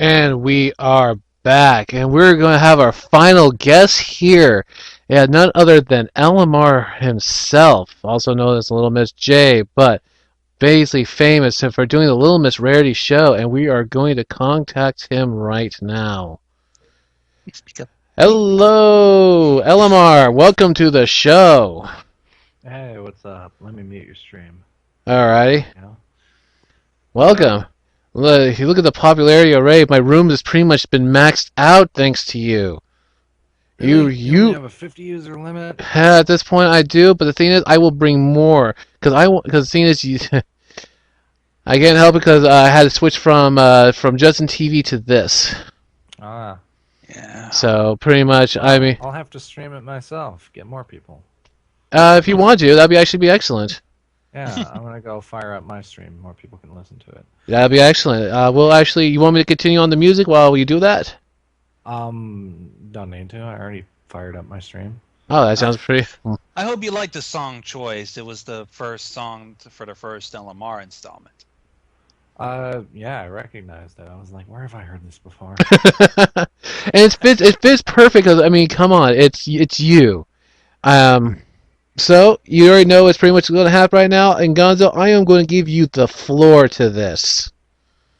And we are back, and we're going to have our final guest here. Yeah, none other than LMR himself, also known as Little Miss J, but basically famous for doing the Little Miss Rarity show, and we are going to contact him right now. Speak up. Hello, LMR. Welcome to the show. Hey, what's up? Let me mute your stream. Alrighty, Yeah. welcome. Look, if you look at the popularity array, my room has pretty much been maxed out thanks to you. You, Really? You only you, have a 50 user limit? At this point, I do, but the thing is, I will bring more because the thing is, I can't help it because I had to switch from Justin TV to this. Ah. Yeah. So pretty much, I Well, mean, I'll have to stream it myself. Get more people. if you want to, that'd be actually be excellent. Yeah, I'm gonna go fire up my stream. More people can listen to it. That'd be excellent. You want me to continue on the music while we do that? Don't need to. I already fired up my stream. Oh, that sounds pretty. I hope you liked the song choice. It was the first song for the first LMR installment. Yeah, I recognized it. I was like, where have I heard this before? And it fits perfect because I mean, come on, it's you. Um, So, you already know what's pretty much going to happen right now. And Gonzo, I am going to give you the floor to this.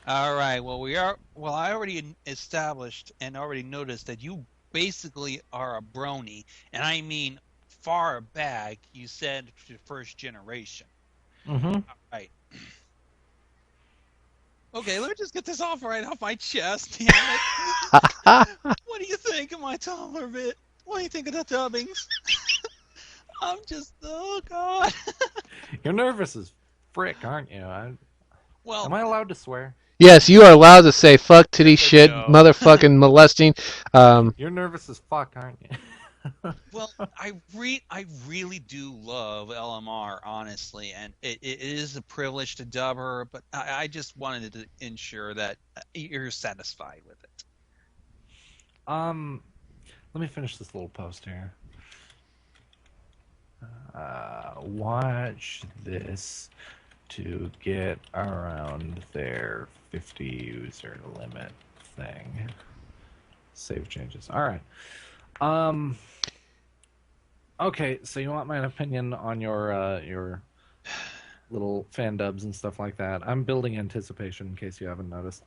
All right. Well, we are. Well, I already established and already noticed that you basically are a brony, and I mean far back. You said the first generation. Mm-hmm. All right. Okay, let me just get this off my chest. Damn it. What do you think of my taller bit? What do you think of the dubbings? I'm just, oh god. You're nervous as frick, aren't you? Well, Am I allowed to swear? Yes, you are allowed to say fuck titty but shit, no. motherfucking molesting. You're nervous as fuck, aren't you? Well, I really do love LMR, honestly, and it is a privilege to dub her, but I just wanted to ensure that you're satisfied with it. Um, Let me finish this little post here. Watch this to get around their 50 user limit thing. Save changes. All right. Um. Okay, so you want my opinion on your little fan dubs and stuff like that? I'm building anticipation in case you haven't noticed.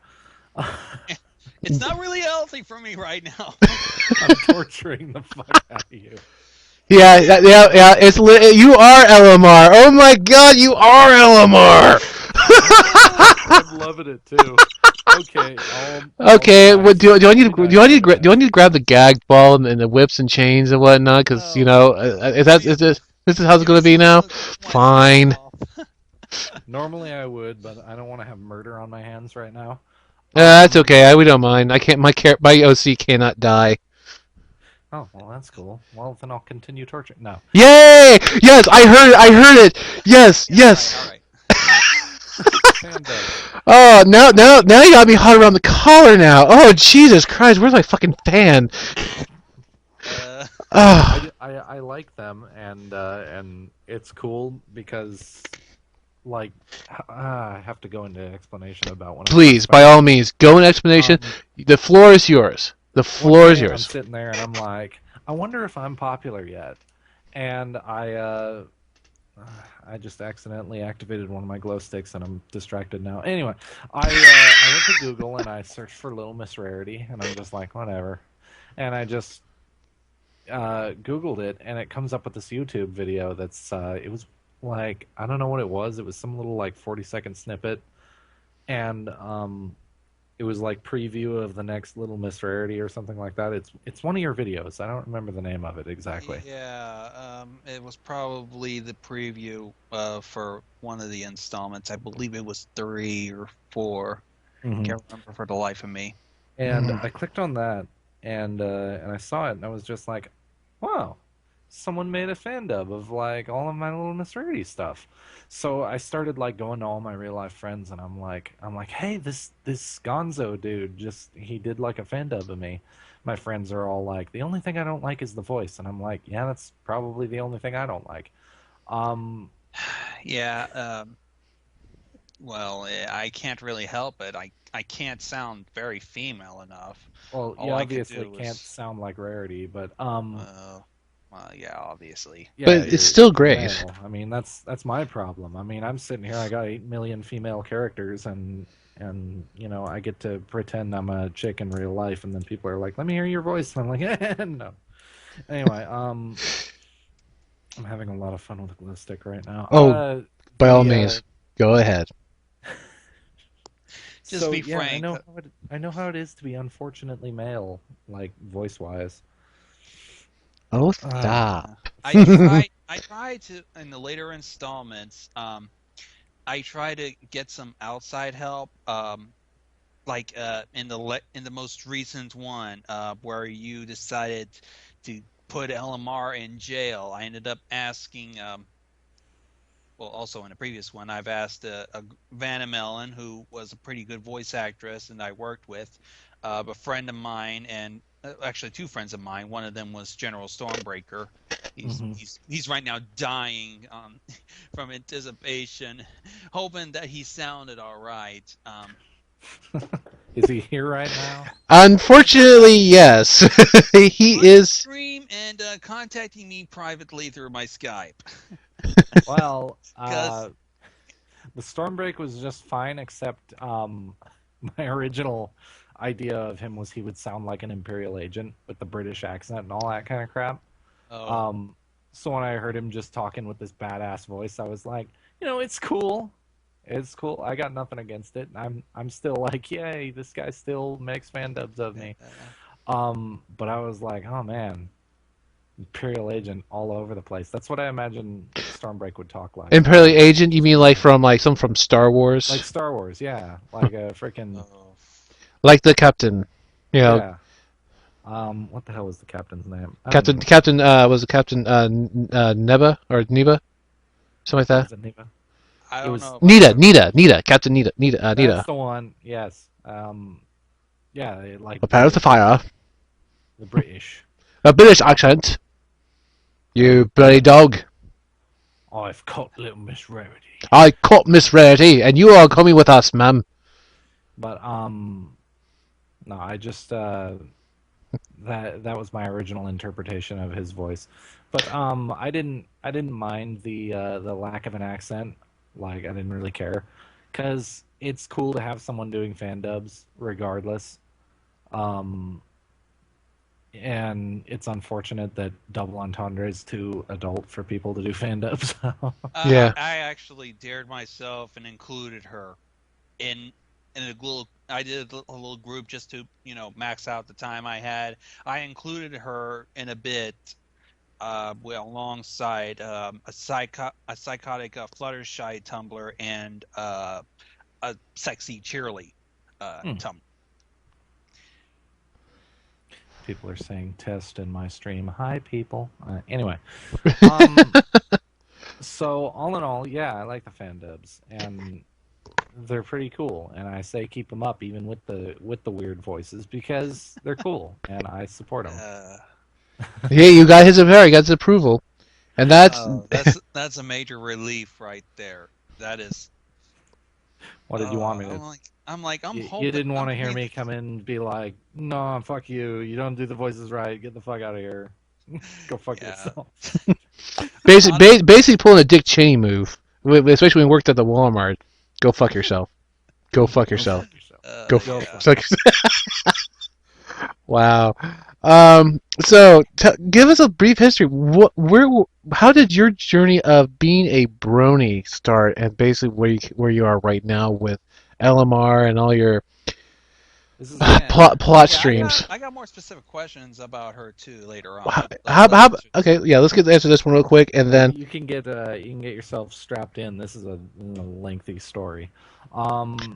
It's not really healthy for me right now. I'm torturing the fuck out of you. Yeah. You are LMR. Oh my God, you are LMR. I'm loving it too. Okay, Okay, I'll be nice. do I I'll need be nice about it. do I need to grab the gag ball and the whips and chains and whatnot? Because Oh my is give that me a, this is how it's give me going to be something now? to wipe my butt Fine. off. Normally I would, but I don't want to have murder on my hands right now. That's Um. okay. We don't mind. I can't. My OC cannot die. Oh well, that's cool. Well, then I'll continue torturing. No. Yay! Yes, I heard it. I heard it. Yes, Yeah, all right, all yes. right. Fan dubs. Oh, now you got me hot around the collar now. Oh, Jesus Christ! Where's my fucking fan? Uh, Oh, I like them, and it's cool because like I have to go into explanation about when I'm talking please, about by all fan means, dubs. go in explanation. Um, The floor is yours. The One floor is day I'm yours. sitting there and I'm like, I wonder if I'm popular yet, and I just accidentally activated one of my glow sticks and I'm distracted now. Anyway, I went to Google and I searched for Little Miss Rarity and I'm just like whatever, and I just Googled it and it comes up with this YouTube video that's it was like I don't know what it was. It was some little like 40-second snippet, and it was like preview of the next Little Miss Rarity or something like that. It's one of your videos. I don't remember the name of it exactly. yeah, it was probably the preview for one of the installments. I believe it was 3 or 4. Mhm. Can't remember for the life of me. And I clicked on that, and I saw it, and I was just like, "Wow, someone made a fan dub of like all of my Little Miss Rarity stuff." So I started like going to all my real life friends, and I'm like, "Hey, this Gonzo dude just he did like a fan dub of me." My friends are all like, "The only thing I don't like is the voice," and I'm like, "Yeah, that's probably the only thing I don't like." Um, Yeah, Well, I can't really help it. I can't sound very female enough. Well, you All I could obviously do can't was, sound like Rarity, but uh, yeah, obviously. yeah, But it's still you're great. male. I mean, that's my problem. I mean, I'm sitting here, I got 8 million female characters, and I get to pretend I'm a chick in real life, and then people are like, "Let me hear your voice," and I'm like, "No." Anyway, I'm having a lot of fun with the glue stick right now. Oh, by all The means, go ahead. Just So be yeah, frank. I know how it is to be unfortunately male, like voice wise. Oh, Uh, stop. I tried to in the later installments. I try to get some outside help. Like in the most recent one, where you decided to put LMR in jail. I ended up asking. Well, also in a previous one, I've asked Vanna Mellon, who was a pretty good voice actress, and I worked with a friend of mine, and actually two friends of mine. One of them was General Stormbreaker. mhm. He's right now dying from anticipation, hoping that he sounded all right. Is he here right now? Unfortunately, yes. He On is. stream and contacting me privately through my Skype, Well, because the Stormbreak was just fine, except my original idea of him was he would sound like an Imperial agent with the British accent and all that kind of crap. oh, Um, so when I heard him just talking with this badass voice, I was like, it's cool. It's cool. I got nothing against it. I'm still like, yay, this guy still makes fan dubs of me. But I was like, oh man, Imperial agent all over the place. That's what I imagine Stormbreak would talk like. Imperial Agent, you mean like some from Star Like Wars? Star Wars, yeah. Like a freaking oh, Like the Captain. You know, yeah. What the hell was the captain's name? I don't Captain, even. Captain, was it Captain, Neba? Or Neba? Something like that? Was it Neva? I It don't was. know about Nita. Captain That's Nita. the one. Yes. Yeah. Like Prepare the fire. the British. A British Um, accent. yeah. You bloody dog. I've caught little Miss Rarity. I caught Miss Rarity, and you are coming with us, ma'am. But no, I just that was my original interpretation of his voice. But I didn't mind the lack of an accent. Like I didn't really care, because it's cool to have someone doing fan dubs regardless. Um, and it's unfortunate that Double Entendre is too adult for people to do fan dubs. Yeah. I actually dared myself and included her in a little. I did a little group just to max out the time I had. I included her in a bit, well, alongside a psychotic Fluttershy Tumblr and a sexy Cheerly Hmm. Tumblr. People are saying test in my stream. Hi, people. Anyway, um, so all in all, yeah, I like the fan dubs, and they're pretty cool. And I say keep them up, even with the weird voices, because they're cool, and I support them. Uh, Yeah, you got his approval. You got his approval. And that's oh, that's a major relief right there. That is. What did you want me to? I'm You hoping didn't want I'm to hear breathing. me come in and be like, "No, fuck you. You don't do the voices right. Get the fuck out of here. Go fuck Yeah. yourself." basically pulling a Dick Cheney move, especially when we worked at the Walmart. Go fuck yourself. Go fuck Go yourself. fuck yourself. Go Go Yeah. fuck fuck. yourself. Wow. So give us a brief history. How did your journey of being a brony start, and basically where you are right now with LMR and all your This is a Yeah. plot Yeah, streams? I got more specific questions about her too later on, How, but let's answer. okay, yeah, let's get answer this one real quick, and then you can get yourself strapped in. This is a lengthy story.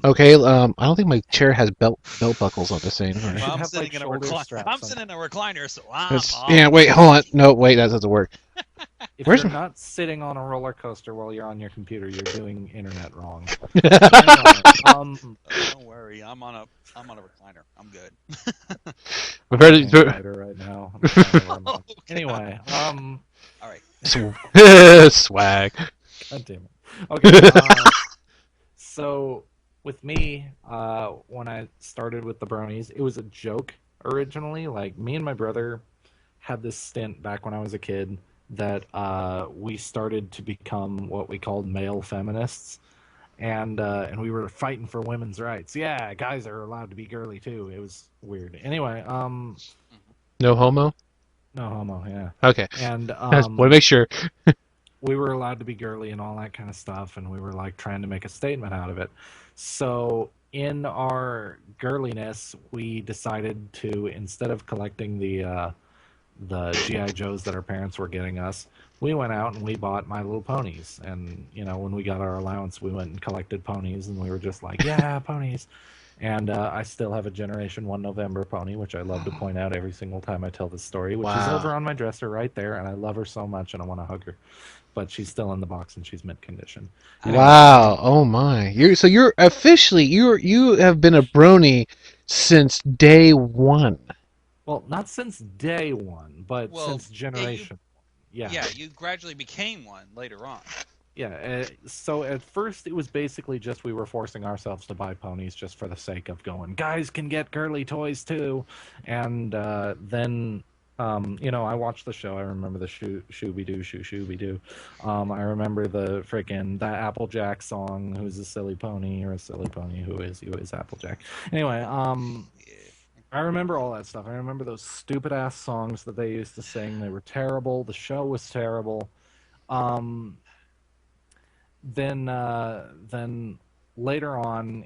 okay, I don't think my chair has belt buckles on the same. All You right. Well, should have like shoulder I'm straps on. sitting in a recliner, so I'm It's, yeah, all wait, hold on. No, wait, that doesn't work. If Where's you're my... not sitting on a roller coaster while you're on your computer, you're doing internet wrong. Anyway, don't worry, I'm on a recliner. I'm good. I'm on a hang glider right now. I'm trying to wear mine. Okay. Anyway, All right. Swag. God damn it. Okay, So with me, when I started with the bronies, it was a joke originally. Like me and my brother had this stint back when I was a kid that we started to become what we called male feminists, and we were fighting for women's rights. Yeah, guys are allowed to be girly too. It was weird. Anyway, Mhm. No homo? no homo, yeah, Okay. and I just want to make sure. we were allowed to be girly and all that kind of stuff, and we were like trying to make a statement out of it. So in our girliness, we decided to, instead of collecting the GI Joes that our parents were getting us, we went out and we bought My Little Ponies. And when we got our allowance, we went and collected ponies, and we were just like, yeah, ponies. And I still have a Generation One November pony, which I love to point out every single time I tell this story, which is over Wow. on my dresser right there, and I love her so much, and I want to hug her, but she's still in the box and she's mint condition. Anyway, Wow. Oh my. You're officially you have been a brony since day one. well, not since day one, but Well, since yeah, you generation. Yeah, yeah, you gradually became one later on. yeah. So at first it was basically just we were forcing ourselves to buy ponies just for the sake of going, guys can get girly toys too, and then. I watched the show. I remember the shooby doo shooby doo. I remember the freaking that Applejack song. Who's a silly pony or a silly pony? Who is Applejack? Anyway, Yeah. I remember all that stuff. I remember those stupid ass songs that they used to sing. They were terrible. The show was terrible. Um, then later on,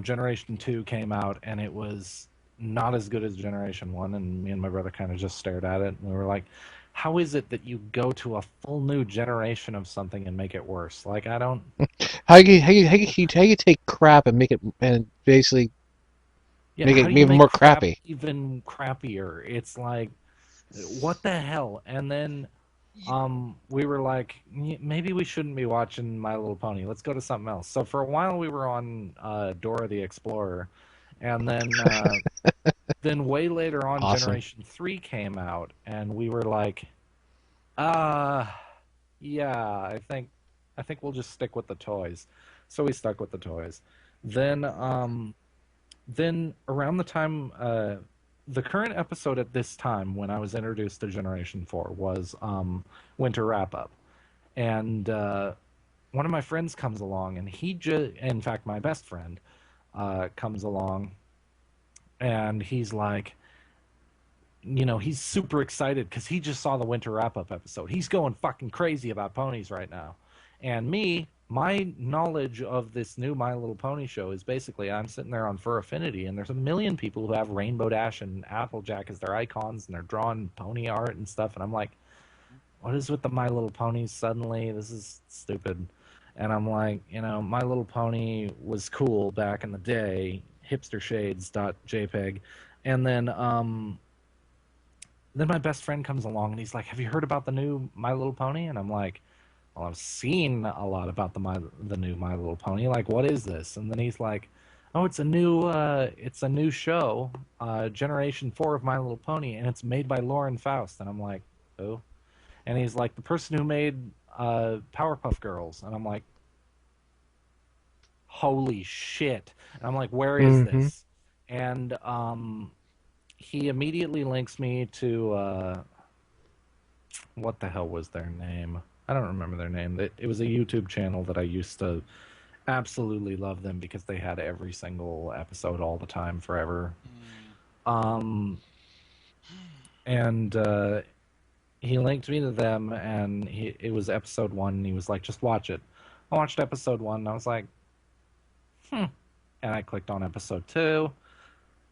Generation Two came out, and it was not as good as Generation One. And me and my brother kind of just stared at it, and we were like, "How is it that you go to a full new generation of something and make it worse? Like, I don't." How you take crap and make it and basically Yeah, make how it do you even make more crap crappy? even crappier? It's like, what the hell? And then Y- we were like, Maybe we shouldn't be watching My Little Pony. Let's go to something else." So for a while we were on Dora the Explorer, and then way later on, Awesome. Generation Three came out, and we were like, uh, yeah, I think we'll just stick with the toys. So we stuck with the toys. Then then around the time the current episode at this time when I was introduced to Generation 4 was Winter Wrap Up. And one of my friends comes along, and in fact, my best friend comes along, and he's like, he's super excited because he just saw the Winter Wrap Up episode. He's going fucking crazy about ponies right now. And me, my knowledge of this new My Little Pony show is basically I'm sitting there on Fur Affinity, and there's a million people who have Rainbow Dash and Applejack as their icons, and they're drawing pony art and stuff. And I'm like, what is with the My Little Ponies suddenly? This is stupid. And I'm like, My Little Pony was cool back in the day, hipstershades.jpg. And then my best friend comes along and he's like, "Have you heard about the new My Little Pony?" And I'm like, "Well, I've seen a lot about the new My Little Pony. Like, what is this?" And then he's like, "Oh, it's a new show, Generation 4 of My Little Pony, and it's made by Lauren Faust." And I'm like, "Oh." And he's like, "The person who made Powerpuff Girls." And I'm like, "Holy shit." And I'm like, "Where is Mm-hmm. this?" And he immediately links me to what the hell was their name? I don't remember their name. It was a YouTube channel that I used to absolutely love them because they had every single episode all the time forever. Mm. Um, and he linked me to them, and it was episode one. And he was like, "Just watch it." I watched episode one, and I was like, "Hmm." And I clicked on episode two.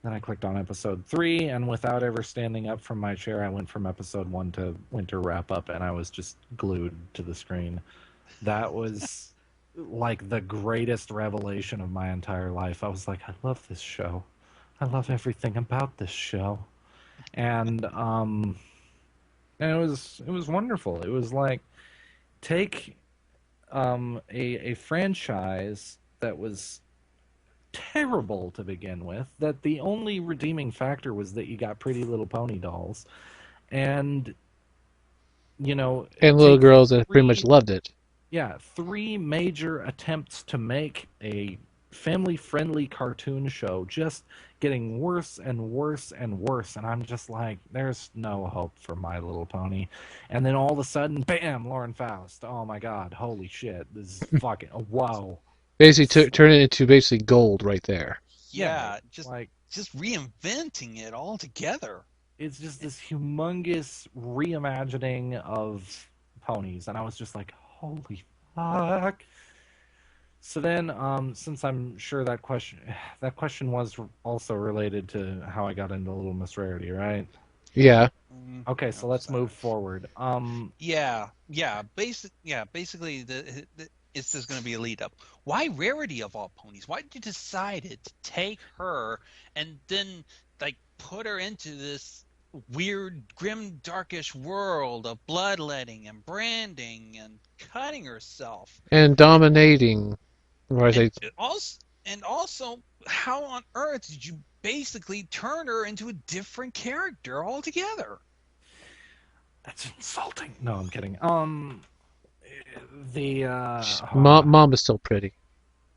Then I clicked on episode three, and without ever standing up from my chair, I went from episode one to Winter Wrap Up, and I was just glued to the screen. That was like the greatest revelation of my entire life. I was like, I love this show. I love everything about this show. And it was wonderful. It was like take a franchise that was terrible to begin with, that the only redeeming factor was that you got pretty little pony dolls, and And little take girls that pretty much three loved it. yeah, three major attempts to make a family-friendly cartoon show just getting worse and worse and worse, and I'm just like, there's no hope for My Little Pony. And then all of a sudden, bam, Lauren Faust. Oh my God, holy shit, this is fucking whoa. Basically, S- turn it into basically gold right there. Yeah, Yeah, just like just reinventing it all together. it's just this humongous reimagining of ponies, and I was just like, holy fuck. So then, since I'm sure that question was also related to how I got into Little Miss Rarity, right? Yeah. Okay, I so hope let's so. move forward. Basically, the it's just going to be a lead up. Why Rarity of all ponies? Why did you decide to take her and then like put her into this weird, grim, darkish world of bloodletting and branding and cutting herself? And dominating, or I And say, also, how on earth did you basically turn her into a different character altogether? That's insulting. No, I'm kidding. The Mom is still pretty.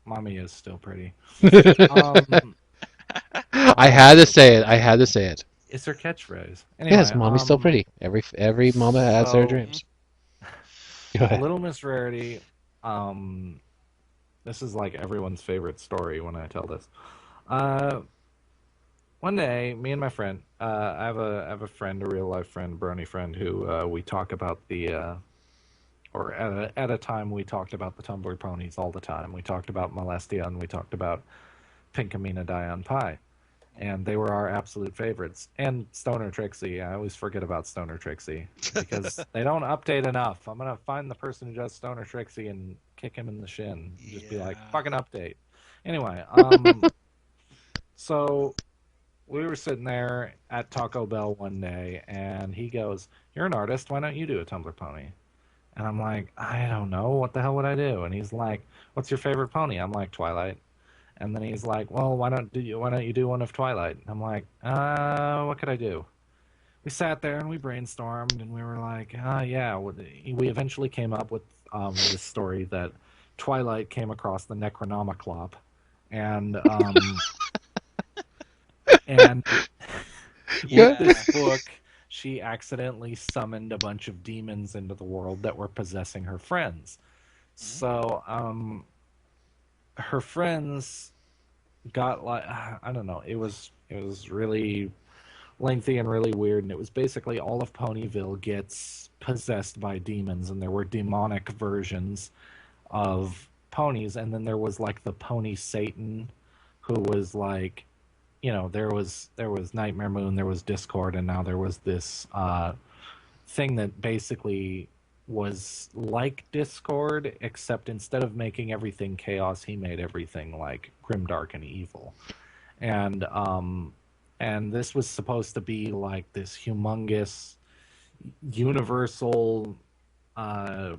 mommy is still pretty. I Um, had to oh, say it. I had to say it. it's her catchphrase. Yes, Anyway, mommy's still pretty. Every mama has their so dreams. Go ahead. Little Miss Rarity, um, this is like everyone's favorite story when I tell this. Uh, One day, me and my friend, I have a friend, a real life friend, Brony friend, who we talk about or at a time we talked about the Tumblr ponies all the time. We talked about Molestia and we talked about Pinkamena Dion Pie, and they were our absolute favorites. And Stoner Trixie, I always forget about Stoner Trixie because they don't update enough. I'm gonna find the person who does Stoner Trixie and kick him in the shin. Just be like, Yeah. fucking update. Anyway, so we were sitting there at Taco Bell one day, and he goes, "You're an artist. Why don't you do a Tumblr pony?" And I'm like, "I don't know. What the hell would I do?" And he's like, "What's your favorite pony?" I'm like, "Twilight." And then he's like, "Well, why don't you do one of Twilight?" And I'm like, what could I do?" We sat there and we brainstormed, and we were like, yeah." We eventually came up with this story that Twilight came across the Necronomiclop, and and with Yeah. this book, she accidentally summoned a bunch of demons into the world that were possessing her friends. So, her friends got like, I don't know. It was really lengthy and really weird, and it was basically all of Ponyville gets possessed by demons, and there were demonic versions of ponies, and then there was like the pony Satan, who was like, there was Nightmare Moon, there was Discord, and now there was this thing that basically was like Discord, except instead of making everything chaos, he made everything like grimdark and evil. And this was supposed to be like this humongous universal uh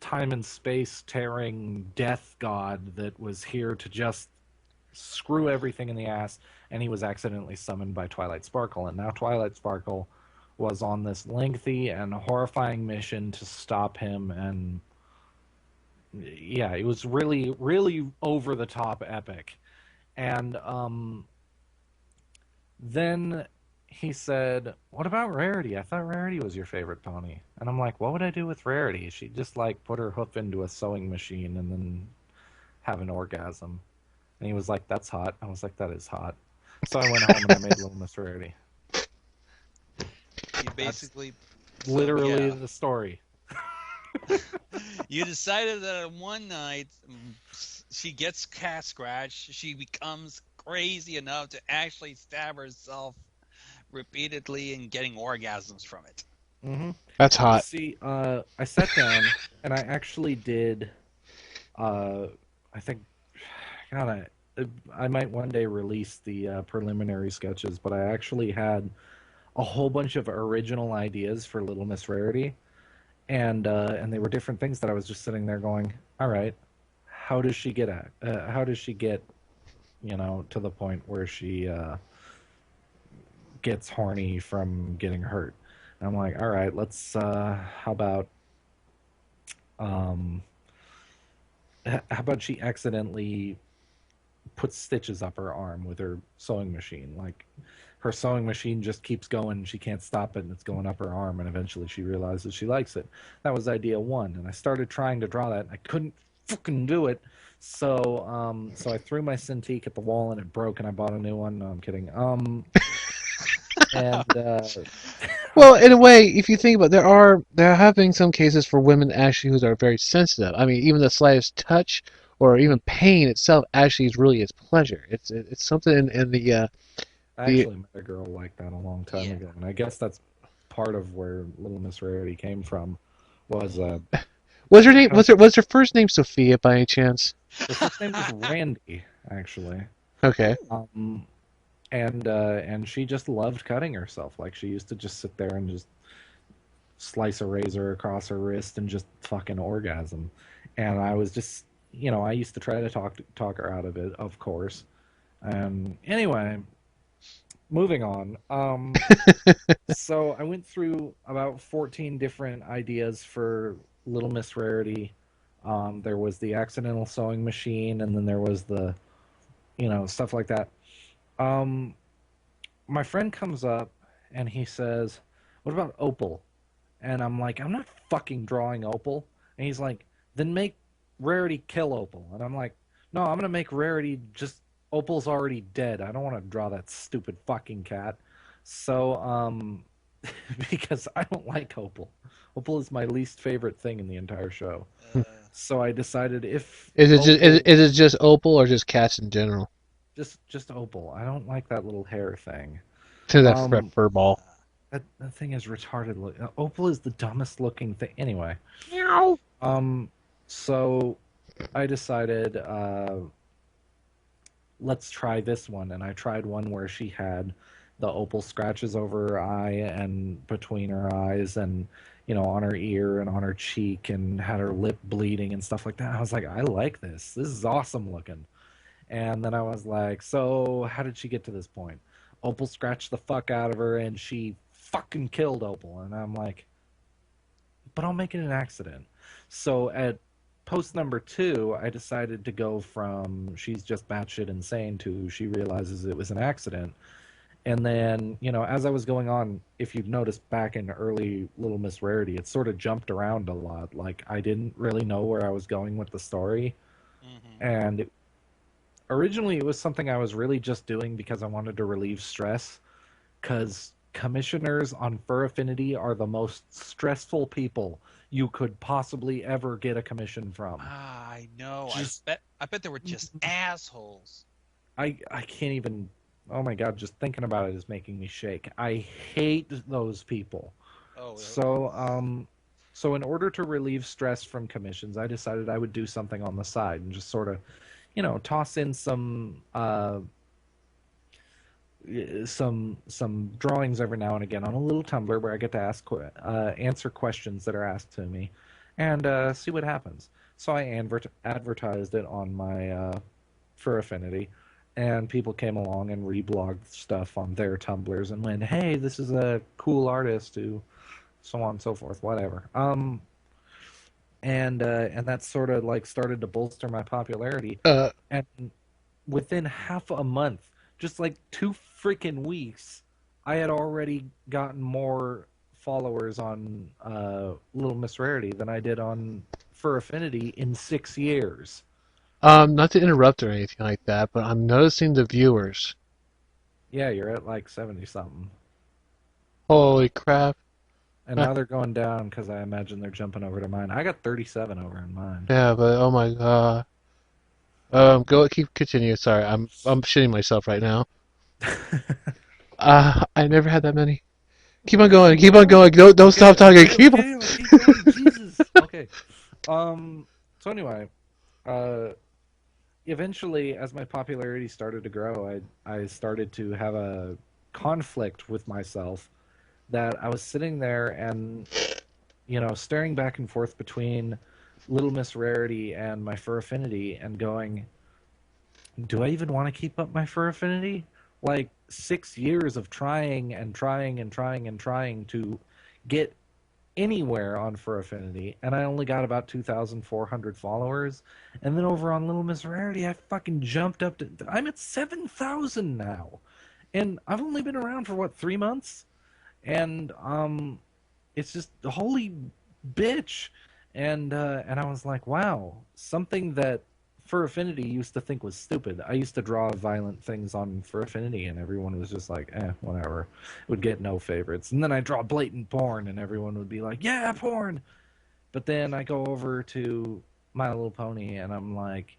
time and space tearing death god that was here to just screw everything in the ass, and he was accidentally summoned by Twilight Sparkle. And now Twilight Sparkle was on this lengthy and horrifying mission to stop him. And yeah, it was really, really over the top epic. And then he said, "What about Rarity? I thought Rarity was your favorite pony." And I'm like, "What would I do with Rarity? She just like put her hoof into a sewing machine and then have an orgasm." And he was like, "That's hot." I was like, "That is hot." So I went home and I made Little Miss Rarity. You That's basically, so literally yeah, the story. you decided that one night she gets cat scratched. She becomes crazy enough to actually stab herself repeatedly and getting orgasms from it. Hmm. That's hot. See, I sat down and I actually did. Uh, I think, God, I might one day release the preliminary sketches, but I actually had a whole bunch of original ideas for Little Miss Rarity, and they were different things that I was just sitting there going, "All right, how does she get at? How does she get, to the point where she gets horny from getting hurt?" And I'm like, "All right, let's. How about how about she accidentally puts stitches up her arm with her sewing machine? Like her sewing machine just keeps going, she can't stop it, and it's going up her arm, and eventually she realizes she likes it. That was idea one, and I started trying to draw that, and I couldn't fucking do it. So I threw my Cintiq at the wall, and it broke, and I bought a new one. No, I'm kidding. And Well, in a way, if you think about it, there have been some cases for women actually who are very sensitive. I mean, even the slightest touch or even pain itself actually is really its pleasure. It's something in I the actually met a girl like that a long time Yeah. ago, and I guess that's part of where Little Miss Rarity came from. Was was her name kind of was her first name Sophia by any chance? her first name was Randy, actually. Okay. Um, and she just loved cutting herself. Like she used to just sit there and just slice a razor across her wrist and just fucking orgasm. And I was just, I used to try to talk her out of it, of course. Anyway, moving on. So I went through about 14 different ideas for Little Miss Rarity. There was the accidental sewing machine, and then there was the, stuff like that. Um, my friend comes up and he says, "What about Opal?" And I'm like, "I'm not fucking drawing Opal." And he's like, "Then make Rarity kill Opal." And I'm like, "No, I'm gonna make Rarity just Opal's already dead. I don't want to draw that stupid fucking cat." So, because I don't like Opal. Opal is my least favorite thing in the entire show. uh, So I decided if Is it just Opal, is it just Opal or just cats in general? just Opal. I don't like that little hair thing. To that Um, fur ball. that thing is retarded. Opal is the dumbest looking thing. Anyway, Meow. um, so I decided, let's try this one, and I tried one where she had the opal scratches over her eye and between her eyes, and on her ear and on her cheek, and had her lip bleeding and stuff like that. I was like, I like this. This is awesome looking. And then I was like, so how did she get to this point? Opal scratched the fuck out of her, and she fucking killed Opal. And I'm like, but I'll make it an accident. So at post number two, I decided to go from she's just batshit insane to she realizes it was an accident. And then, as I was going on, if you've noticed back in early Little Miss Rarity, it sort of jumped around a lot. Like I didn't really know where I was going with the story. hmm And originally, it was something I was really just doing because I wanted to relieve stress. Because commissioners on Fur Affinity are the most stressful people you could possibly ever get a commission from. I know. Just I bet they were just assholes. I can't even. Oh my god, just thinking about it is making me shake. I hate those people. Oh, So so in order to relieve stress from commissions, I decided I would do something on the side and just sort of, toss in some drawings every now and again on a little Tumblr where I get to answer questions that are asked to me, and see what happens. So I advertised it on my Fur Affinity, and people came along and reblogged stuff on their Tumblrs and went, "Hey, this is a cool artist who," so on and so forth, whatever. And that sort of like started to bolster my popularity, Uh, and within half a month, just like 2 freaking weeks, I had already gotten more followers on Little Miss Rarity than I did on Fur Affinity in 6 years. not to interrupt or anything like that, but I'm noticing the viewers. Yeah, you're at like 70 something. Holy crap! And Uh, now they're going down because I imagine they're jumping over to mine. I got 37 over in mine. yeah, but oh my god. Go keep continue. Sorry, I'm shitting myself right now. I never had that many. Keep on going. Keep on going. Don't stop Okay, talking. okay, Keep on. okay. I'll keep going. Jesus. Okay. So anyway, uh, eventually, as my popularity started to grow, I started to have a conflict with myself that I was sitting there and staring back and forth between Little Miss Rarity and my Fur Affinity, and going, do I even want to keep up my Fur Affinity? Like 6 years of trying and trying and trying and trying to get anywhere on Fur Affinity, and I only got about 2,400 followers. And then over on Little Miss Rarity, I fucking jumped up to. I'm at 7,000 now, and I've only been around for what 3 months, and it's just holy bitch. And I was like, wow, something that Fur Affinity used to think was stupid. I used to draw violent things on Fur Affinity, and everyone was just like, whatever. It would get no favorites. And then I draw blatant porn, and everyone would be like, yeah, porn. But then I go over to My Little Pony, and I'm like,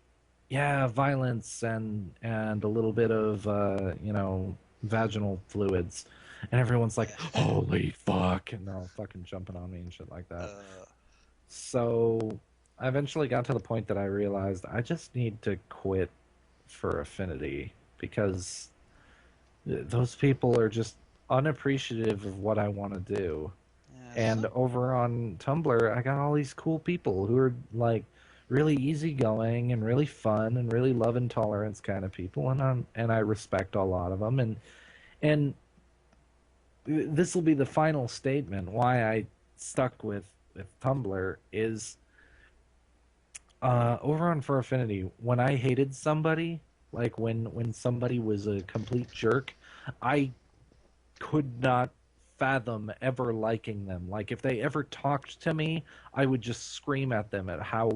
yeah, violence and a little bit of vaginal fluids, and everyone's like, Yeah. holy fuck, and they're all fucking jumping on me and shit like that. Uh, So I eventually got to the point that I realized I just need to quit for Affinity because those people are just unappreciative of what I want to do. yeah. And over on Tumblr, I got all these cool people who are like really easygoing and really fun and really love and tolerance kind of people, and I respect a lot of them. And this will be the final statement why I stuck with Tumblr is over on For Affinity, when I hated somebody, like when somebody was a complete jerk, I could not fathom ever liking them. Like if they ever talked to me, I would just scream at them at how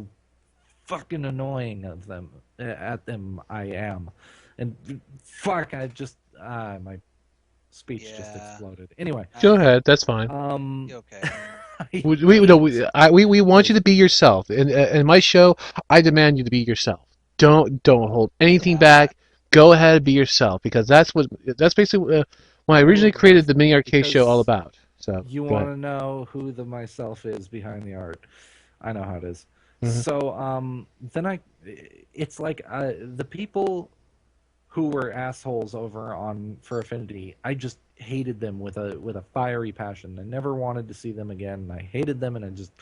fucking annoying of them at them I am. And fuck, I just my speech just Yeah. exploded. Anyway, Go I ahead. That's fine. um you okay? I We no, hate we want you this. to be yourself. In my show, I demand you to be yourself. Don't hold anything Yeah. back. Go ahead, be yourself because that's basically when I Oh, originally created that's the mini good arcade show all because about. So you go want ahead. to know who the myself is behind the art. I know how it is. Hmm. So then it's like the people who were assholes over on For Affinity, I just hated them with a fiery passion. I never wanted to see them again. I hated them, and I just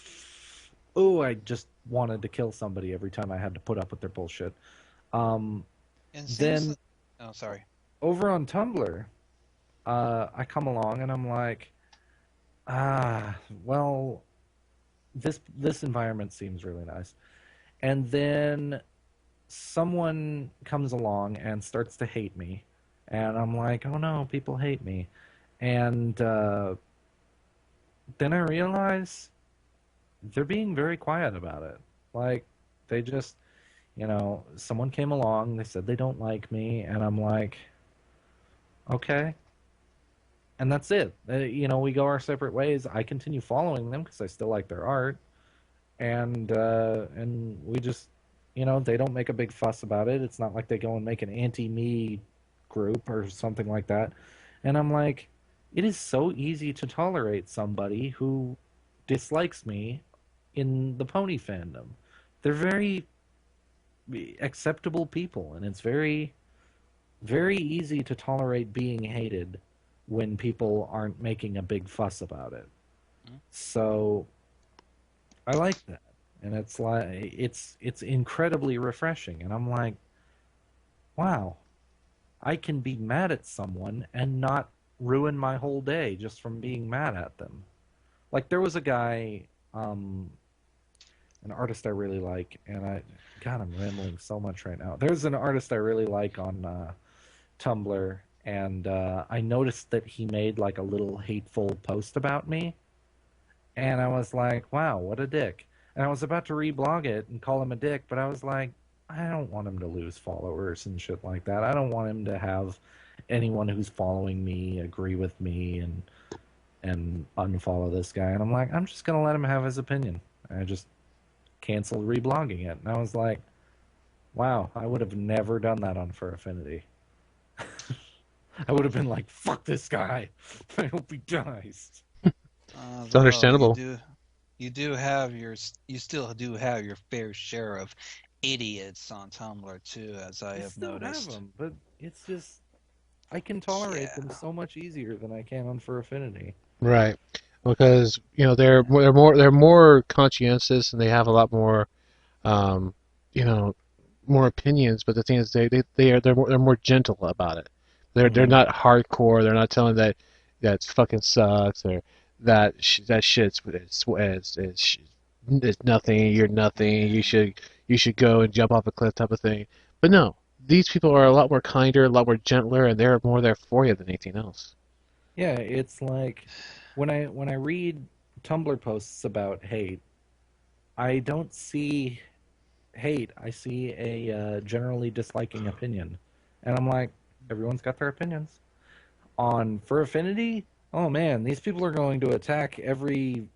wanted to kill somebody every time I had to put up with their bullshit. Um, And seems. then Oh, sorry. over on Tumblr, I come along and I'm like, well, this environment seems really nice. And then someone comes along and starts to hate me, and I'm like, oh no, people hate me. And then I realize they're being very quiet about it. Like they just, someone came along, they said they don't like me, and I'm like, okay. And that's it. We go our separate ways. I continue following them because I still like their art, and we just, they don't make a big fuss about it. It's not like they go and make an anti-me group or something like that. And I'm like, it is so easy to tolerate somebody who dislikes me in the pony fandom. They're very acceptable people, and it's very, very easy to tolerate being hated when people aren't making a big fuss about it. Hmm? So I like that. And it's incredibly refreshing. And I'm like, wow, I can be mad at someone and not ruin my whole day just from being mad at them. Like there was a guy, um, an artist I really like, and God, I'm rambling so much right now. There's an artist I really like on Tumblr, and I noticed that he made like a little hateful post about me, and I was like, wow, what a dick. And I was about to reblog it and call him a dick, but I was like, I don't want him to lose followers and shit like that. I don't want him to have anyone who's following me agree with me and unfollow this guy. And I'm like, I'm just gonna let him have his opinion. And I just canceled reblogging it. And I was like, wow, I would have never done that on Fur Affinity. I would have been like, fuck this guy. I hope he dies. It's Although understandable. you do have you still do have your fair share of idiots on Tumblr too, as I I have still have noticed. them, but it's just I can tolerate them Yeah. so much easier than I can on For Affinity. Right. Because they're Yeah. they're more conscientious and they have a lot more um, you know more opinions. But the thing is, they're more gentle about it. They're Mm-hmm. not hardcore. They're not telling that fucking sucks or that shit's is nothing. You're nothing. You should go and jump off a cliff type of thing. But no, these people are a lot more kinder, a lot more gentler, and they're more there for you than anything else. Yeah, it's like when I read Tumblr posts about hate, I don't see hate. I see a generally disliking opinion, and I'm like, everyone's got their opinions. On for affinity, oh man, these people are going to attack every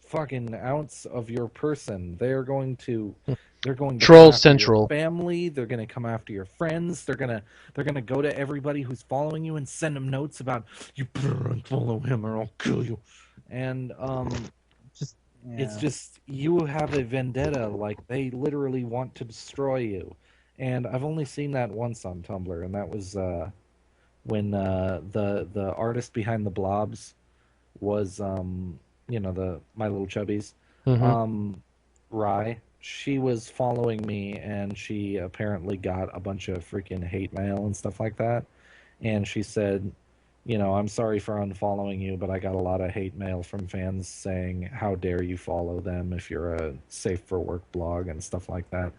fucking ounce of your person. They're going to come Troll after your Central. family, they're going to come after your friends, they're going to go to everybody who's following you and send them notes about you better unfollow him or I'll kill you. And Just it's yeah. just you have a vendetta, like they literally want to destroy you. And I've only seen that once on Tumblr, and that was when the artist behind the blobs was the My Little Chubbies, Hmm. um, Rye. She was following me, and she apparently got a bunch of freaking hate mail and stuff like that. And she said, I'm sorry for unfollowing you, but I got a lot of hate mail from fans saying, "How dare you follow them if you're a safe for work blog," and stuff like that.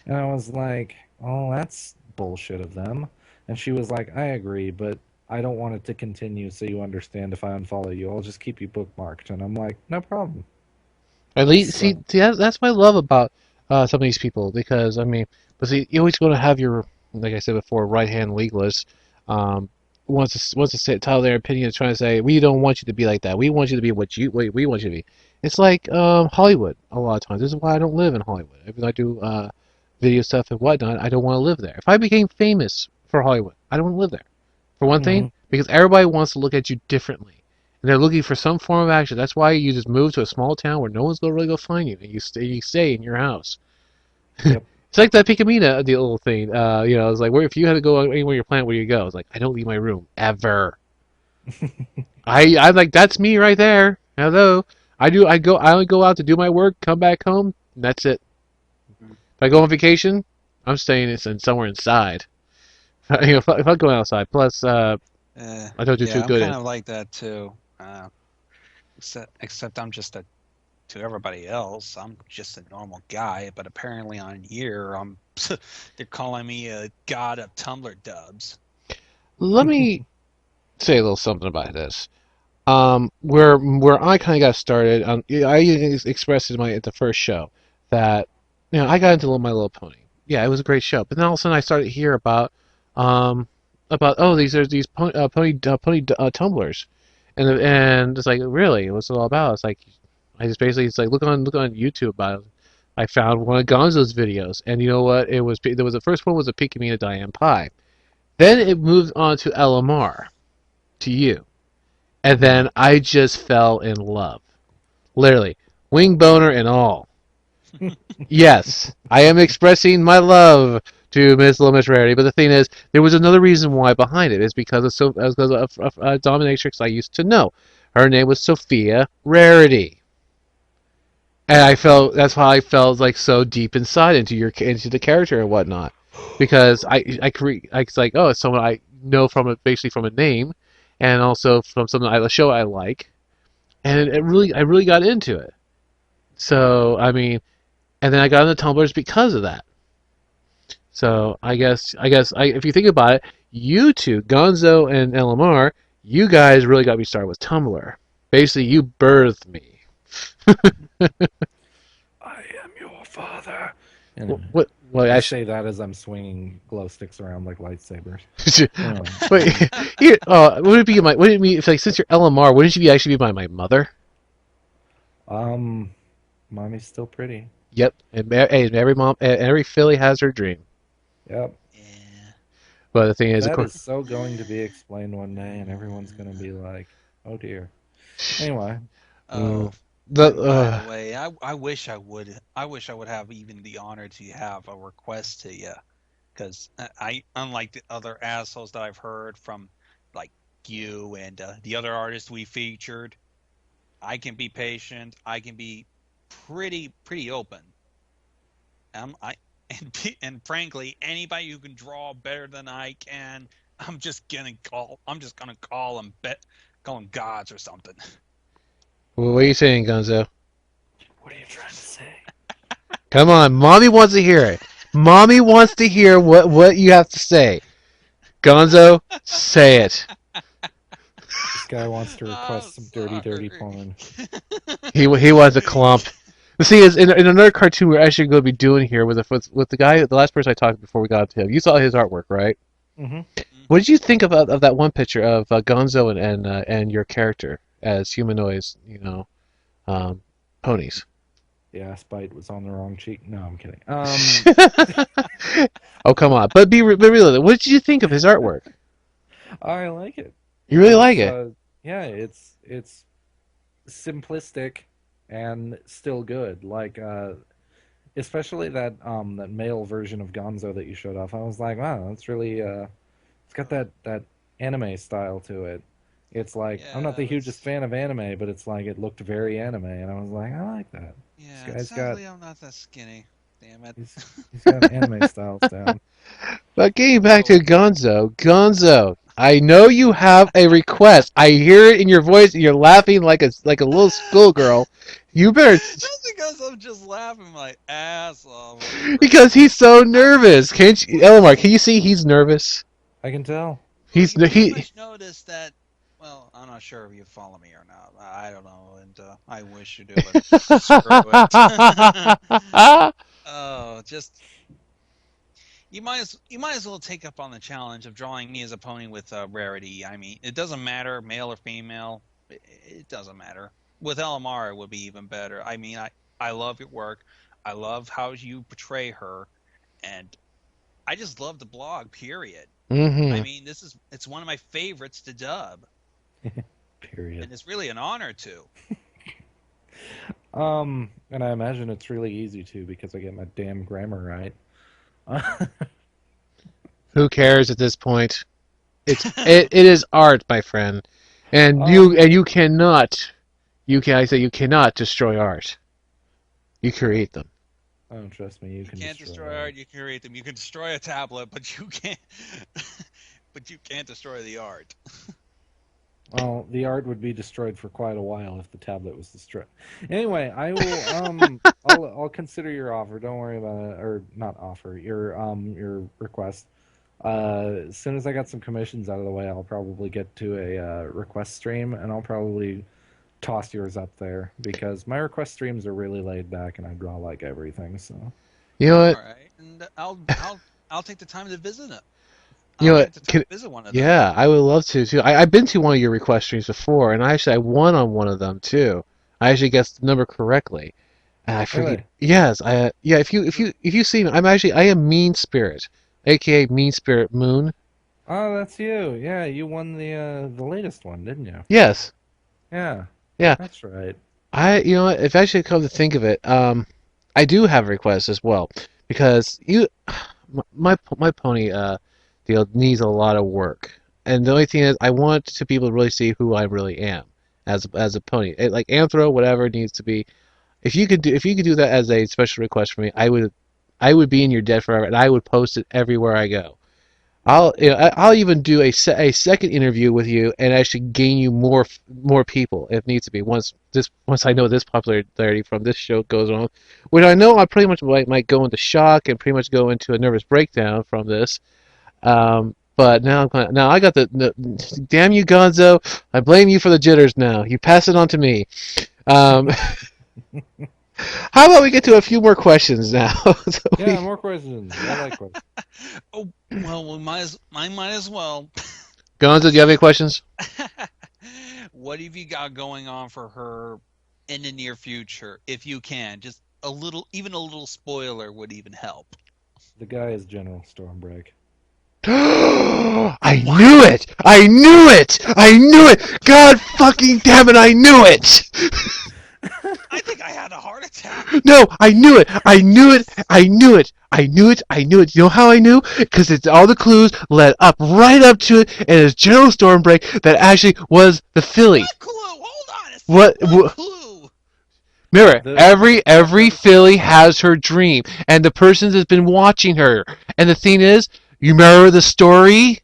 And I was like, "Oh, that's bullshit of them." And she was like, "I agree, but I don't want it to continue, so you understand if I unfollow you, I'll just keep you bookmarked." And I'm like, "No problem." At least So, see that's what I love about some of these people because I mean, but see, you always going to have your like I said before, right hand legalists. Um, wants to say, tell their opinion, trying to say we don't want you to be like that. We want you to be what we want you to be. It's like Hollywood a lot of times. This is why I don't live in Hollywood. Even though I do video stuff and whatnot, I don't want to live there. If I became famous for Hollywood, I don't want to live there. For one thing, mhm, because everybody wants to look at you differently. And they're looking for some form of action. That's why you just move to a small town where no one's gonna really go find you, and you stay in your house. yep. It's like that Picamina, the little thing. It's like where if you had to go anywhere you plant, where you go? It's like I don't leave my room ever. I'm like that's me right there. Hello, I do. I go. I only go out to do my work, come back home, and that's it. If I go on vacation, I'm staying in somewhere inside. If I'm going outside, plus I don't do too Yeah, I'm good kind at. of like that too. Except I'm just a to everybody else, I'm just a normal guy. But apparently on here, they're calling me a god of Tumblr dubs. Let me say a little something about this. Where I kind of got started, I expressed it in my at the first show that I got into My Little Pony. Yeah, it was a great show, but then all of a sudden I started to hear um oh these pony tumblers, and it's like really what's it all about? It's like I just basically it's like look on YouTube about it. I found one of Gonzo's videos, and you know what? There was the first one was a Picamina Diane Pie. Then it moved on to LMR to you. And Mhm. then I just fell in love. Literally. Wing boner and all. Yes, I am expressing my love to Miss Little Miss Rarity, but the thing is, there was another reason why behind it. It's because of a dominatrix I used to know. Her name was Sophia Rarity. And I felt that's why I felt like so deep inside into the character and whatnot, because it's like it's someone I know from basically from a name, and also from something a show I like, and I really got into it. So I mean, and then I got into tumblers because of that. So if you think about it, you two, Gonzo and LMR, you guys really got me started with Tumblr. Basically, you birthed me. I am your father. What? Anyway, Well, I actually, say that as I'm swinging glow sticks around like lightsabers. Anyway, wait, here, would it be would it be if like since you're LMR, wouldn't you actually be my mother? um, mommy's still pretty. Yep, and every mom, every filly has her dream. Yep. Yeah. But the thing is, of That course, is so going to be explained one day, and everyone's going to be like, "Oh dear." Anyway, mm, Oh, the by the way, I wish I would have even the honor to have a request to you, because unlike the other assholes that I've heard from, like you and the other artists we featured, I can be patient. I can be pretty open. I and frankly, anybody who can draw better than I can, I'm just gonna call. I'm just gonna call them gods or something. What are you saying, Gonzo? What are you trying to say? Come on, mommy wants to hear it. Mommy wants to hear what you have to say. Gonzo, say it. This guy wants to Oh, request some dirty, dirty sorry. porn. He wants a clump. The thing is, in another cartoon we're actually going to be doing here with the guy, the last person I talked to before we got to him. You saw his artwork, right? Mm-hmm. What did you think of that one picture of Gonzo and your character as humanoids, um, ponies? Yeah, Spite was on the wrong cheek. No, I'm kidding. Oh come on! But really, what did you think of his artwork? I like it. You really like It's it? yeah, it's simplistic and still good. Like especially that male version of Gonzo that you showed off. I was like, wow, that's really it's got that anime style to it. It's like I'm not Yeah, the hugest that's fan of anime, but it's like it looked very anime, and I was like, I like that. This yeah. guy's got Sadly, I'm not that skinny. Damn it. he's he's got anime styles down. But getting back to So Gonzo, I know you have a request. I hear it in your voice, and you're laughing like a little schoolgirl. You better, that's because I'm just laughing my ass off over it. because he's so I nervous. Can't you, well, Elmar? Can you see he's nervous? I can tell. well, He's you pretty he. much noticed that. Well, I'm not sure if you follow me or not. I don't know, and I wish you do, but screw it. Oh, just you might as well take up on the challenge of drawing me as a pony with Rarity. I mean, it doesn't matter, male or female. It doesn't matter. With LMR, it would be even better. I mean, I love your work. I love how you portray her, and I just love the blog. Period. I hmm mean, it's one of my favorites to dub, Period. and it's really an honor to. And I imagine it's really easy to because I get my damn grammar right. Who cares at this point? It is art, my friend, and um, you cannot I say you cannot destroy art. You create them. oh, trust me, you You can can't destroy destroy art. art. You can create them. You can destroy a tablet, but you can't. but you can't destroy the art. Well, the art would be destroyed for quite a while if the tablet was destroyed. Anyway, I will I'll consider your offer. Don't worry about it, or not offer your request. As soon as I got some commissions out of the way, I'll probably get to a request stream, and I'll probably toss yours up there because my request streams are really laid back, and I draw like everything. So You know All what? right, and I'll take the time to visit it. You I'll know take what? the time to visit one of them. Yeah, I would love to too. I've been to one of your request streams before, and I won on one of them too. I actually guessed the number correctly, and I forget. really, Yes, yeah. If you see me, I am Mean Spirit, aka Mean Spirit Moon. oh, that's you. Yeah, you won the latest one, didn't you? Yes, Yeah, yeah. that's right. You know what? If actually come to think of it, I do have a request as well because my pony deal needs a lot of work, and the only thing is I want to be able to really see who I really am as a pony. Like Anthro, whatever needs to be. If you could do that as a special request for me, I would be in your debt forever, and I would post it everywhere I go. I'll even do a second interview with you and actually gain you more people if needs to be once I know this popularity from this show goes on, which I know I pretty much might go into shock and pretty much go into a nervous breakdown from this. But now I got the damn you Gonzo, I blame you for the jitters now. You pass it on to me. Um, how about we get to a few more questions now? So Yeah, more questions. I like questions. Oh well, I might as well. Gonzo, do you have any questions? What have you got going on for her in the near future, if you can? Just a little, even a little spoiler would even help. The guy is General Stormbreak. I knew What? it! I knew it! I knew it! God fucking damn it, I knew it! I think I had a heart attack. No, I knew it! I knew it! I knew it! I knew it! I knew it! You know how I knew? Because it's all the clues led up right up to it, and it's General Stormbreak that actually was the filly. What clue? Hold on a sec. What? What clue? Mirror, The every filly has her dream, and the person that's been watching her. And the thing is, you remember the story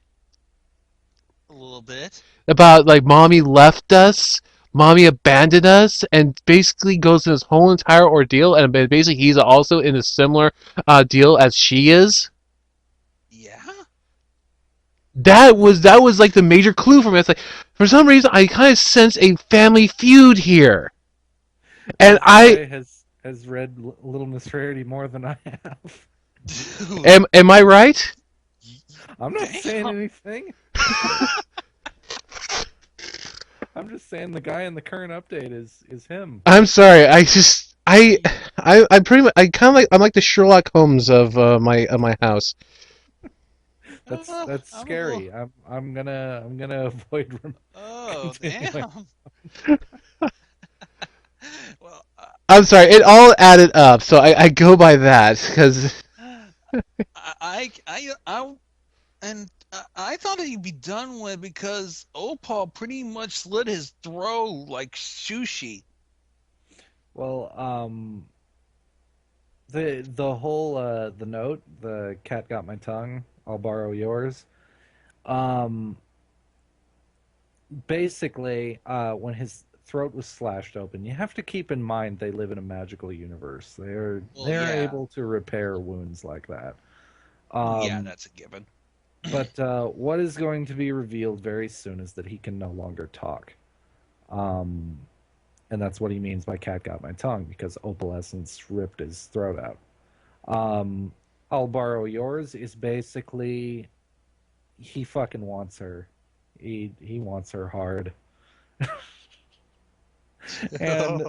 A little bit. about like mommy left us? mommy abandoned us, and basically goes through this whole entire ordeal, and basically he's also in a similar deal as she is. Yeah. That was like the major clue for me. It's like for some reason I kind of sense a family feud here, and This I guy has read Little Miss Rarity more than I have. Dude. am I right? I'm not saying Damn. anything. I'm just saying the guy in the current update is him. I'm sorry. I just I pretty much I kind of like I'm like the Sherlock Holmes of my house. That's I'm a little. scary. I'm gonna avoid Oh, continuing. damn. Well, I'm sorry. It all added up, so I go by that because I and I thought he'd be done with because Opal pretty much slit his throat like sushi. Well, the whole the note, the cat got my tongue, I'll borrow yours. Um, basically, when his throat was slashed open, you have to keep in mind they live in a magical universe. Well, They're yeah, able to repair wounds like that. yeah, Um, that's a given. but what is going to be revealed very soon is that he can no longer talk. Um, and that's what he means by cat got my tongue because opalescence ripped his throat out. Um, I'll borrow yours is basically he fucking wants her. He wants her hard. And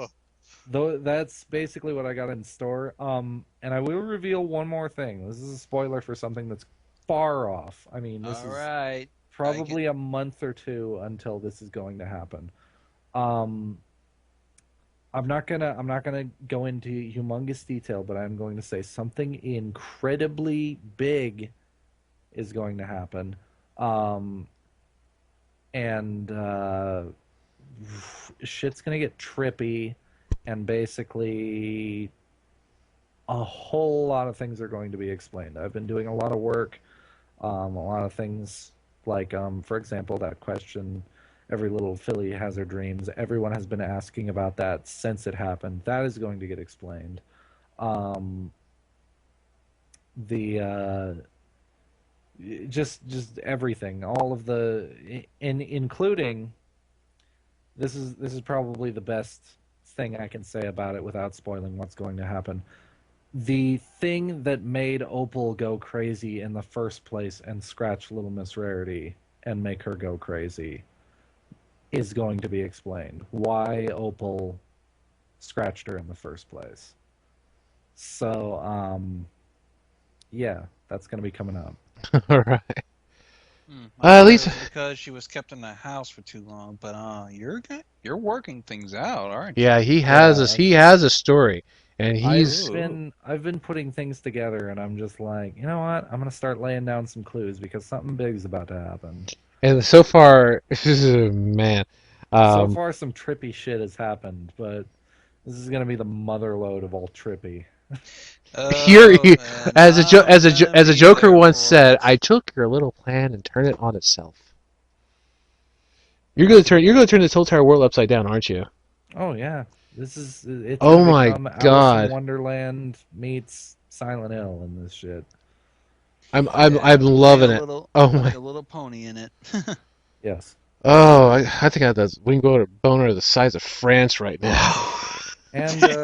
though that's basically what I got in store. And I will reveal one more thing. This is a spoiler for something that's far off. I mean, this All is right, I get. probably a month or two until this is going to happen. Um, I'm not gonna go into humongous detail, but I'm going to say something incredibly big is going to happen. Um, and shit's gonna get trippy, and basically a whole lot of things are going to be explained. I've been doing a lot of work, a lot of things like, for example, that question. Every little filly has her dreams. Everyone has been asking about that since it happened. That is going to get explained. Um, the just everything, all of the, including this is probably the best thing I can say about it without spoiling what's going to happen. The thing that made Opal go crazy in the first place and scratch Little Miss Rarity and make her go crazy is going to be explained. Why Opal scratched her in the first place. So, yeah, that's going to be coming up. all right. I At thought it least was because she was kept in the house for too long, but you're working things out, aren't yeah, you? Yeah, he has a story, and he's Ooh. I've been putting things together, and I'm just like, you know what? I'm gonna start laying down some clues because something big's about to happen. and so far, man, So um, far, some trippy shit has happened, but this is gonna be the mother lode of all trippy. here, Oh, and I'm gonna as a be Joker there once for said, it. I took your little plan and turned it on itself. That's You're right. gonna turn this whole entire world upside down, aren't you? Oh yeah, it's gonna Oh my become Alice in god, Wonderland meets Silent Hill and this shit. I'm Yeah, loving it. Oh like my, a little pony in it. Yes. oh, I think I have this wing boner the size of France right now. And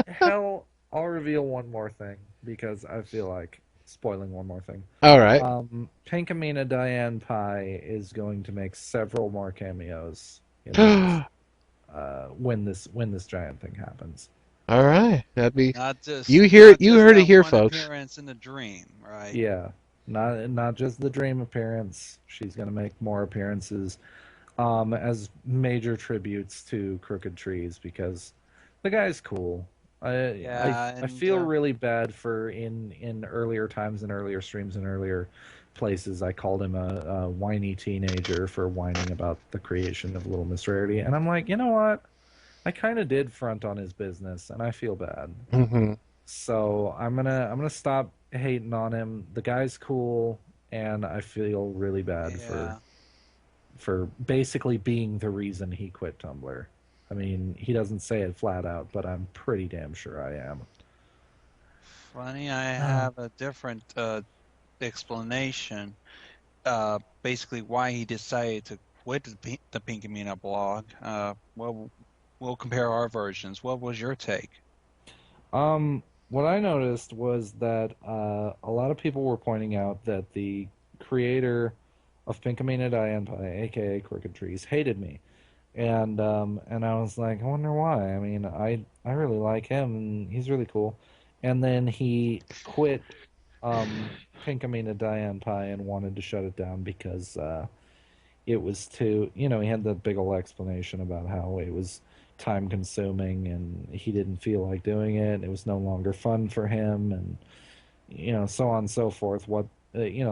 hell, I'll reveal one more thing because I feel like spoiling one more thing. All right, Pinkamena Diane Pie is going to make several more cameos in this all when this giant thing happens. right. That'd be Not you just heard it that here, one folks. appearance in the dream, right? Yeah, not just the dream appearance. She's going to make more appearances as major tributes to Crooked Trees because the guy's cool. Yeah, I and feel really bad for in earlier times and earlier streams and earlier places. I called him a whiny teenager for whining about the creation of Little Miss Rarity, and I'm like, you know what? I kind of did front on his business, and I feel bad. Hmm. So I'm gonna stop hating on him. The guy's cool, and I feel really bad yeah, for basically being the reason he quit Tumblr. I mean, he doesn't say it flat out, but I'm pretty damn sure I am. Funny, I Oh. have a different explanation. Basically, why he decided to quit the Pinkamena blog. Well, we'll compare our versions. What was your take? What I noticed was that a lot of people were pointing out that the creator of Pinkamena Dianpai, aka Crooked Trees, hated me. And I was like, I wonder why. I mean, I really like him, and he's really cool. And then he quit Pinkamena Dianpai and wanted to shut it down because it was too, he had that big old explanation about how it was time consuming and he didn't feel like doing it. It was no longer fun for him, and so on and so forth.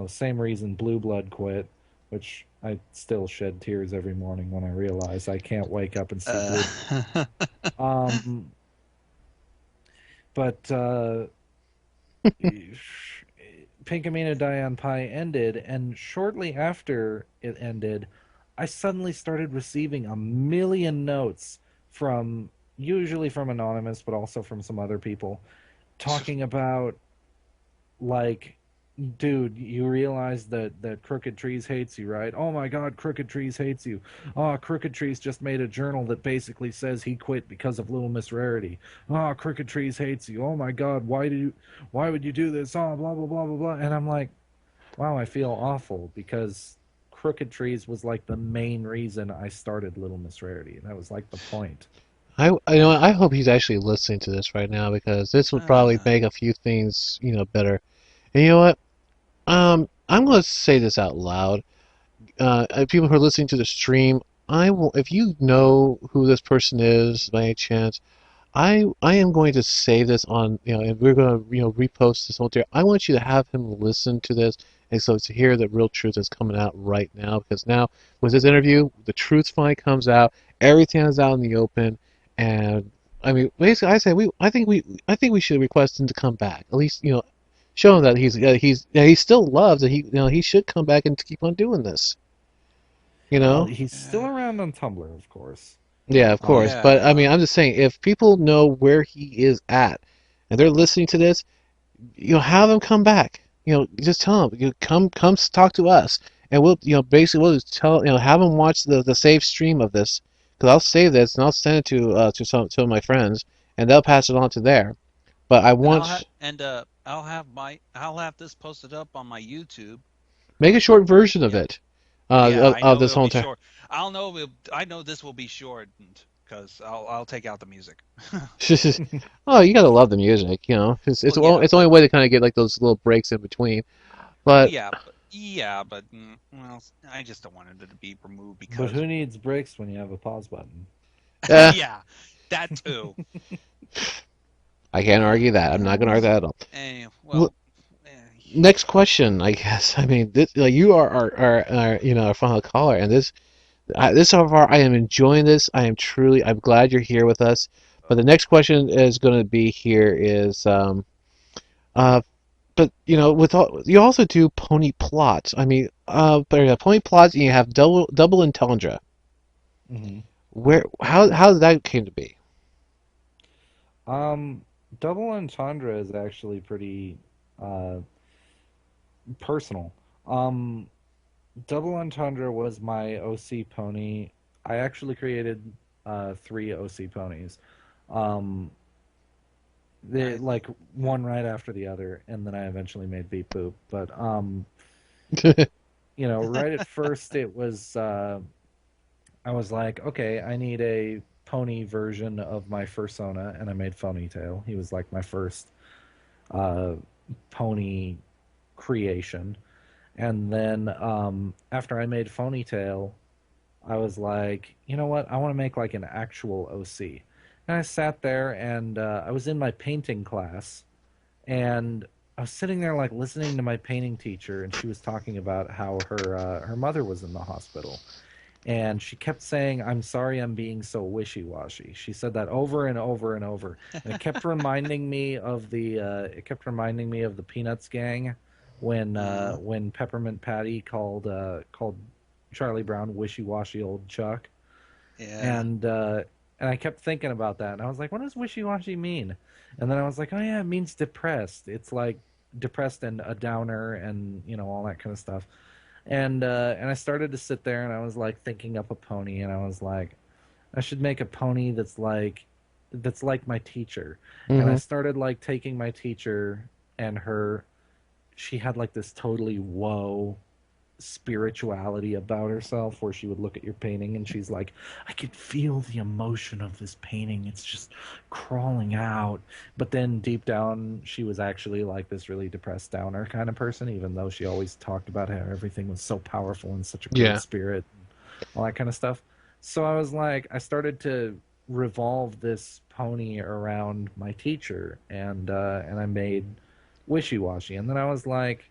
Same reason Blue Blood quit, which I still shed tears every morning when I realize I can't wake up and see Uh, Blue. Um, but Pinkamena Dion Pi ended, and shortly after it ended, I suddenly started receiving a million notes from, usually from anonymous, but also from some other people, talking about, like, dude, you realize that Crooked Trees hates you, right? Oh my God, Crooked Trees hates you. Oh, Crooked Trees just made a journal that basically says he quit because of Little Miss Rarity. Oh, Crooked Trees hates you. Oh my God, why would you do this? Oh, blah blah blah blah blah. And I'm like, wow, I feel awful because Crooked Trees was like the main reason I started Little Miss Rarity. That was like the point. I hope he's actually listening to this right now because this would probably uh, make a few things, better. And you know what? I'm going to say this out loud. People who are listening to the stream, I will. If you know who this person is by any chance, I am going to save this on, and we're going to, repost this whole there. I want you to have him listen to this, and so to hear the real truth is coming out right now, because now with this interview, the truth finally comes out, everything is out in the open, and I mean, basically, I think we should request him to come back, at least, show him that he still loves that he should come back and keep on doing this, you Well, know. he's still yeah, around on Tumblr, of course. Yeah, of course. But I mean, yeah. I'm just saying, if people know where he is at and they're listening to this, have them come back. Just tell them, come talk to us, and basically we'll just have them watch the save stream of this, because I'll save this and I'll send it to some of my friends, and they'll pass it on to there. But I And want I'll have this posted up on my YouTube. make a short version of Yeah, it, yeah. I of know this it'll whole be entire. short. I know this will be shortened because I'll take out the music. Oh, you gotta love the music, Well, it's the only way to kind of get like those little breaks in between. But well, I just don't want it to be removed But because who needs breaks when you have a pause button? eh, yeah, that too. I can't argue that. I'm not gonna argue that at all. Well, Well, eh, next question, I guess. I mean, this, like, you are our our final caller, and this so far, I am enjoying this. I'm glad you're here with us. But the next question is going to be here is uh but with all you also do pony plots. I mean, but yeah, pony plots, and you have double entendre. Hmm. Where how did that came to be? Um, Double Entendre is actually pretty uh, personal. Um, Double Entendre was my OC pony. I actually created three OC ponies. Um, they nice. like one right after the other, and then I eventually made V Poop. But right at first it was I was like, okay, I need a pony version of my fursona, and I made Phonytail. He was like my first uh, pony creation. And then after I made Phonytail, I was like, you know what? I want to make like an actual OC. And I sat there and I was in my painting class and I was sitting there like listening to my painting teacher and she was talking about how her mother was in the hospital and she kept saying, "I'm sorry, I'm being so wishy-washy." She said that over and over and over, and it kept reminding me of the Peanuts gang when Uh, Peppermint Patty called Charlie Brown, wishy-washy old Chuck. Yeah. And I kept thinking about that, and I was like, what does wishy-washy mean? And then I was like, oh yeah, it means depressed. It's like depressed and a downer, and all that kind of stuff. And I started to sit there, and I was like thinking up a pony, and I was like, I should make a pony that's like my teacher. And I Hmm. started like taking my teacher and her. She had like this totally whoa spirituality about herself where she would look at your painting and she's like, I could feel the emotion of this painting, it's just crawling out. But then deep down she was actually like this really depressed downer kind of person, even though she always talked about how everything was so powerful and such a great Yeah. spirit and all that kind of stuff. So I was like, I started to revolve this pony around my teacher, and I made Wishy Washy. And then I was like,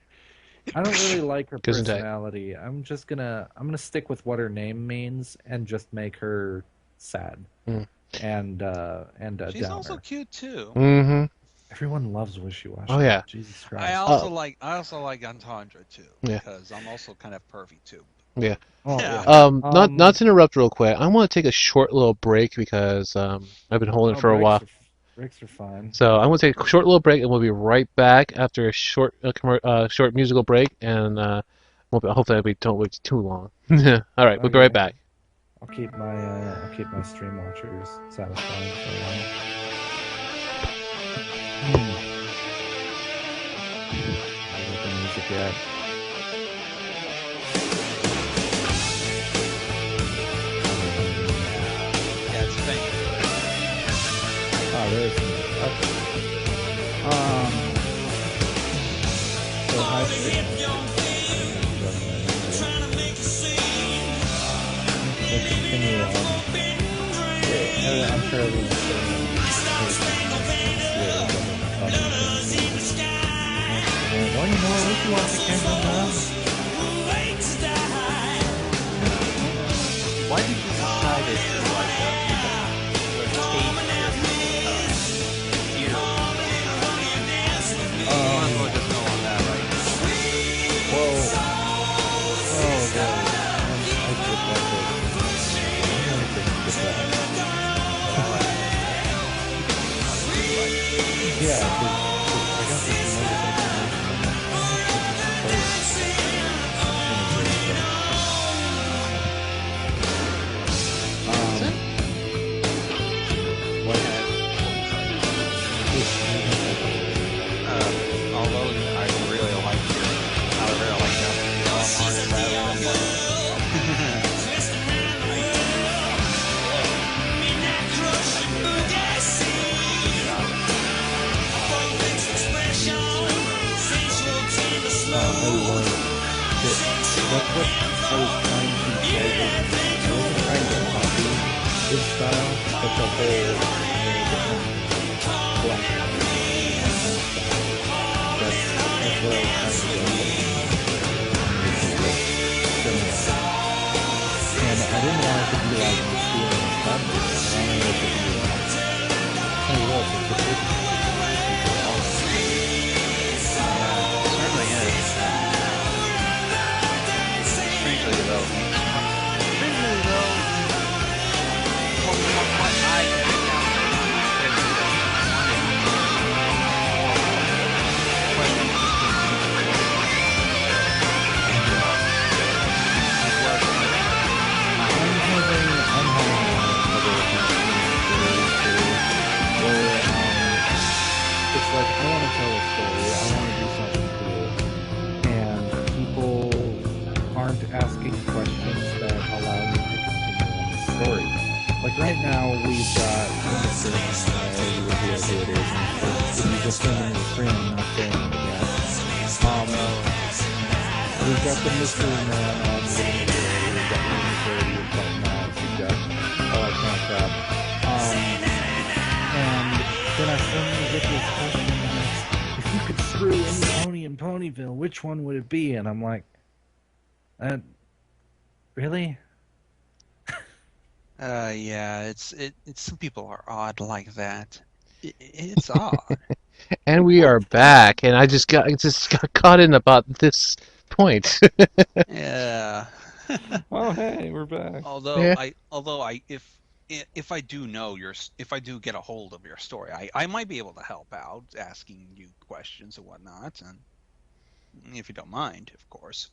I don't really like her Gesundheit. personality. I'm gonna stick with what her name means and just make her sad Mm. and a She's also downer. cute too. Hmm. Everyone loves Wishy Oh Washy. yeah. Jesus I Christ. also Oh like I also like Entendre too yeah. because I'm also kind of pervy too. Yeah. Oh Yeah. yeah. Not to interrupt real quick. I want to take a short little break because I've been holding Oh, for a while. breaks are fine. So I'm going to take a short little break, and we'll be right back after a short musical break, and hopefully we don't wait too long. All right, we'll be right Okay. back. I'll keep my stream watchers satisfied for a while. Hmm. I like the music yet. Yeah, it's famous. Oh, there's some. Okay. So high stream we'll continue on. I'm sure everyone's saying well, if you want to cancel now. Why did you decide to like rotate your ear? You might as well just go on that right Well, I get yeah, I got this What's that? what? Although I really like your, I really like I was. That's what I was trying to say. I wasn't trying to copy his style, but the whole black. That's what I was trying to do. And I didn't want it to be like the feeling of confidence. I wanted it to be like, hey, look, it's a big certainly is. Strangely though, what I can it's like I want to tell a story. I want to do something cool, and people aren't asking questions that allow me to continue on the story. Like right now, we've got Mr. You reveal who it is. If you just turn on the screen, I'm not saying it again. We've got the mystery man on the majority. We've got the majority of Button Knives. We've got all that kind of crap. And then I suddenly get this question and it's, if you could screw any pony in Ponyville, which one would it be? And I'm like, really? yeah, it's some people are odd like that. It's odd. And we are back, and I just got caught in about this point. Yeah. Oh, hey, we're back. Yeah. Although I if I do know if I do get a hold of your story, I might be able to help out, asking you questions and whatnot, and if you don't mind, of course.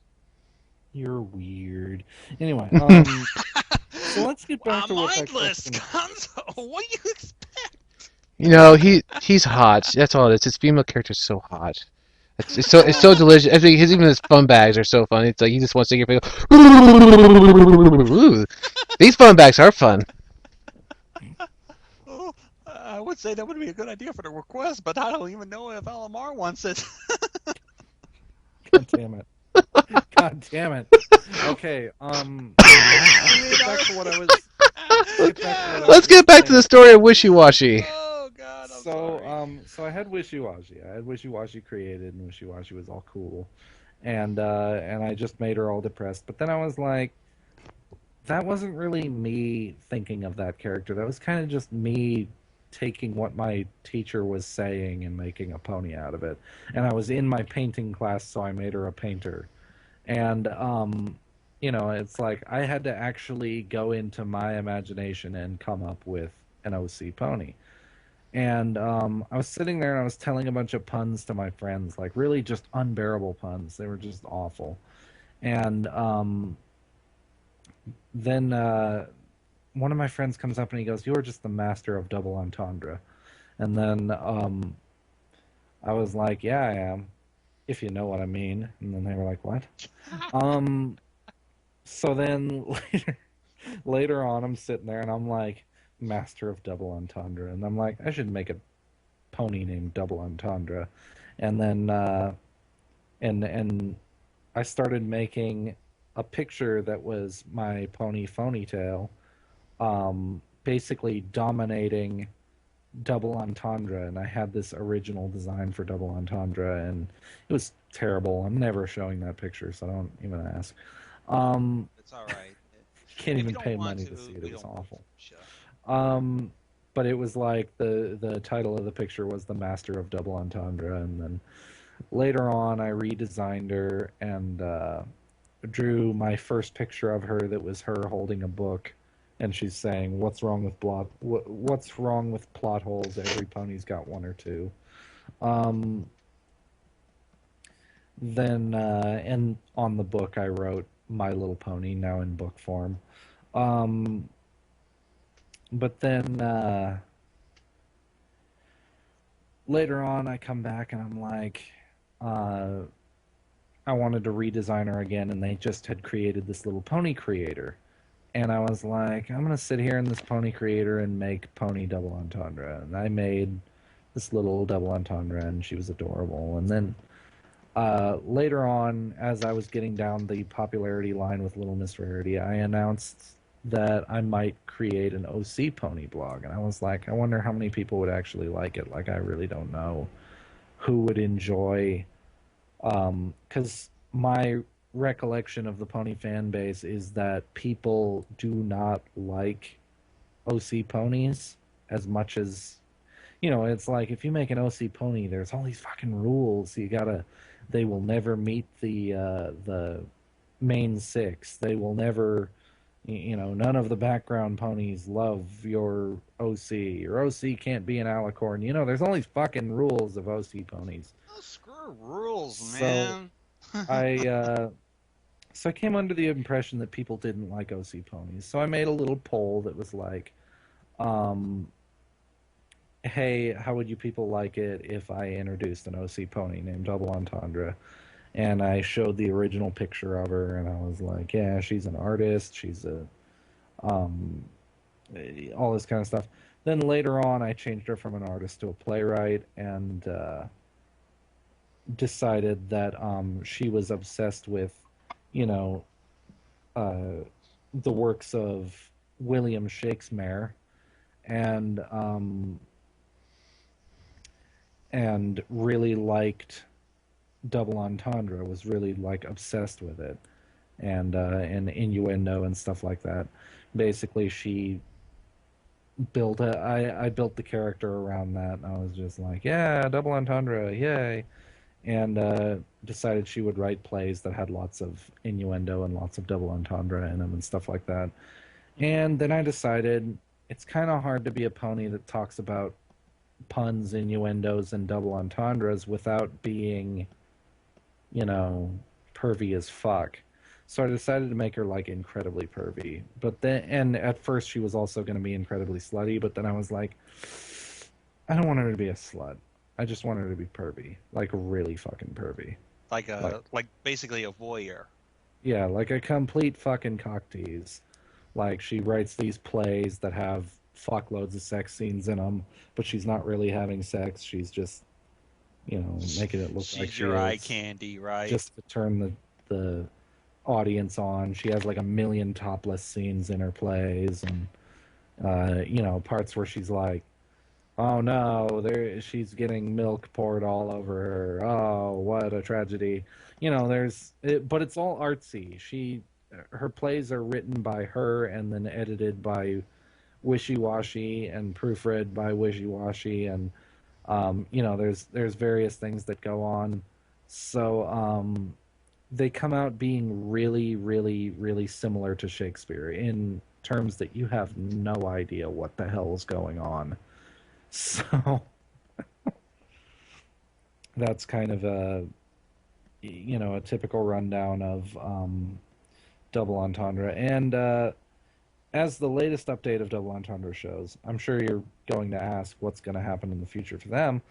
You're weird. Anyway, so let's get back to what that Mindless question. Gonzo. What do you expect? He's hot. That's all it is. His female character's so hot. It's so Um, delicious. I think even his fun bags are so funny. It's like he just wants to get people. These fun bags are fun. Oh, I would say that would be a good idea for the request, but I don't even know if LMR wants it. God damn it. God damn it. Okay, let's get back to what I was. Let's Oh get back to what God, I I'm was Let's get back to the saying. story of Wishy Washy. oh God, I'm So, sorry. so I had Wishy Washy. I had Wishy Washy created, and Wishy Washy was all cool, and I just made her all depressed. But then I was like, that wasn't really me thinking of that character. That was kind of just me taking what my teacher was saying and making a pony out of it. And I was in my painting class, so I made her a painter. And it's like I had to actually go into my imagination and come up with an OC pony. And I was sitting there and I was telling a bunch of puns to my friends, like really just unbearable puns. They were just awful. And then one of my friends comes up and he goes, "You're just the master of double entendre." And then I was like, "Yeah, I am, if you know what I mean." And then they were like, "What?" Um, so then later on, I'm sitting there and I'm like, "Master of double entendre," and I'm like, I should make a pony named Double Entendre. And then and I started making a picture that was my pony Phonytail, basically dominating Double Entendre, and I had this original design for Double Entendre, and it was terrible. I'm never showing that picture, so don't even ask. Um, It's all right. can't If you even don't pay want money to see to, it. we It was don't awful. push you. Um, but it was like the title of the picture was the Master of Double Entendre, and then later on I redesigned her and drew my first picture of her that was her holding a book, and she's saying, "What's wrong with What's wrong with plot holes? Every pony's got one or two." Um, then and on the book I wrote My Little Pony, now in book form. Um, but then later on I come back and I'm like, uh, I wanted to redesign her again, and they just had created this little pony creator. And I was like, I'm gonna sit here in this pony creator and make pony double entendre. And I made this little double entendre, and she was adorable. And then later on, as I was getting down the popularity line with Little Miss Rarity, I announced that I might create an OC pony blog. And I was like, I wonder how many people would actually like it. Like, I really don't know who would enjoy, because my recollection of the pony fan base is that people do not like OC ponies as much as, it's like if you make an OC pony, there's all these fucking rules. They will never meet the main six. They will never, none of the background ponies love your OC. Your OC can't be an alicorn. There's all these fucking rules of OC ponies. Oh, screw rules, So man. I uh, so I came under the impression that people didn't like OC ponies. So I made a little poll that was like, um, "Hey, how would you people like it if I introduced an OC pony named Double Entendre?" And I showed the original picture of her, and I was like, "Yeah, she's an artist. She's a um, all this kind of stuff." Then later on, I changed her from an artist to a playwright, and decided that she was obsessed with, you know, uh, the works of William Shakespeare, and really liked double entendre. Was really like obsessed with it, and innuendo and stuff like that. Basically, she I built the character around that, and I was just like, yeah, double entendre, yay. and decided she would write plays that had lots of innuendo and lots of double entendre in them and stuff like that. And then I decided it's kind of hard to be a pony that talks about puns, innuendos, and double entendres without being, you know, pervy as fuck. So I decided to make her like incredibly pervy. But then, and at first she was also going to be incredibly slutty, but then I was like, I don't want her to be a slut. I just want her to be pervy, like really fucking pervy. Like, like basically a voyeur. yeah, like a complete fucking cock tease. Like she writes these plays that have fuckloads of sex scenes in them, but she's not really having sex. She's just, making it look like She's she your eye is, candy, right? just to turn the audience on. She has like a million topless scenes in her plays, and parts where she's like, "Oh no, there she's getting milk poured all over her. Oh, what a tragedy." But it's all artsy. Her plays are written by her and then edited by Wishy Washy and proofread by Wishy Washy, and there's various things that go on. So they come out being really, really, really similar to Shakespeare in terms that you have no idea what the hell is going on. So that's kind of a typical rundown of Double Entendre. And as the latest update of Double Entendre shows, I'm sure you're going to ask what's going to happen in the future for them.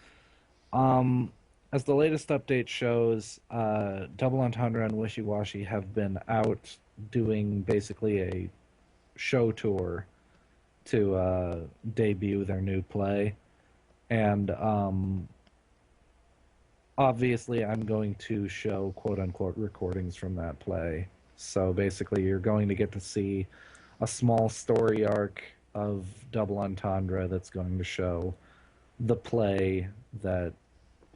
Um, as the latest update shows, Double Entendre and Wishy Washy have been out doing basically a show tour to debut their new play. And obviously, I'm going to show quote unquote recordings from that play. So basically, you're going to get to see a small story arc of Double Entendre that's going to show the play that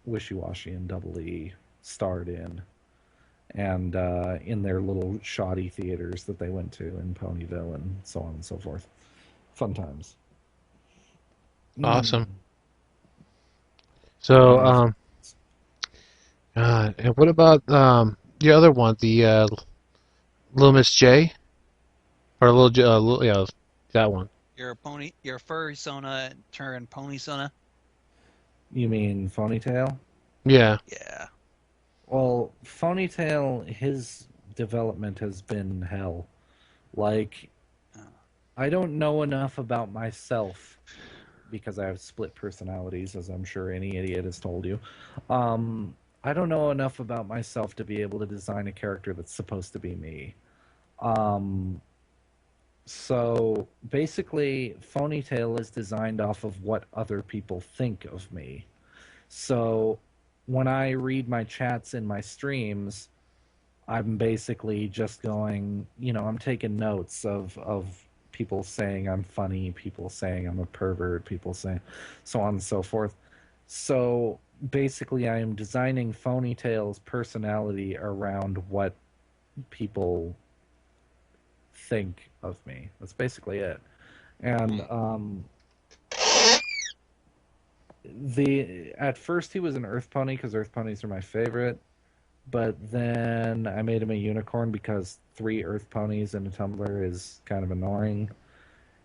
Wishy Washy and Double E starred in, and in their little shoddy theaters that they went to in Ponyville and so on and so forth. Fun times. Awesome. Mm. So, Anyways, and what about the other one, the Little Miss J, or yeah, that one. Your furry sona turned pony sona. you mean Ponytail? Yeah. Yeah. Well, Ponytail, his development has been hell. Like, Uh, I don't know enough about myself because I have split personalities, as I'm sure any idiot has told you. Um, I don't know enough about myself to be able to design a character that's supposed to be me. Um, so basically, Ponytail is designed off of what other people think of me. So when I read my chats in my streams, I'm basically just going, I'm taking notes of people saying I'm funny, people saying I'm a pervert, people saying so on and so forth. So basically, I am designing Phonytail's personality around what people think of me. That's basically it. And hmm. the at first he was an Earth Pony because Earth Ponies are my favorite. But then I made him a unicorn because three Earth Ponies in a Tumblr is kind of annoying.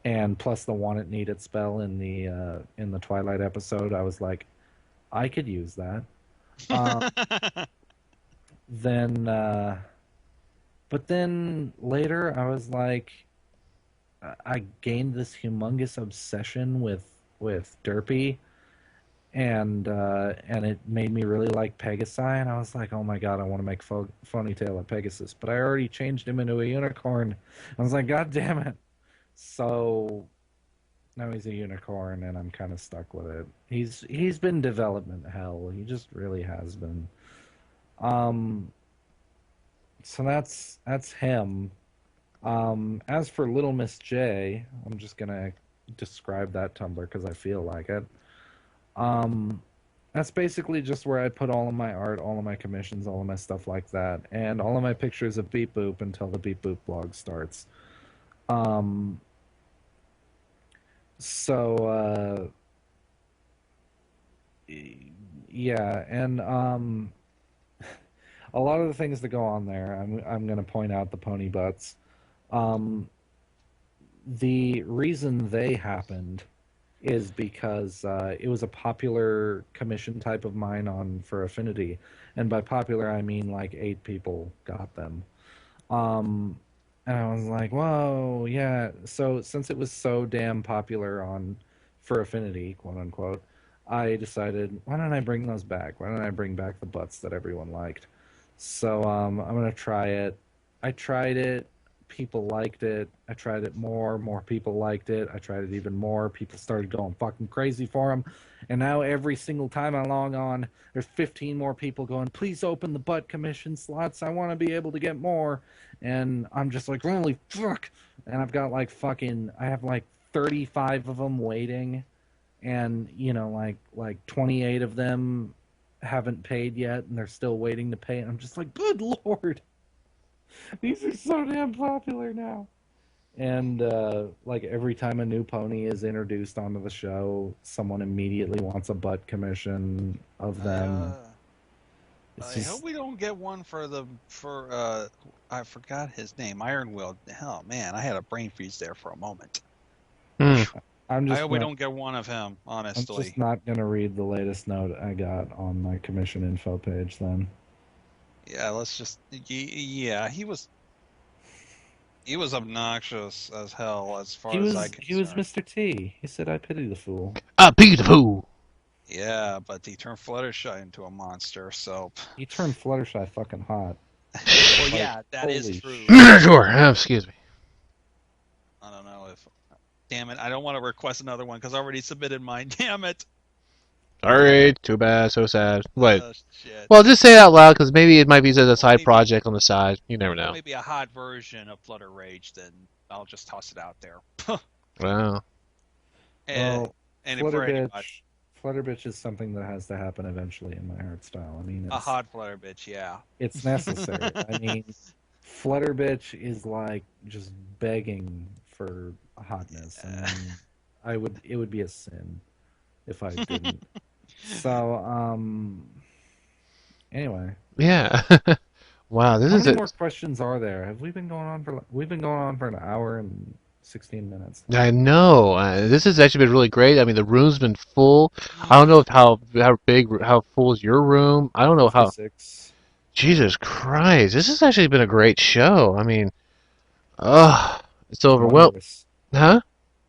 And plus the want it need it spell in the Twilight episode, I was like, I could use that. Uh, then, but then later I was like, I gained this humongous obsession with Derpy, and it made me really like Pegasi, and I was like, oh my god, I want to make Phonytail a Pegasus, but I already changed him into a unicorn. I was like, god damn it. So now he's a unicorn, and I'm kind of stuck with it. He's been development hell. He just really has been. Um, so that's him. As for Little Miss J, I'm just gonna describe that Tumblr because I feel like it. Um, that's basically just where I put all of my art, all of my commissions, all of my stuff like that, and all of my pictures of Beep Boop until the Beep Boop blog starts. Um, so yeah, and a lot of the things that go on there. I'm going to point out the pony butts. Um, the reason they happened is because it was a popular commission type of mine on for Affinity, and by popular I mean like 8 people got them. Um, and I was like, whoa, yeah. So since it was so damn popular on for Affinity, quote unquote, I decided, why don't I bring those back? Why don't I bring back the butts that everyone liked? So I'm gonna try it. I tried it. People liked it. I tried it more. More people liked it. I tried it even more. People started going fucking crazy for them. And now every single time I log on, there's 15 more people going, please open the butt commission slots. I want to be able to get more. And I'm just like, holy fuck. And I've got like fucking, I have like 35 of them waiting. And, like 28 of them haven't paid yet. And they're still waiting to pay. And I'm just like, good lord. These are so damn popular now. And like every time a new pony is introduced onto the show, someone immediately wants a butt commission of them. Uh, It's I hope just we don't get one for I forgot his name, Iron Will. Hell, man, I had a brain freeze there for a moment. Hmm. I'm I just hope we not don't get one of him, I'm just honestly. not gonna read the latest note I got on my commission info page then. Yeah, let's just yeah, he was obnoxious as hell as He far as I'm was he was concerned. Mr. T. He said I pity the fool. Ah, beautiful. Yeah, but he turned Fluttershy into a monster, so He turned Fluttershy fucking hot. well, Like, yeah, that is holy true. shit. Sure. Excuse me. I don't know if damn it, I don't want to request another one because I already submitted mine. Damn it. Sorry. Too bad. So sad. What? Shit. Well, just say it out loud because maybe it might be as a Well, side maybe project on the side. You never well know. maybe a hot version of Flutter Rage, then I'll just toss it out there. Wow. and Well, and for anybody, Flutterbitch Flutterbitch is something that has to happen eventually in my art style. I mean, a hot Flutter bitch, yeah. it's necessary. I mean, Flutterbitch is like just begging for hotness, and it would be a sin if I didn't. So, anyway, Yeah. Wow. This how is many a. more questions are there? Have we been going on for we've been going on for an hour and 16 minutes. I know. This has actually been really great. I mean, the room's been full. I don't know if how big how full is your room. I don't know how. 56. Jesus Christ, this has actually been a great show. I mean, it's It's overwhelming. wondrous. Huh?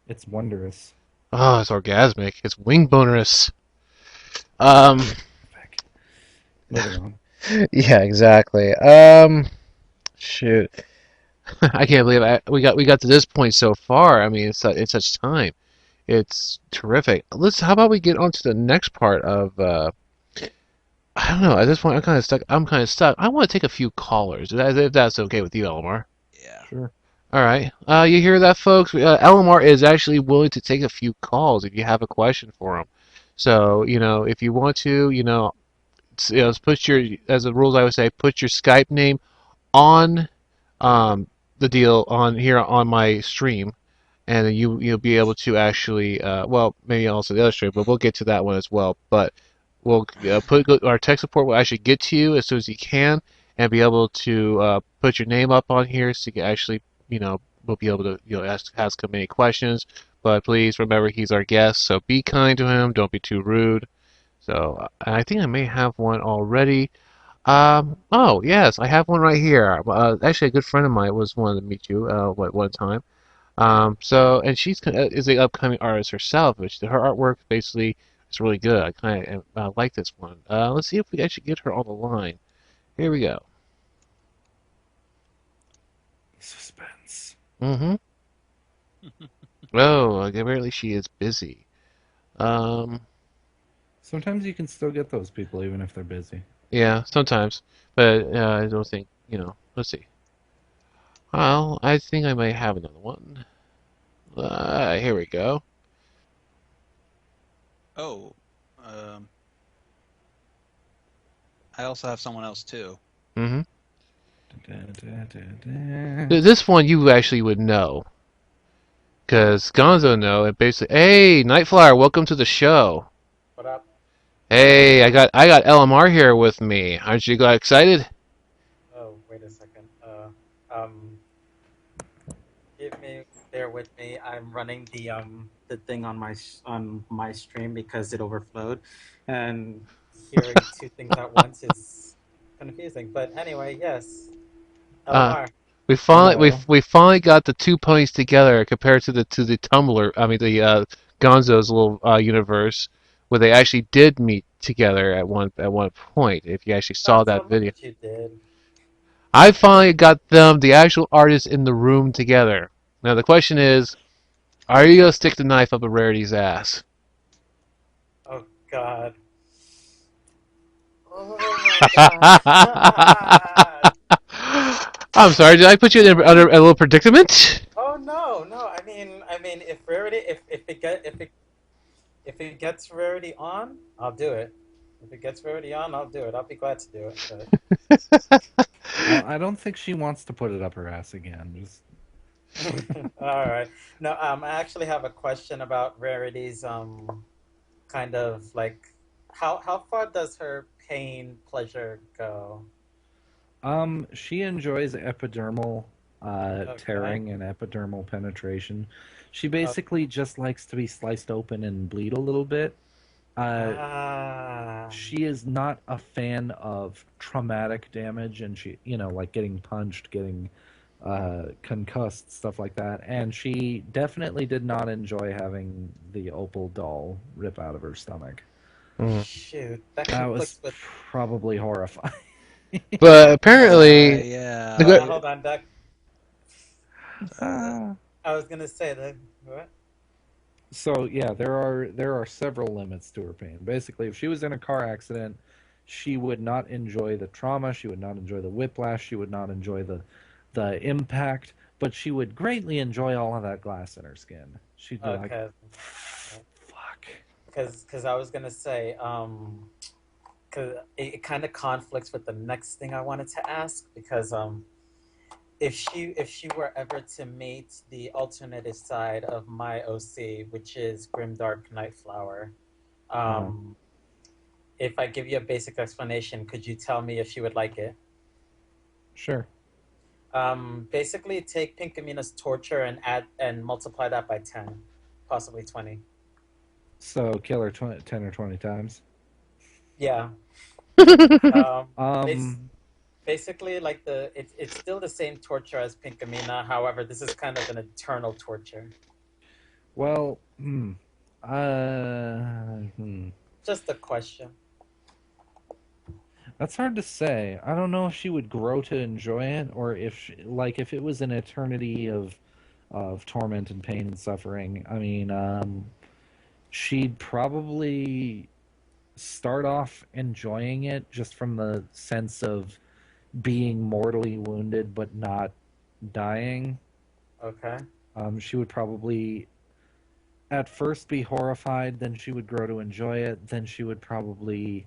It's wondrous. Oh, it's orgasmic. It's wing bonerous. Um, Moving on. yeah, exactly. Shoot, I can't believe we got to this point so far. I mean, it's such time. It's terrific. How about we get on to the next part of I don't know. At this point, I'm kind of stuck. I want to take a few callers, if that's okay with you, Elmar. Yeah. Sure. All right. You hear that, folks? LMR is actually willing to take a few calls if you have a question for him. So, if you want to, put as the rules I would say, put your Skype name on the deal on here on my stream, and then you'll be able to actually, well, maybe also the other stream, but we'll get to that one as well. But we'll our tech support will actually get to you as soon as you can, and be able to put your name up on here so you can actually, we'll be able to ask him any questions. But please remember he's our guest, so be kind to him. Don't be too rude. So I think I may have one already. Oh yes, I have one right here. Actually, a good friend of mine was wanted to meet you one time. And she's is an upcoming artist herself, which her artwork basically is really good. I kind of like this one. Let's see if we actually get her on the line. Here we go. Suspense. Mm-hmm. Oh, apparently she is busy. Um, Sometimes you can still get those people even if they're busy. yeah, sometimes, but I don't think, let's see. Well, I think I might have another one. Here we go. Oh, I also have someone else too. Mm-hmm. Da, da, da, da. This one you actually would know. Because Gonzo know, and basically, hey, Nightflyer, welcome to the show. What up? Hey, I got LMR here with me. Aren't you excited? Um, give me, bear with me. I'm running the thing on on my stream because it overflowed, and hearing two things at once is confusing. But anyway, yes, Uh, LMR. Hello. we finally got the two ponies together compared to the Tumblr. I mean the Gonzo's little universe where they actually did meet together at one point. If you actually saw that Gonzo, look video, what you did. I finally got them the actual artists in the room together. Now the question is, are you gonna stick the knife up a Rarity's ass? Oh God. Oh my God. I'm sorry, did I put you in under a little predicament? Oh no, no. I mean, if rarity, if it gets rarity on, I'll do it. If it gets rarity on, I'll do it. I'll be glad to do it. But I don't think she wants to put it up her ass again. Just all right. No, I actually have a question about rarity's kind of like how far does her pain pleasure go? she enjoys epidermal Okay. tearing and epidermal penetration. She Uh, basically just likes to be sliced open and bleed a little bit. Uh, ah. she is not a fan of traumatic damage, and she, like getting punched, getting concussed, stuff like that. And she definitely did not enjoy having the opal doll rip out of her stomach. Mm. Shoot, that That was conflicts with. probably horrifying. But Yeah, apparently, yeah. the, Hold on, Doc. Uh, Ah. I was gonna say that. What? So yeah, there are several limits to her pain. Basically, if she was in a car accident, she would not enjoy the trauma, she would not enjoy the whiplash, she would not enjoy the impact, but she would greatly enjoy all of that glass in her skin. She'd be like, Okay. "Fuck." Because I was gonna say because it kind of conflicts with the next thing I wanted to ask because if she were ever to meet the alternative side of my OC, which is Grimdark Nightflower, Uh-huh. um, if I give you a basic explanation, could you tell me if she would like it? Sure. Basically, take Pinkamina's torture and add and multiply that by 10, possibly 20. So kill her 10 or 20 times. Yeah. Um, bas- Um, basically, like it's still the same torture as Pinkamina. However, this is kind of an eternal torture. well, hmm. Just a question. That's hard to say. I don't know if she would grow to enjoy it, or if, if it was an eternity of torment and pain and suffering. I mean, she'd probably start off enjoying it just from the sense of being mortally wounded but not dying. Okay. She would probably at first be horrified, then she would grow to enjoy it, then she would probably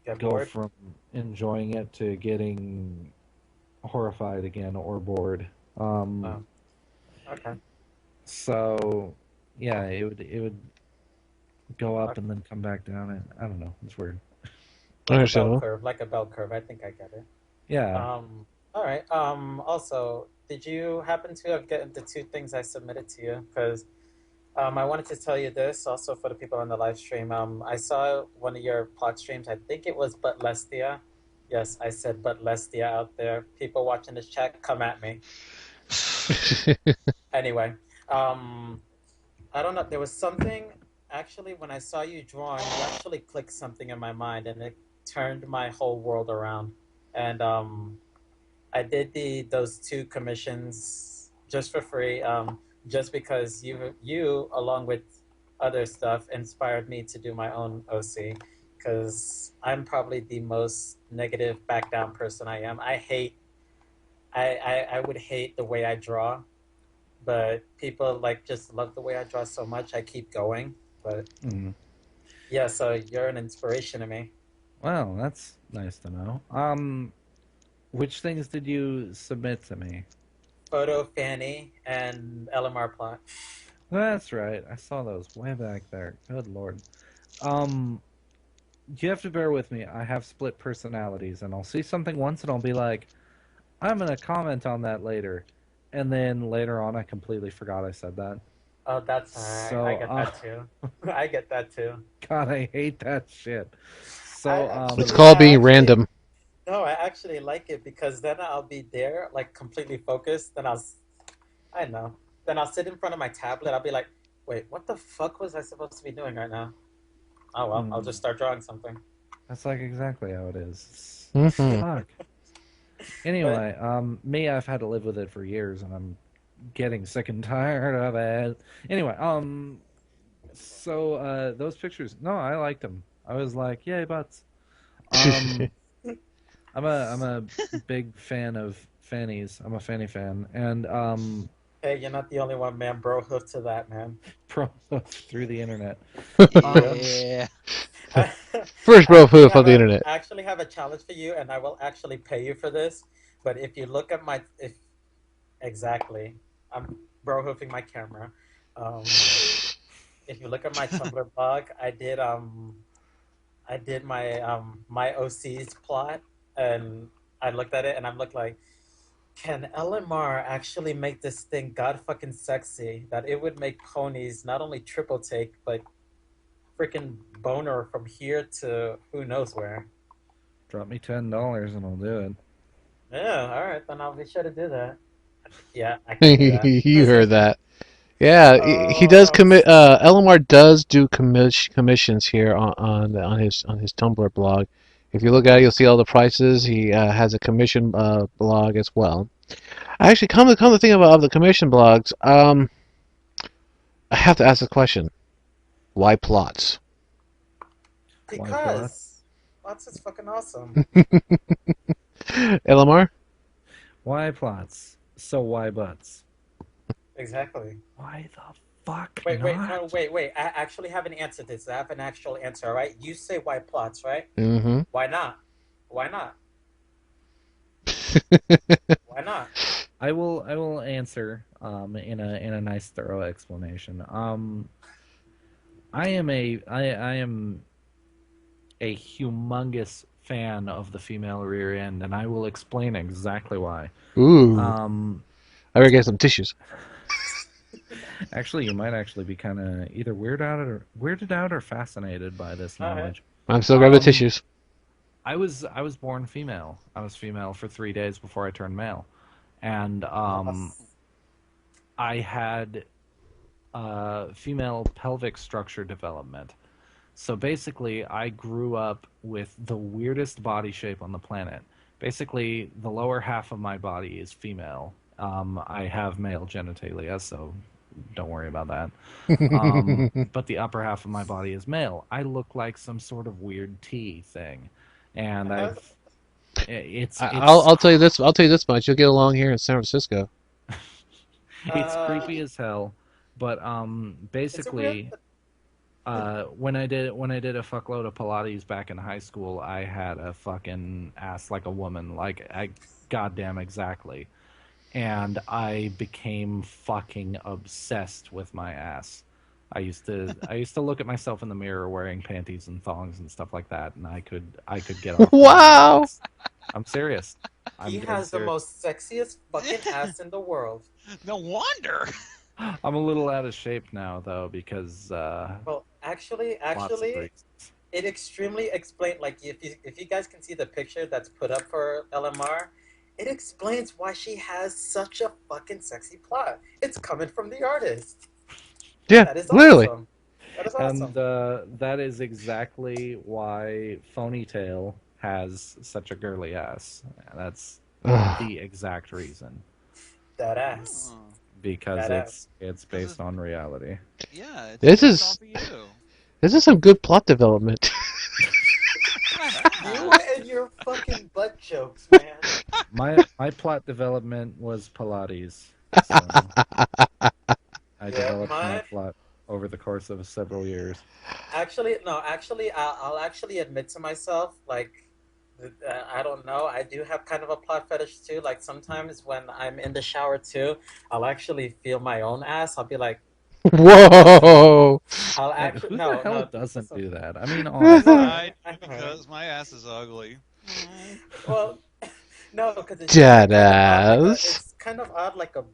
Get go bored. from enjoying it to getting horrified again or bored. Oh, okay. So yeah, it would go up Okay. and then come back down, and I don't know. It's weird. Like a bell understandable. curve. Like a bell curve. I think I get it. Yeah, All right. Also, did you happen to have gotten the two things I submitted to you? Because I wanted to tell you this also for the people on the live stream. I saw one of your pod streams. I think it was But Lestia. Yes, I said But Lestia out there. People watching this chat, come at me. Anyway, um, I don't know. There was something actually when I saw you drawing. You actually clicked something in my mind, and it turned my whole world around. And I did the those two commissions just for free, just because you along with other stuff inspired me to do my own OC. Because I'm probably the most negative back down person I am. I would hate the way I draw, but people like just love the way I draw so much. I keep going. But mm. yeah, so you're an inspiration to me. Well, that's nice to know. Which things did you submit to me? Photo Fanny and LMR plot. That's right. I saw those way back there. Good lord. Um, you have to bear with me. I have split personalities, and I'll see something once, and I'll be like, I'm gonna comment on that later, and then later on, I completely forgot I said that. Oh, that's alright. I So, get that too. I get that too. God, I hate that shit. I So, It's actually, called I being actually, random. no, I actually like it because then I'll be there, like completely focused. I know. Then I'll sit in front of my tablet. I'll be like, wait, what the fuck was I supposed to be doing right now? Oh well, I'll just mm, start drawing something. that's like exactly how it is. Hmm. Fuck. But Anyway, me, I've had to live with it for years, and I'm getting sick and tired of it. Anyway, so those pictures, no, I liked them. I was like, yay, butts. Um, I'm a big fan of fannies. I'm a fanny fan, and hey, you're not the only one, man. Bro, hoof to that, man. pro through the internet. Yep. Um, Yeah. I, First I bro actually hoof on have the a internet. I actually have a challenge for you, and I will actually pay you for this. But if you look at my if exactly, I'm bro hoofing my camera. Um, if you look at my Tumblr blog, I did my OC's plot, and I looked at it, and I'm looked like, can LMR actually make this thing god fucking sexy that it would make ponies not only triple take but freaking boner from here to who knows where. Drop me $10 and I'll do it. Yeah, all right, then I'll be sure to do that. Yeah, I can do that. You heard that. Yeah, he does Oh, I'm commit. LMR does do commissions here on his Tumblr blog. If you look at it, you'll see all the prices. He has a commission blog as well. Actually, come to think about of the commission blogs, I have to ask a question. Why plots? Why plot? because lots is fucking awesome. LMR? Why plots? So why butts? Exactly. Why the fuck Wait, no, not? wait. I actually have an answer to this. I have an actual answer, all right? You say why plots, right? Mm-hmm. Why not? Why not? Why not? I will answer in a nice thorough explanation. I am a humongous fan of the female rear end, and I will explain exactly why. Ooh. Um, I better get some tissues. Actually, you might actually be kind of either weirded out or fascinated by this All right. knowledge. I'm still grabbing the Um, tissues. I was born female. I was female for 3 days before I turned male, and Us. I had female pelvic structure development. So basically, I grew up with the weirdest body shape on the planet. Basically, the lower half of my body is female. I have male genitalia, so don't worry about that. But the upper half of my body is male. I look like some sort of weird T thing, and Uh, it's I'll tell you this. I'll tell you this much. You'll get along here in San Francisco. it's uh, creepy as hell. But is it weird? basically, when I did a fuckload of Pilates back in high school, I had a fucking ass like a woman, like I goddamn exactly, and I became fucking obsessed with my ass. I used to look at myself in the mirror wearing panties and thongs and stuff like that, and I could get off on my Wow. ex. I'm serious. I'm He dead has the serious. most sexiest fucking ass in the world. No wonder. I'm a little out of shape now though because Well, lots of actually, reasons. it extremely explained. Like, if you guys can see the picture that's put up for LMR, it explains why she has such a fucking sexy plot. It's coming from the artist. Yeah, That is literally. awesome. That is And awesome. that is exactly why Phonytail has such a girly ass. That's Ugh. the exact reason That ass. Oh, because That ass. it's because based on reality. yeah, it's This based is off of you. this is some good plot development. You Yes. and your fucking butt jokes, man. My plot development was Pilates, so I Yeah, developed my my plot over the course of several years. actually no, actually I'll actually admit to myself like I don't know. I do have kind of a plot fetish too. Like sometimes when I'm in the shower too, I'll actually feel my own ass. I'll be like, listen, Whoa. I'll actually Who the hell no. doesn't Listen, do that? I mean, I know, honestly. right? I I do know, right? because my ass is ugly. Mm. Well, No, because it's just like kind of odd, like a. Deadass. It's kind of odd, like a.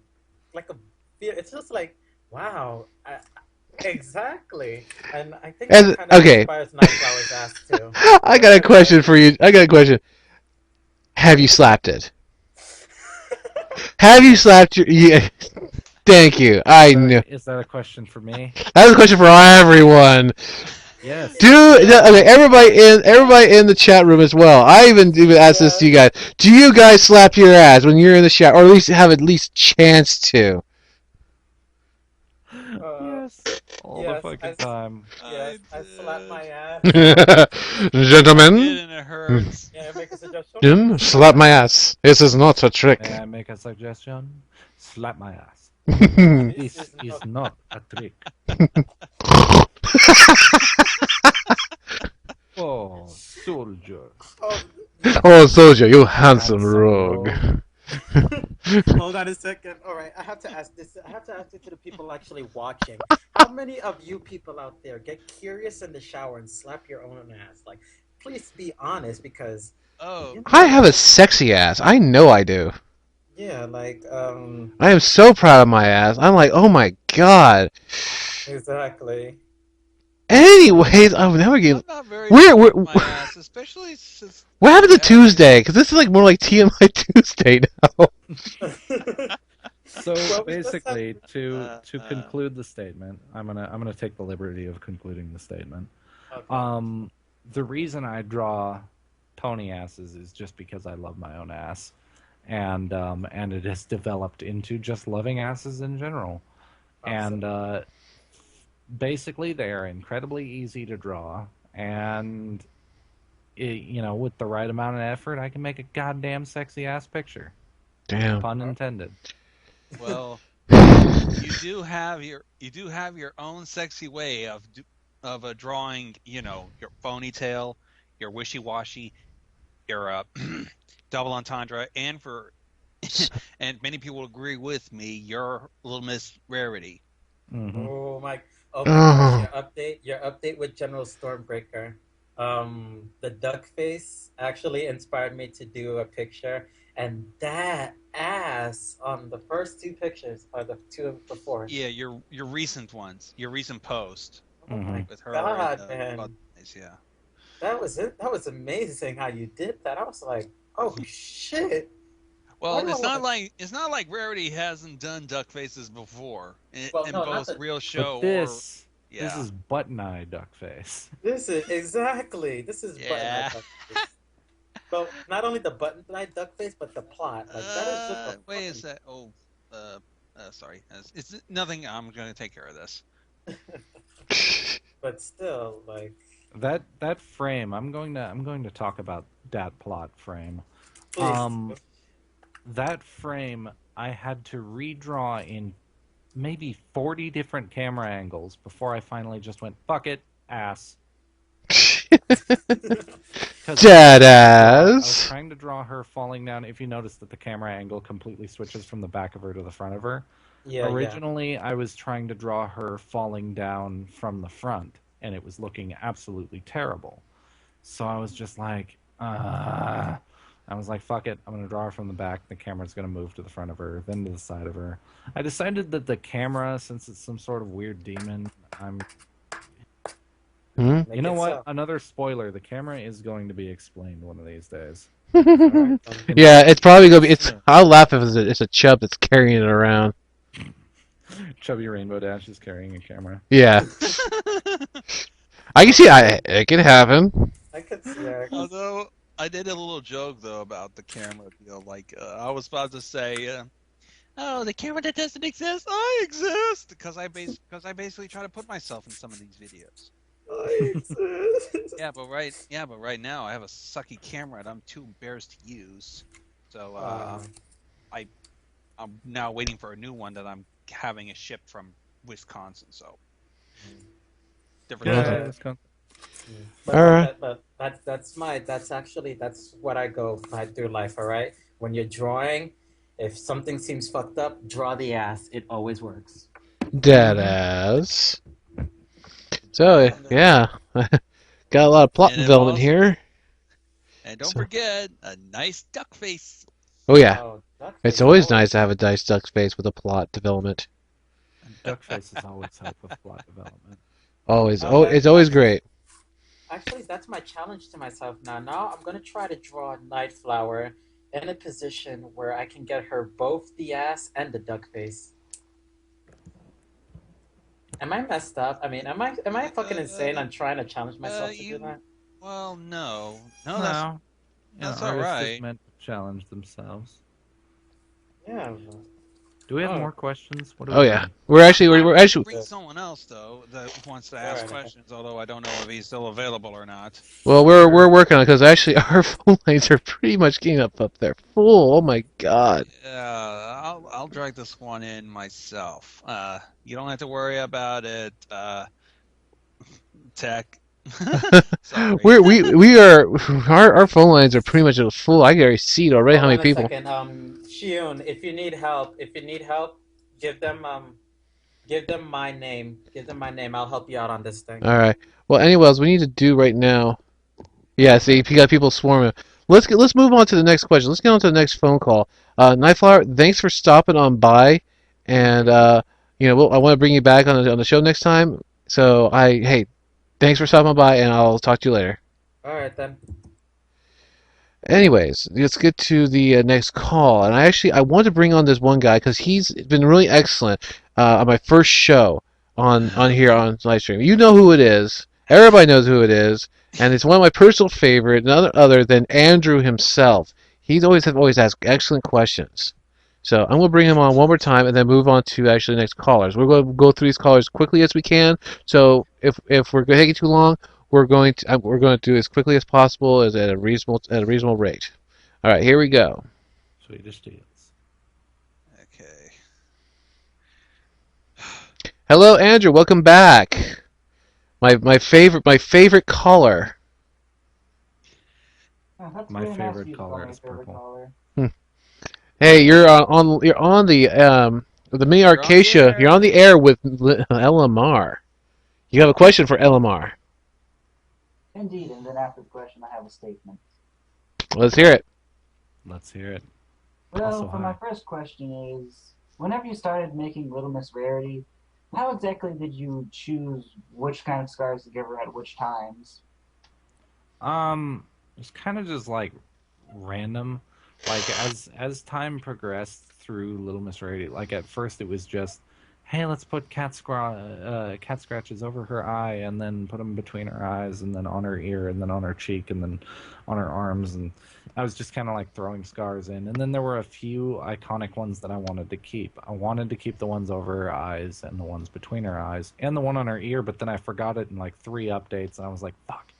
It's just like wow, exactly. And I think that And kind of okay, inspires Nightflower's ass too. I Go got a ahead, question Mike. for you. I got a question. Have you slapped it? Have you slapped your? Yeah. Thank you. I knew. Is that a question for me? That's a question for everyone. Yes. Do okay, Yes, everybody in the chat room as well. I even asked this to yes. you guys. Do you guys slap your ass when you're in the shower, or at least have at least chance to? Uh, Yes. All the yes, fucking time. yes, I I slap my did. ass. I did, Gentlemen, and it hurts. Yeah, make a suggestion. slap my ass. This is not a May trick. I make a suggestion? Slap my ass. This This is is not. not a trick. Oh, soldier. Oh, yes. Oh, soldier, you handsome Handsome rogue. rogue. Hold on a second. All right, I have to ask this. I have to ask it to the people actually watching. How many of you people out there get curious in the shower and slap your own ass? Like, please be honest, because Oh, you I know, have a sexy ass. I know I do. yeah, like, I am so proud of my ass. I'm like, oh my god. exactly. Anyways, I'm never I'm getting. not very Where, proud of my ass, especially since what happened to yeah, Tuesday? Because this is like more like TMI Tuesday now. So Well, we just have. basically, uh, to uh, conclude the statement, I'm gonna take the liberty of concluding the statement. Okay. Um, the reason I draw pony asses is just because I love my own ass, and it has developed into just loving asses in general. And Awesome. basically, they are incredibly easy to draw, and with the right amount of effort, I can make a goddamn sexy ass picture. Damn. Pun intended. well, you do have your own sexy way of drawing, your ponytail, your wishy-washy, your double entendre, and for and many people agree with me, your little Miss Rarity. Hmm. Oh my gosh, Oh. your update with General Stormbreaker. The duck face actually inspired me to do a picture, and that ass on the first two pictures are the two before. Yeah, your recent ones, your recent post Oh Hmm. my with her and God, butt man. eyes, yeah. That was it. That was amazing how you did that. I was like, oh shit. Why Well, do I want to? it's not like Rarity hasn't done duck faces before Well, in no, not both the. real But show or this yeah. is button eye duck face. This is exactly. This is button eye Yeah. duck face. But not only the button eye duck face, but the plot. Like that is just a Wait a fucking. sec. Oh, uh, sorry. It's nothing. I'm gonna take care of this. But still, like, That frame, I'm going to talk about that plot frame. please. Um, that frame I had to redraw in maybe 40 different camera angles before I finally just went fuck it, ass. Because I was Deadass. trying to draw her falling down. If you notice that the camera angle completely switches from the back of her to the front of her. Yeah, yeah. Originally, I was trying to draw her falling down from the front, and it was looking absolutely terrible. So I was just like, I was like, fuck it. I'm going to draw her from the back. The camera's going to move to the front of her, then to the side of her. I decided that the camera, since it's some sort of weird demon, I'm. Hmm? Make You know it what? so. Another spoiler. The camera is going to be explained one of these days. All right. Yeah, it's probably gonna be. It's. Yeah. I'll laugh if it's a chub that's carrying it around. Chubby Rainbow Dash is carrying a camera. Yeah, I can see. It can happen. I could see that. Although I did a little joke though about the camera deal. Like I was about to say, "Oh, the camera that doesn't exist, I exist," because I basically try to put myself in some of these videos. I exist. Yeah, but right now I have a sucky camera and I'm too embarrassed to use. So Uh, I I'm now waiting for a new one that I'm having a ship from Wisconsin. So different Yeah, things. Yeah. Wisconsin. But All right. that's actually that's what I go by through life. All right. When you're drawing, if something seems fucked up, draw the ass. It always works. Deadass. So yeah, got a lot of plot And it development also here. And don't So, forget a nice duck face. oh yeah, Oh, that it's face is always always nice to have a dice duck face with a plot development. Duck faces always help with plot development. Always, oh oh, that it's always great. actually that's my challenge to myself now. Now I'm gonna try to draw Nightflower in a position where I can get her both the ass and the duck face. Am I messed up? I mean, am I fucking insane on trying to challenge myself to do You. that? Well, no, no, No, that's all artists is right. meant to challenge themselves. Yeah. Do we have Oh, more questions? What are Oh we yeah, doing? I we're wanted to actually bring someone else though that wants to go ask right ahead. questions, although I don't know if he's still available or not. well we're Sure. working on it because actually our phone lines are pretty much getting up there full. Oh my god. I'll drag this one in myself. You don't have to worry about it, Tech. Sorry. we are our phone lines are pretty much full. I can already see it already. How Hold many on a people? second. Shion, if you need help, give them my name. Give them my name. I'll help you out on this thing. All right. Well, anyways, we need to do right now. Yeah, see, you got people swarming. Let's move on to the next question. Let's get on to the next phone call. Nightflower, thanks for stopping on by, and I want to bring you back on the show next time. So hey, thanks for stopping by, and I'll talk to you later. All right then. Anyways, let's get to the next call. And I want to bring on this one guy because he's been really excellent on my first show on here on Livestream. You know who it is. Everybody knows who it is, and it's one of my personal favorite, none other than Andrew himself. He's always asked excellent questions. So I'm gonna bring him on one more time and then move on to actually the next callers. We're going to go through these callers as quickly as we can. So if we're taking too long, we're going to do as quickly as possible as at a reasonable rate. All right, here we go. Swedish deals. Okay. Hello, Andrew. Welcome back. My favorite caller. Oh, that's My very nice of favorite you to call color me is favorite purple. caller. Hmm. Hey, you're on the mini You're on the Arcacia. You're air. on the air with LMR. You have a question for LMR. Indeed, and then after the question, I have a statement. Let's hear it. Let's hear it. Well, Also, for my hi. first question is, whenever you started making Little Miss Rarity, how exactly did you choose which kind of scars to give her at which times? It's kind of just like random. Like as time progressed through Little Miss Rarity, like at first it was just, hey, let's put cat scratches over her eye, and then put them between her eyes, and then on her ear, and then on her cheek, and then on her arms, and I was just kind of like throwing scars in. And then there were a few iconic ones that I wanted to keep. I wanted to keep the ones over her eyes, and the ones between her eyes, and the one on her ear, but then I forgot it in like 3 updates, and I was like, fuck.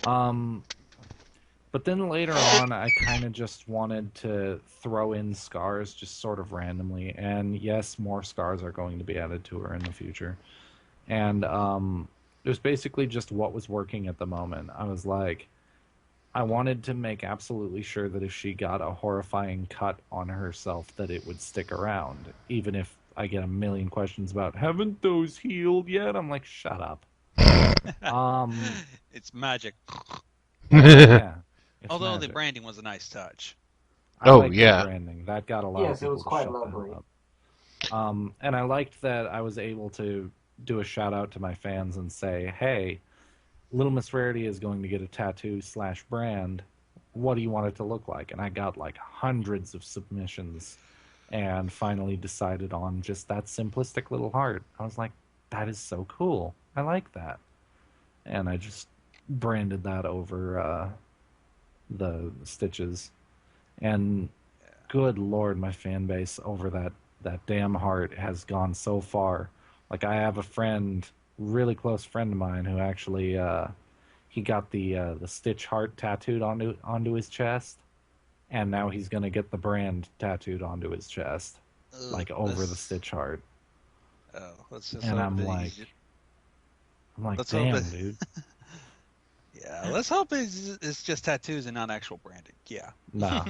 Um, but then later on, I kind of just wanted to throw in scars just sort of randomly. And yes, more scars are going to be added to her in the future. And it was basically just what was working at the moment. I was like, I wanted to make absolutely sure that if she got a horrifying cut on herself, that it would stick around. Even if I get a million questions about, haven't those healed yet? I'm like, shut up. Um, It's magic. yeah, it's Although the magic. branding was a nice touch. I Oh liked the yeah. branding. That got a lot of Yes, it was people to quite shut the hell lovely. up. And I liked that I was able to do a shout out to my fans and say, hey, Little Miss Rarity is going to get a tattoo slash brand. What do you want it to look like? And I got like hundreds of submissions and finally decided on just that simplistic little heart. I was like, that is so cool. I like that. And I just branded that over the stitches. And good lord, my fan base over that damn heart has gone so far. Like I have a friend, really close friend of mine, who actually he got the Stitch heart tattooed onto his chest, and now he's gonna get the brand tattooed onto his chest, Ugh, like over the Stitch heart. let's just And hope that he's. I'm like, Let's hope it. damn, dude. Yeah, let's hope it's just tattoos and not actual branding. Yeah. Nah.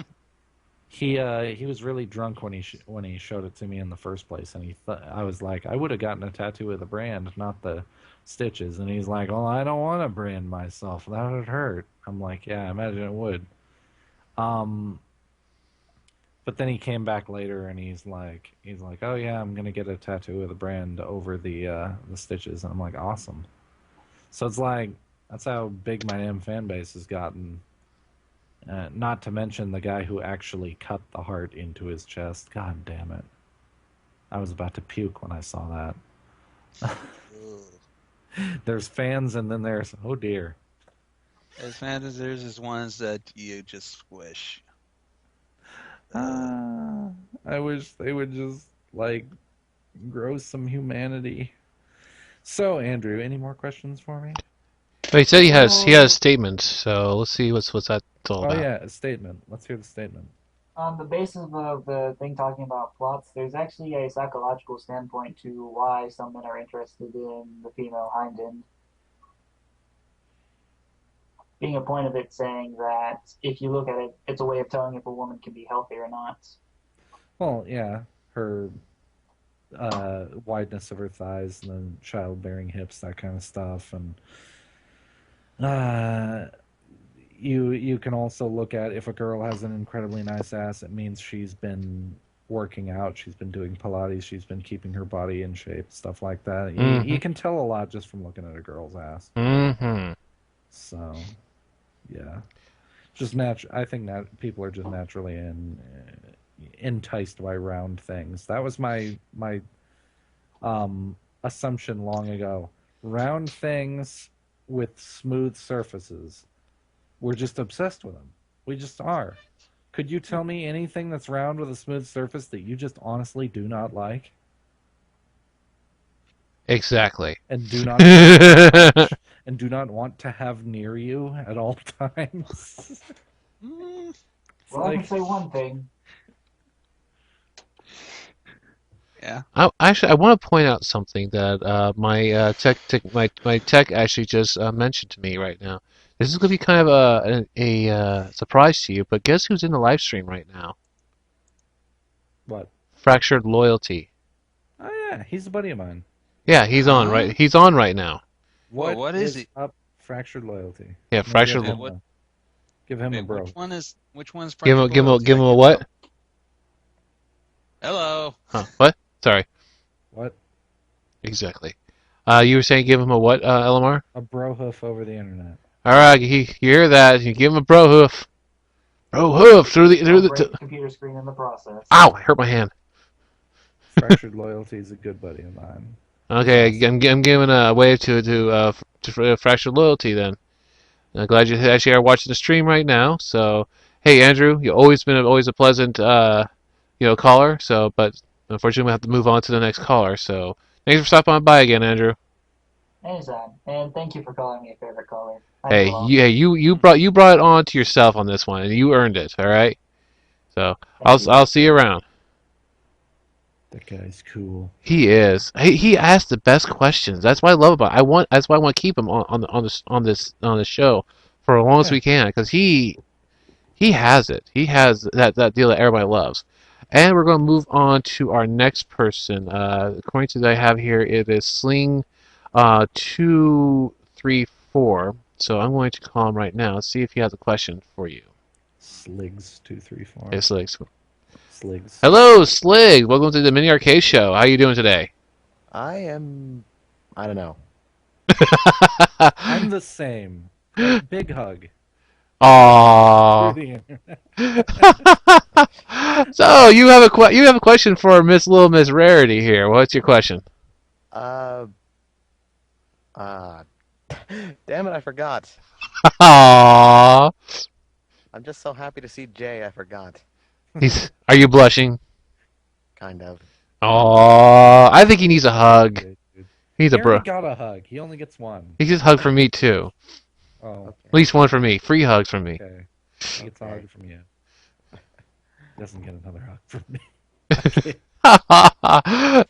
He was really drunk when when he showed it to me in the first place, and I was like, I would have gotten a tattoo with the brand, not the stitches. And he's like, well, I don't want to brand myself. That would hurt. I'm like, yeah, I imagine it would. Um, but then he came back later, and he's like, oh yeah, I'm gonna get a tattoo with the brand over the stitches, and I'm like, awesome. So it's like that's how big my M fan base has gotten. Not to mention the guy who actually cut the heart into his chest. God damn it. I was about to puke when I saw that. There's fans, and then there's, oh dear. As fans as there's just ones that you just squish. I wish they would just, like, grow some humanity. So, Andrew, any more questions for me? But he said he has So, statements, so let's see what's that all Oh, about. yeah, a statement. Let's hear the statement. on the basis of the thing talking about plots, there's actually a psychological standpoint to why some men are interested in the female hind end. Being a point of it saying that if you look at it, it's a way of telling if a woman can be healthy or not. Well, yeah, her wideness of her thighs and then childbearing hips, that kind of stuff. And you can also look at if a girl has an incredibly nice ass, it means she's been working out, she's been doing Pilates, she's been keeping her body in shape, stuff like that. You can tell a lot just from looking at a girl's ass. Mm-hmm. So, yeah, just natural. I think that people are just naturally enticed by round things. That was my assumption long ago. Round things with smooth surfaces. We're just obsessed with them. We just are. Could you tell me anything that's round with a smooth surface that you just honestly do not like Exactly. and do not want to touch and do not want to have near you at all times? Mm, It's Well, I can like, say one thing. yeah. I want to point out something that my tech actually just mentioned to me right now. This is going to be kind of a surprise to you, but guess who's in the live stream right now? what? Fractured Loyalty. Oh yeah, he's a buddy of mine. Yeah, he's on Huh? right. He's on right now. What is is he? up? Fractured loyalty. Yeah, I'm gonna Fractured. Wait, what? give him a Wait, bro. which one's Give fractured him give him loyalty? give I him a can't what? tell. Hello. Huh? What? Sorry. What? Exactly. You were saying give him a what, LMR? A bro hoof over the internet. All right, you hear that? You give him a bro hoof. Bro hoof through Don't the. break the computer screen in the process. Ow! I hurt my hand. Fractured loyalty is a good buddy of mine. Okay, Awesome. I'm giving a wave to Fractured Loyalty then. I'm glad you actually are watching the stream right now. So, hey Andrew, you've always been always a pleasant caller. So, but unfortunately we have to move on to the next caller. So, thanks for stopping on by again, Andrew. Anytime. And thank you for calling me a favorite caller. I mean Hey, a lot. you brought it on to yourself on this one, and you earned it. All right. So Thank you. I'll see you around. That guy's cool. He is. He asks the best questions. That's what I love about. That's why I want to keep him on this show for as long as Yeah. we can, because he has it. He has that deal that everybody loves. And we're going to move on to our next person. According to what I have here, it is Sling 234. So I'm going to call him right now. See if he has a question for you. Sligs234. Hey, Sligs. Sligs. Hello, Slig. Welcome to the Mini Arcade Show. How are you doing today? I don't know. I'm the same. Big hug. Through Aww. the internet. So you have a question for Miss Rarity here. What's your question? Uh, uh, damn it, I forgot. Aww. I'm just so happy to see Jay, I forgot. Are you blushing? Kind of. Aww. I think he needs a hug. Dude. He needs He a bro. already got a hug. He only gets one. He gets a hug from me too. Oh, At Okay. least one from me. Free hugs from me. okay. He gets a Okay. hug from you. Doesn't get another hug from me. Ah.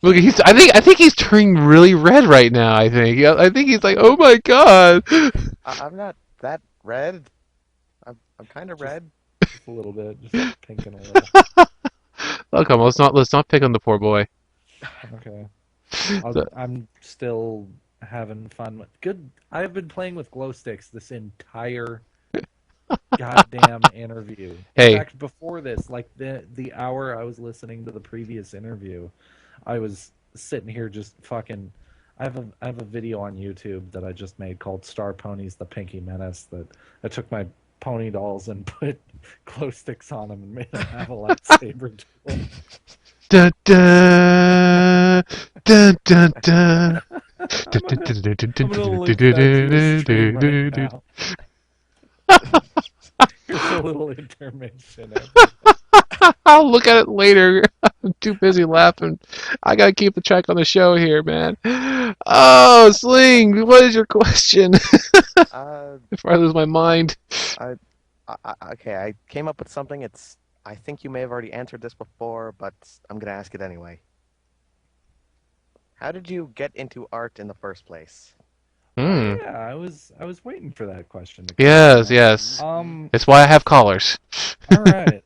Look, I think he's turning really red right now. I think he's like, oh my god. I'm not that red. I'm I'm kind of Just red. just a little bit, just pinking a little. Oh, come on, let's not pick on the poor boy. Okay. So- I'm still having fun with good. I've been playing with glow sticks this entire goddamn interview. In hey, fact, before this, like the hour I was listening to the previous interview, I was sitting here just fucking. I have a video on YouTube that I just made called Star Ponies: The Pinky Menace. That I took my pony dolls and put glow sticks on them and made them have a lightsaber duel. dun dun dun dun dun. I'm gonna link that to your stream right now. Here's a little intermission, everybody. I'll look at it later. I'm too busy laughing. I gotta keep the track on the show here, man. Oh, Sling, what is your question? Uh, Before I lose my mind. I, okay, I came up with something. I think you may have already answered this before, but I'm gonna ask it anyway. How did you get into art in the first place? Oh Hmm. yeah, I was waiting for that question to come Yes, in. yes. Um, It's why I have collars. all right.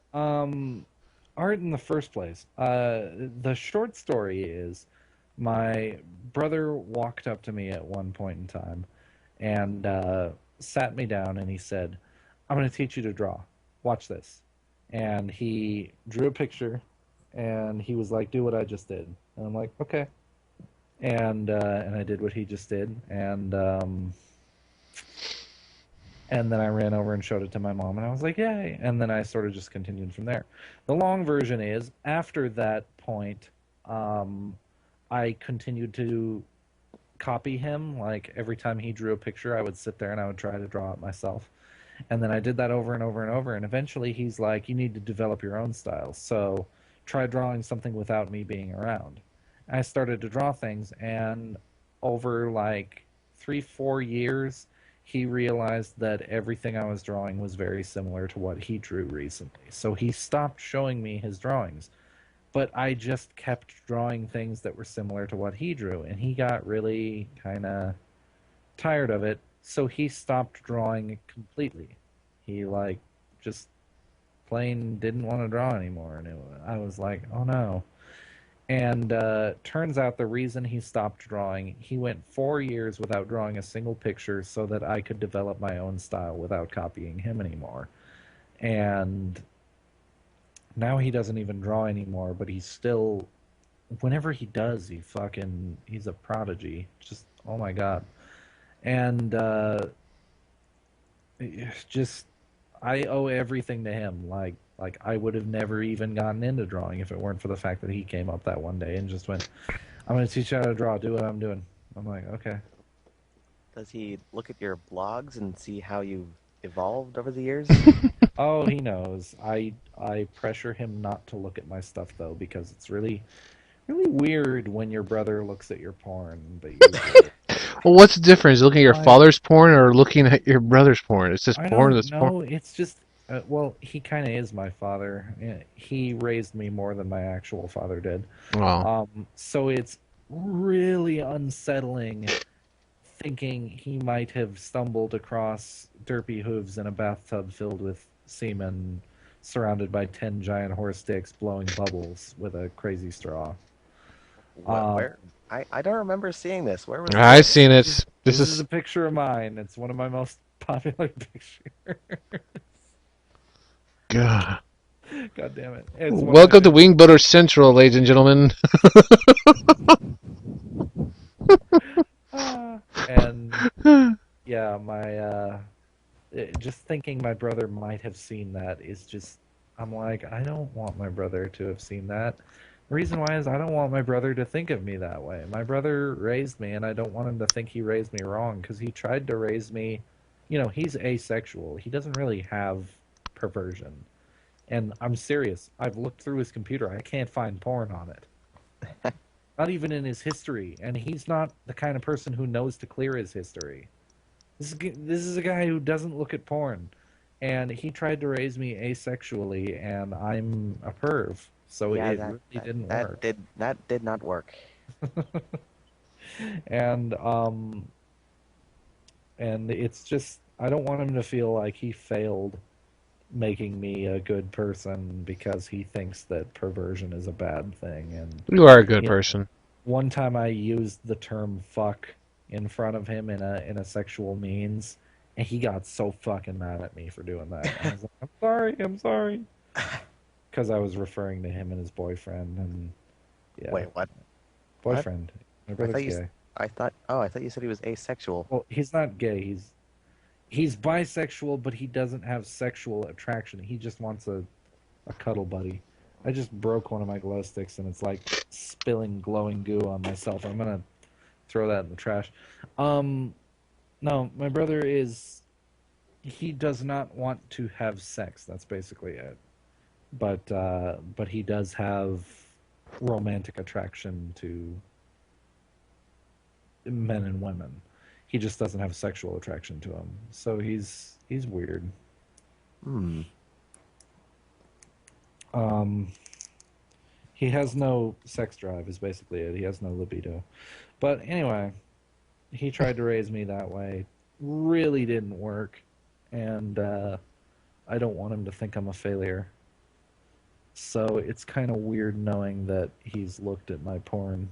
Art in the first place. The short story is my brother walked up to me at one point in time and sat me down and he said, "I'm going to teach you to draw. Watch this." And he drew a picture and he was like, "Do what I just did." And I'm like, "Okay." And I did what he just did, and then I ran over and showed it to my mom, and I was like, "Yay!" And then I sort of just continued from there. The long version is, after that point, um, I continued to copy him. Like every time he drew a picture, I would sit there and I would try to draw it myself. And then I did that over and over and over. And eventually, he's like, "You need to develop your own style. So try drawing something without me being around." I started to draw things, and over like 3, 4 years, he realized that everything I was drawing was very similar to what he drew recently. So he stopped showing me his drawings. But I just kept drawing things that were similar to what he drew, and he got really kind of tired of it, so he stopped drawing completely. He like just plain didn't want to draw anymore, and I was like, oh no. And turns out the reason he stopped drawing, he went 4 years without drawing a single picture so that I could develop my own style without copying him anymore. And now he doesn't even draw anymore, but he's still, whenever he does, he's a prodigy. Just, oh my God. And just I owe everything to him. Like I would have never even gotten into drawing if it weren't for the fact that he came up that one day and just went, "I'm going to teach you how to draw. Do what I'm doing." I'm like, "Okay." Does he look at your blogs and see how you've evolved over the years? Oh, he knows. I pressure him not to look at my stuff though because it's really weird when your brother looks at your porn, but you do it. Well, what's the difference? Looking at your Like, father's porn or looking at your brother's porn? It's just I porn don't that's porn. know. It's just, well, he kind of is my father. He raised me more than my actual father did. Oh. So it's really unsettling thinking he might have stumbled across derpy hooves in a bathtub filled with semen, surrounded by 10 giant horse dicks blowing bubbles with a crazy straw. Um, Where? I don't remember seeing this. Where was I've this? seen it. This this is a is picture of mine. It's one of my most popular pictures. God. God damn it. It's one of my Welcome to favorite. Wing Butter Central, ladies and gentlemen. And yeah, just thinking my brother might have seen that is just, I'm like, I don't want my brother to have seen that. The reason why is I don't want my brother to think of me that way. My brother raised me, and I don't want him to think he raised me wrong because he tried to raise me. He's asexual. He doesn't really have perversion. And I'm serious. I've looked through his computer. I can't find porn on it. Not even in his history. And he's not the kind of person who knows to clear his history. This is a guy who doesn't look at porn, and he tried to raise me asexually, and I'm a perv, so Yeah, it that really that didn't that work. did not work. And and it's just I don't want him to feel like he failed making me a good person because he thinks that perversion is a bad thing. And You are a good you know, person. one time I used the term "fuck" in front of him in a sexual means, and he got so fucking mad at me for doing that. I was like, I'm sorry," because I was referring to him and his boyfriend, and yeah, Wait, what? What? boyfriend. My I brother's thought you. gay. I thought. Oh, I thought you said he was asexual. Well, he's not gay. He's bisexual, but he doesn't have sexual attraction. He just wants a cuddle buddy. I just broke one of my glow sticks, and it's like spilling glowing goo on myself. I'm gonna throw that in the trash. Um, no, my brother is. He does not want to have sex. That's basically it. But he does have romantic attraction to men and women. He just doesn't have sexual attraction to them. So he's weird. Hmm. Um, he has no sex drive. Is basically it. He has no libido. But anyway, he tried to raise me that way. Really didn't work, and I don't want him to think I'm a failure. So it's kind of weird knowing that he's looked at my porn,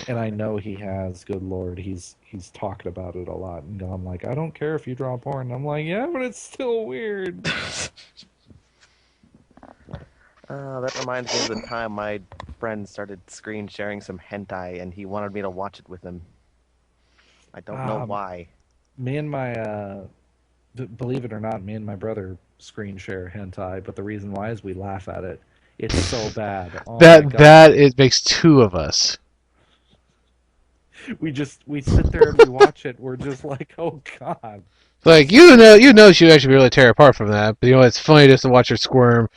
and I know he has. Good lord, he's talked about it a lot and gone like, I don't care if you draw porn. And I'm like, yeah, but it's still weird. That reminds me of the time my friend started screen sharing some hentai, and he wanted me to watch it with him. I don't know Um, why. me and my believe it or not, me and my brother screen share hentai, but the reason why is we laugh at it. It's so bad. Oh my That god. that it makes two of us. We sit there and we watch it. We're just like, oh god, Like this is so. you know, she actually really tear apart from that. But you know, it's funny just to watch her squirm.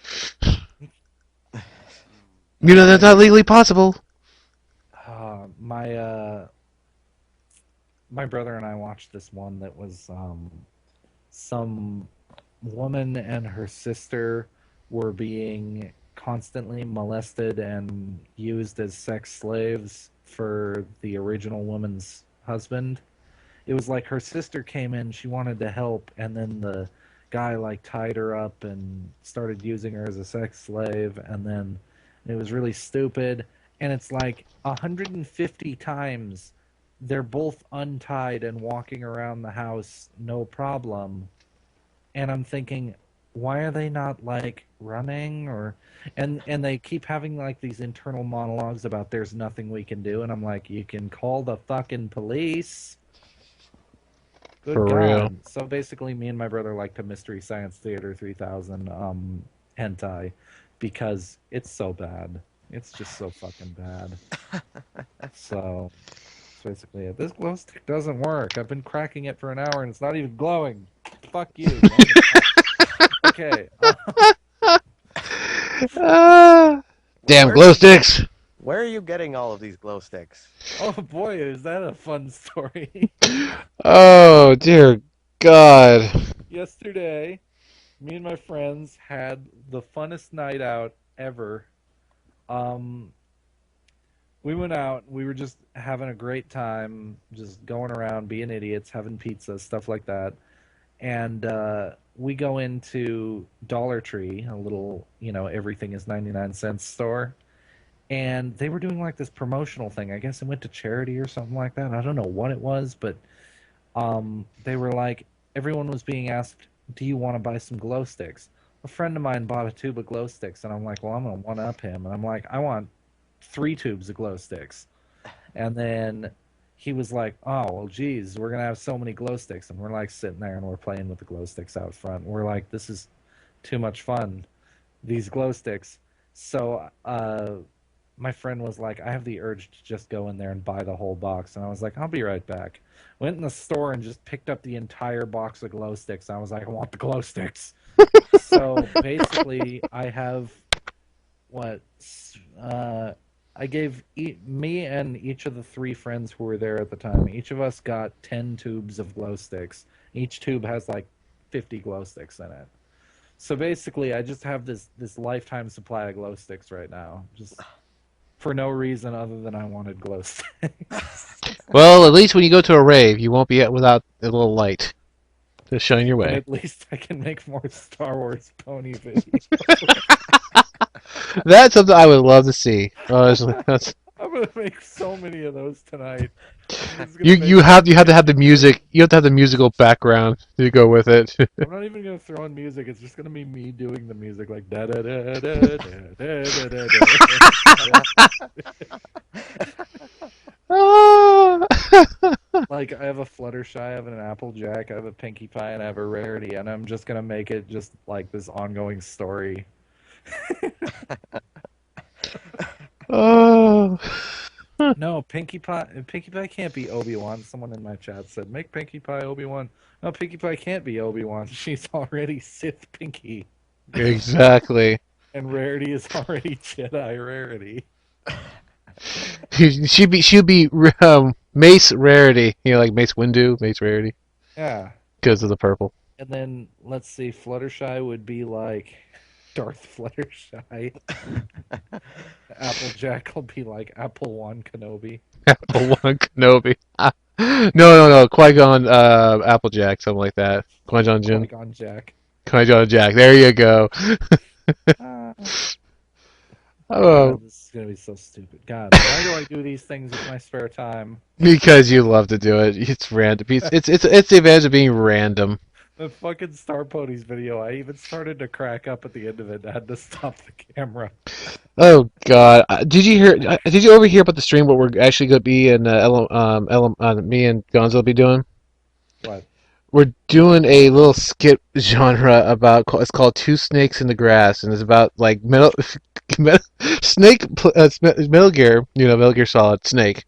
You know, that's not My legally possible. my brother and I watched this one that was some woman and her sister were being constantly molested and used as sex slaves for the original woman's husband. It was like her sister came in, she wanted to help, and then the guy like tied her up and started using her as a sex slave, and then it was really stupid. And it's like 150 times they're both untied and walking around the house no problem, and I'm thinking, why are they not like running or and they keep having like these internal monologues about there's nothing we can do, and I'm like, you can call the fucking police. Good For real. God. So basically me and my brother like to Mystery Science Theater 3000 hentai because it's so bad. It's just so fucking bad. So that's basically it. This glow stick doesn't work. I've been cracking it for an hour and it's not even glowing. Fuck you. Go in the trash. Okay. Ah, damn Where glow did you? sticks. Where are you getting all of these glow sticks? Oh boy, is that a fun story. Oh dear God. Yesterday, me and my friends had the funnest night out ever. Um, we went out. We were just having a great time, just going around, being idiots, having pizza, stuff like that. And we go into Dollar Tree, a little, everything is 99 cents store. And they were doing like this promotional thing. I guess it went to charity or something like that. I don't know what it was, but they were like, everyone was being asked, do you want to buy some glow sticks? A friend of mine bought a tube of glow sticks, and I'm like, well, I'm going to one up him. And I'm like, I want 3 tubes of glow sticks. And then he was like, oh, well, geez, we're going to have so many glow sticks. And we're like sitting there and we're playing with the glow sticks out front. We're like, this is too much fun, these glow sticks. So my friend was like, I have the urge to just go in there and buy the whole box. And I was like, I'll be right back. Went in the store and just picked up the entire box of glow sticks. I was like, I want the glow sticks. So basically, I have what? Uh, I gave me and each of the 3 friends who were there at the time, each of us got 10 tubes of glow sticks. Each tube has like 50 glow sticks in it. So basically, I just have this lifetime supply of glow sticks right now, just for no reason other than I wanted glow sticks. Well, at least when you go to a rave, you won't be without a little light. Just showing your But way. at least I can make more Star Wars pony videos. That's something I would love to see. Honestly, that's I'm gonna make so many of those tonight. I'm just you. gonna make like You have to have the 50 music. You have to have the musical background to go with it. I'm not even gonna throw in music. It's just gonna be me doing the music like da da da da da da da da. Ah. Like I have a Fluttershy, I have an Applejack, I have a Pinkie Pie, and I have a Rarity, and I'm just gonna make it just like this ongoing story. Oh. No, Pinkie Pie can't be Obi-Wan. Someone in my chat said, make Pinkie Pie Obi-Wan. No, Pinkie Pie can't be Obi-Wan. She's already Sith Pinkie. Exactly. And Rarity is already Jedi Rarity. She'd be Mace Rarity. You know, like Mace Windu, Mace Rarity, Yeah. because of the purple. And then, let's see, Fluttershy would be like Darth Fluttershy. Applejack will be like Apple One Kenobi. Apple One Kenobi. No. Qui-Gon, Applejack, something like that. Qui-Gon Jinn. Qui-Gon Jack. Qui-Gon Jack. There you go. Ah. Oh, God, this is gonna be so stupid. God, why do I do these things with my spare time? because you love to do it. It's random. It's the advantage of being random. The fucking Star Ponies video, I even started to crack up at the end of it. I had to stop the camera. Oh God! Did you hear? Did you overhear about the stream? What we're actually going to be in me and Gonzo will be doing? What? We're doing a little skit genre about. It's called Two Snakes in the Grass, and it's about like Metal Gear. You know, Metal Gear Solid Snake.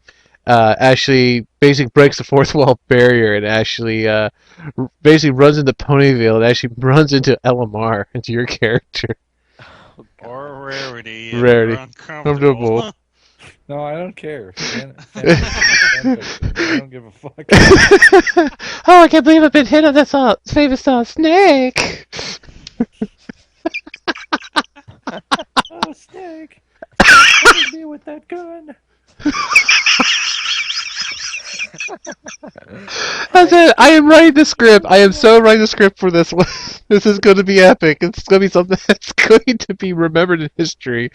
Actually, basically breaks the fourth wall barrier and actually basically runs into Ponyville and actually runs into LMR into your character. Oh, God. Or rarity. Rarity. Or uncomfortable. Comfortable. No, I don't care. I don't give a fuck. Oh, I can't believe I've been hit on this famous snake. Oh, Snake! What did you do with that gun? That's it. I am writing the script. I am so writing the script for this one. This is going to be epic. It's going to be something that's going to be remembered in history.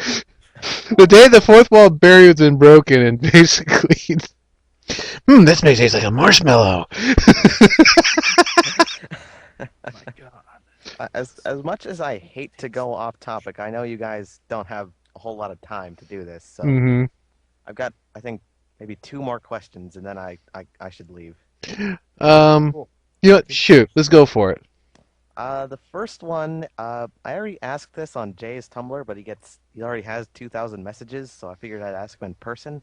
The day the fourth wall barrier has been broken, and basically, this may taste like a marshmallow. Oh my God. As much as I hate to go off topic, I know you guys don't have a whole lot of time to do this, so Mm-hmm. I've got, I think, maybe 2 more questions, and then I should leave. Cool. You know what? Shoot, let's go for it. The first one, I already asked this on Jay's Tumblr, but he already has 2,000 messages, so I figured I'd ask him in person.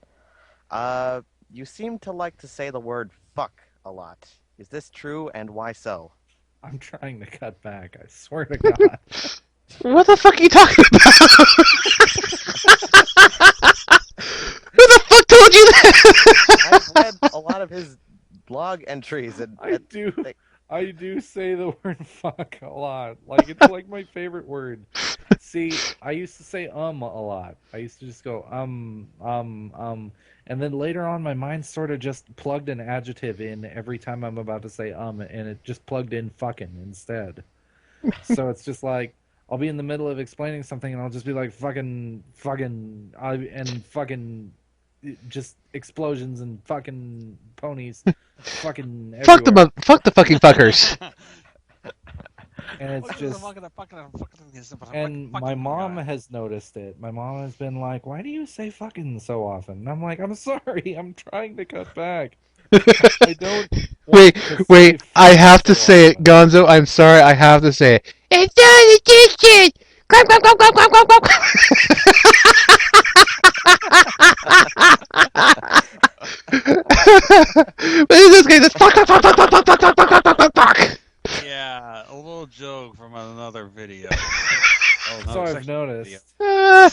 You seem to like to say the word fuck a lot. Is this true, and why so? I'm trying to cut back, I swear to God. What the fuck are you talking about? Who the fuck told you that? I've read a lot of his blog entries, and I do say the word fuck a lot. Like, it's like my favorite word. See, I used to say a lot. I used to just go and then later on my mind sort of just plugged an adjective in every time I'm about to say and it just plugged in fucking instead. So it's just like I'll be in the middle of explaining something and I'll just be like fucking and fucking just explosions and fucking ponies fucking everywhere. Fuck the fucking fuckers. And it's just and my mom has noticed it. My mom has been like, "Why do you say fucking so often?" And I'm like, "I'm sorry. I'm trying to cut back. I don't want to say Wait. I fuck have to so say it, often." Gonzo. I'm sorry. I have to say it. It's not a kitchen. Quack, quack, quack, quack, quack, quack, quack. But in this case, it's fuck, fuck, fuck, fuck, fuck, fuck, fuck, fuck, fuck, fuck, fuck, fuck. Yeah, a little joke from another video. So I've noticed. Yeah.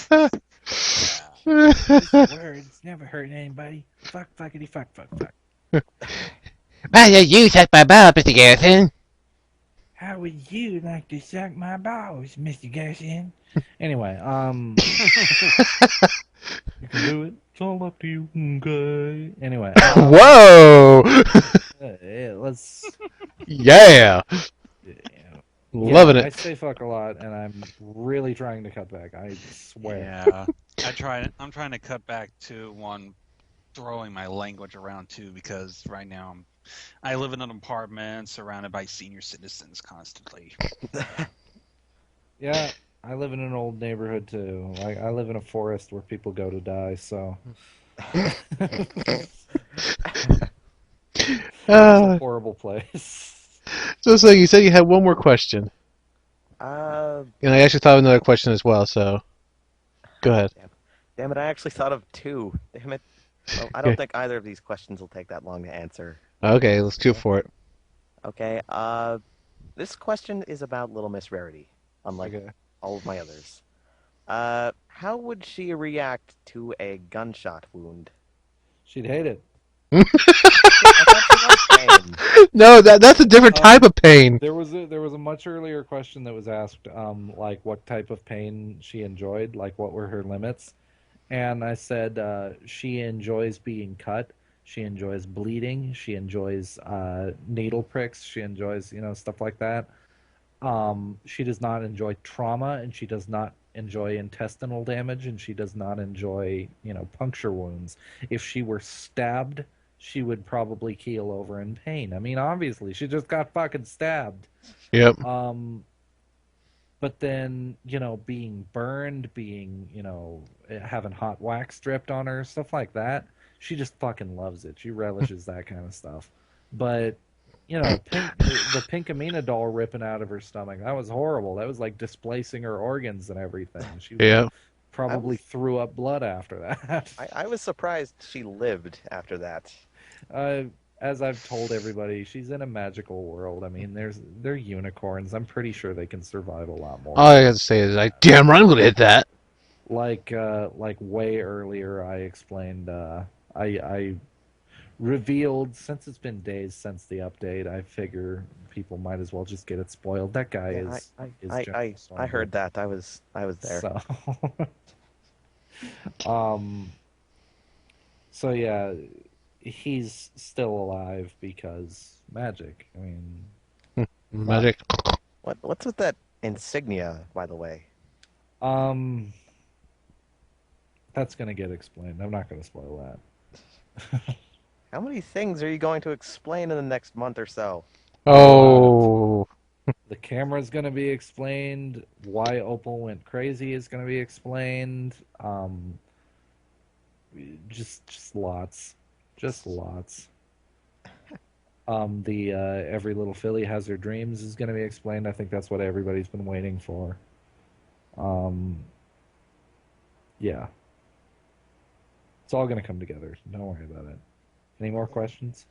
Words never hurt anybody. Fuck, fuckity, fuck, fuck, fuck. Why do you suck my balls, Mr. Garrison? How would you like to suck my balls, Mr. Garrison? Anyway, you can do it. It's all up to you, okay? Anyway. Whoa! Yeah, let's Yeah, Yeah, loving I it. say fuck a lot, and I'm really trying to cut back. I swear. Yeah. I'm trying to cut back to one throwing my language around too because right now I live in an apartment surrounded by senior citizens constantly. Yeah, I live in an old neighborhood too. I live in a forest where people go to die, so it's a Uh, horrible place. so you said you had one more question, uh, and I actually thought of another question as well. So go ahead. damn it, I actually thought of two. Damn it. Well, I don't Okay, think either of these questions will take that long to answer. okay, let's go Okay. for it. Okay, this question is about Little Miss Rarity, unlike Okay. all of my others. How would she react to a gunshot wound? She'd hate it. I thought she liked pain. No, that's a different type Um, of pain. there was a much earlier question that was asked, like what type of pain she enjoyed, like what were her limits, and I said she enjoys being cut, she enjoys bleeding, she enjoys needle pricks, she enjoys stuff like that. She does not enjoy trauma, and she does not enjoy intestinal damage, and she does not enjoy, puncture wounds. If she were stabbed, she would probably keel over in pain. I mean, obviously, she just got fucking stabbed. Yep. Um, but then, being burned, having hot wax dripped on her, stuff like that, she just fucking loves it. She relishes that kind of stuff. But, the pink Amina doll ripping out of her stomach, that was horrible. That was like displacing her organs and everything. She Yeah. I probably was threw up blood after that. I was surprised she lived after that. uh, as I've told everybody, she's in a magical world. I mean, they're unicorns. I'm pretty sure they can survive a lot more All I have than to say is, I damn right I'm gonna hit that. like way earlier I explained. I revealed, since it's been days since the update, I figure people might as well just get it spoiled. That guy Yeah, is General I Stormwind. heard that. I was there. So um so yeah, he's still alive because magic. I mean, fuck. Magic. What's with that insignia, by the way? Um that's gonna get explained. I'm not gonna spoil that. How many things are you going to explain in the next month or so? A lot. Oh, The camera's going to be explained. Why Opal went crazy is going to be explained. Just lots, just lots. The every little filly has her dreams is going to be explained. I think that's what everybody's been waiting for. Um, yeah, it's all going to come together. Don't worry about it. Any more questions?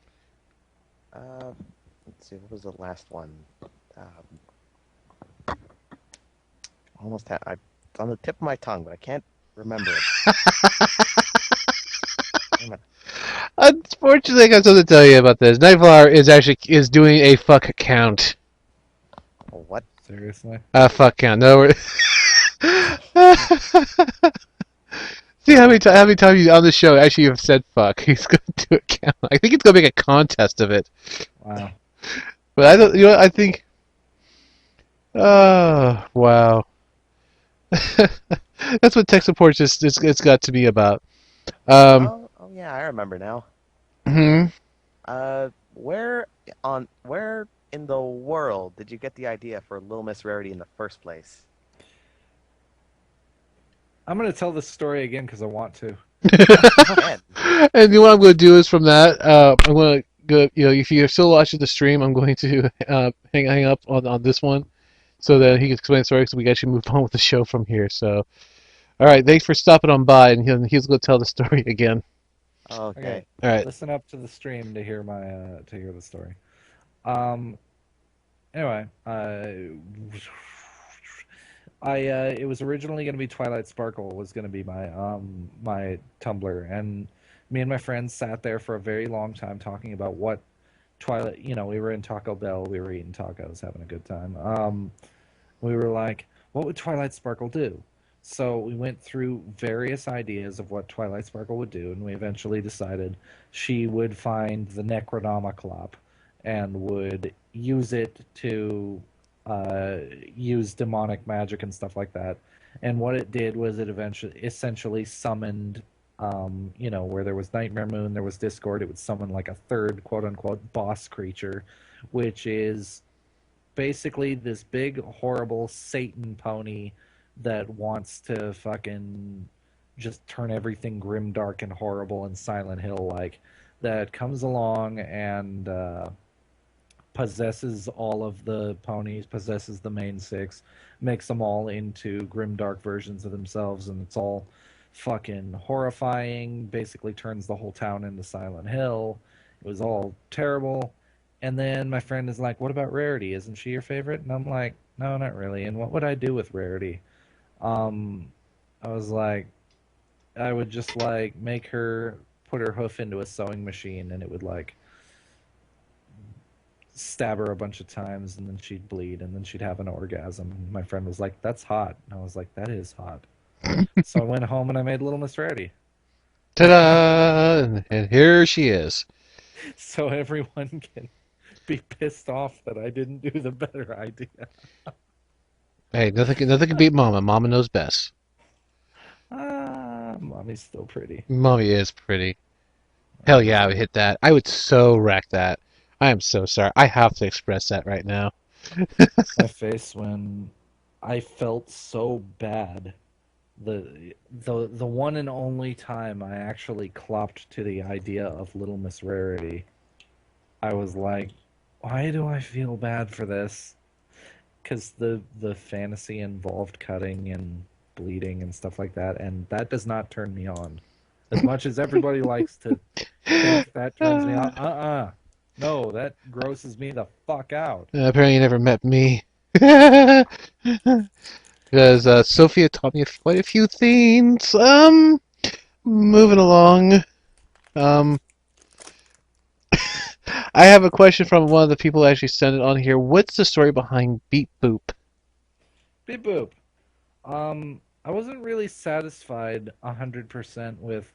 Uh, let's see. What was the last one? Um, almost had. It's on the tip of my tongue, but I can't remember it. Damn it. unfortunately, I got something to tell you about this. Nightflower is doing a fuck count. Oh, what? Seriously? A fuck count. No, see how many times you on the show actually have said fuck. He's gonna do a count. I think he's gonna make a contest of it. Wow. But I don't. You know, I think. Oh wow. That's what tech support just it's got to be about. Um. Oh yeah, I remember now. Hmm. Where in the world did you get the idea for Little Miss Rarity in the first place? I'm going to tell this story again because I want to. Again. And you know what I'm going to do is from that, I'm going to go. You know, if you're still watching the stream, I'm going to hang up on this one, so that he can explain the story. Because we can actually move on with the show from here. So, all right, thanks for stopping on by, and he's going to tell the story again. Okay, Okay. All right. listen up to the stream to hear to hear the story. Um, anyway, it was originally going to be Twilight Sparkle was going to be my Tumblr, and me and my friends sat there for a very long time talking about what Twilight. We were in Taco Bell, we were eating tacos, having a good time. We were like, what would Twilight Sparkle do? So we went through various ideas of what Twilight Sparkle would do, and we eventually decided she would find the Necronomiclop and would use it to uh, use demonic magic and stuff like that. And what it did was it eventually essentially summoned, where there was Nightmare Moon, there was Discord. It would summon like a third quote unquote boss creature, which is basically this big horrible Satan pony that wants to fucking just turn everything grim, dark, and horrible and Silent Hill like. That comes along and possesses all of the ponies, possesses the main six, makes them all into grim, dark versions of themselves, and it's all fucking horrifying. Basically, turns the whole town into Silent Hill. It was all terrible. And then my friend is like, "What about Rarity? Isn't she your favorite?" And I'm like, "No, not really." And what would I do with Rarity? Um, I was like, I would just like make her put her hoof into a sewing machine, and it would like stab her a bunch of times, and then she'd bleed, and then she'd have an orgasm. And my friend was like, "That's hot." And I was like, "That is hot." So I went home and I made Little Miss Rarity. Ta-da! And here she is. So everyone can be pissed off that I didn't do the better idea. Hey, nothing can beat Mama. Mama knows best. Mommy's still pretty. Mommy is pretty. Hell yeah, I would hit that. I would so wreck that. I am so sorry. I have to express that right now. My face when I felt so bad. The one and only time I actually clopped to the idea of Little Miss Rarity, I was like, why do I feel bad for this? Because the fantasy involved cutting and bleeding and stuff like that, and that does not turn me on. As much as everybody likes to think that turns me on, no, that grosses me the fuck out. Apparently you never met me. Because Sophia taught me quite a few things. Moving along. Um, I have a question from one of the people who actually sent it on here. What's the story behind Beep Boop? Beep boop. I wasn't really satisfied 100% with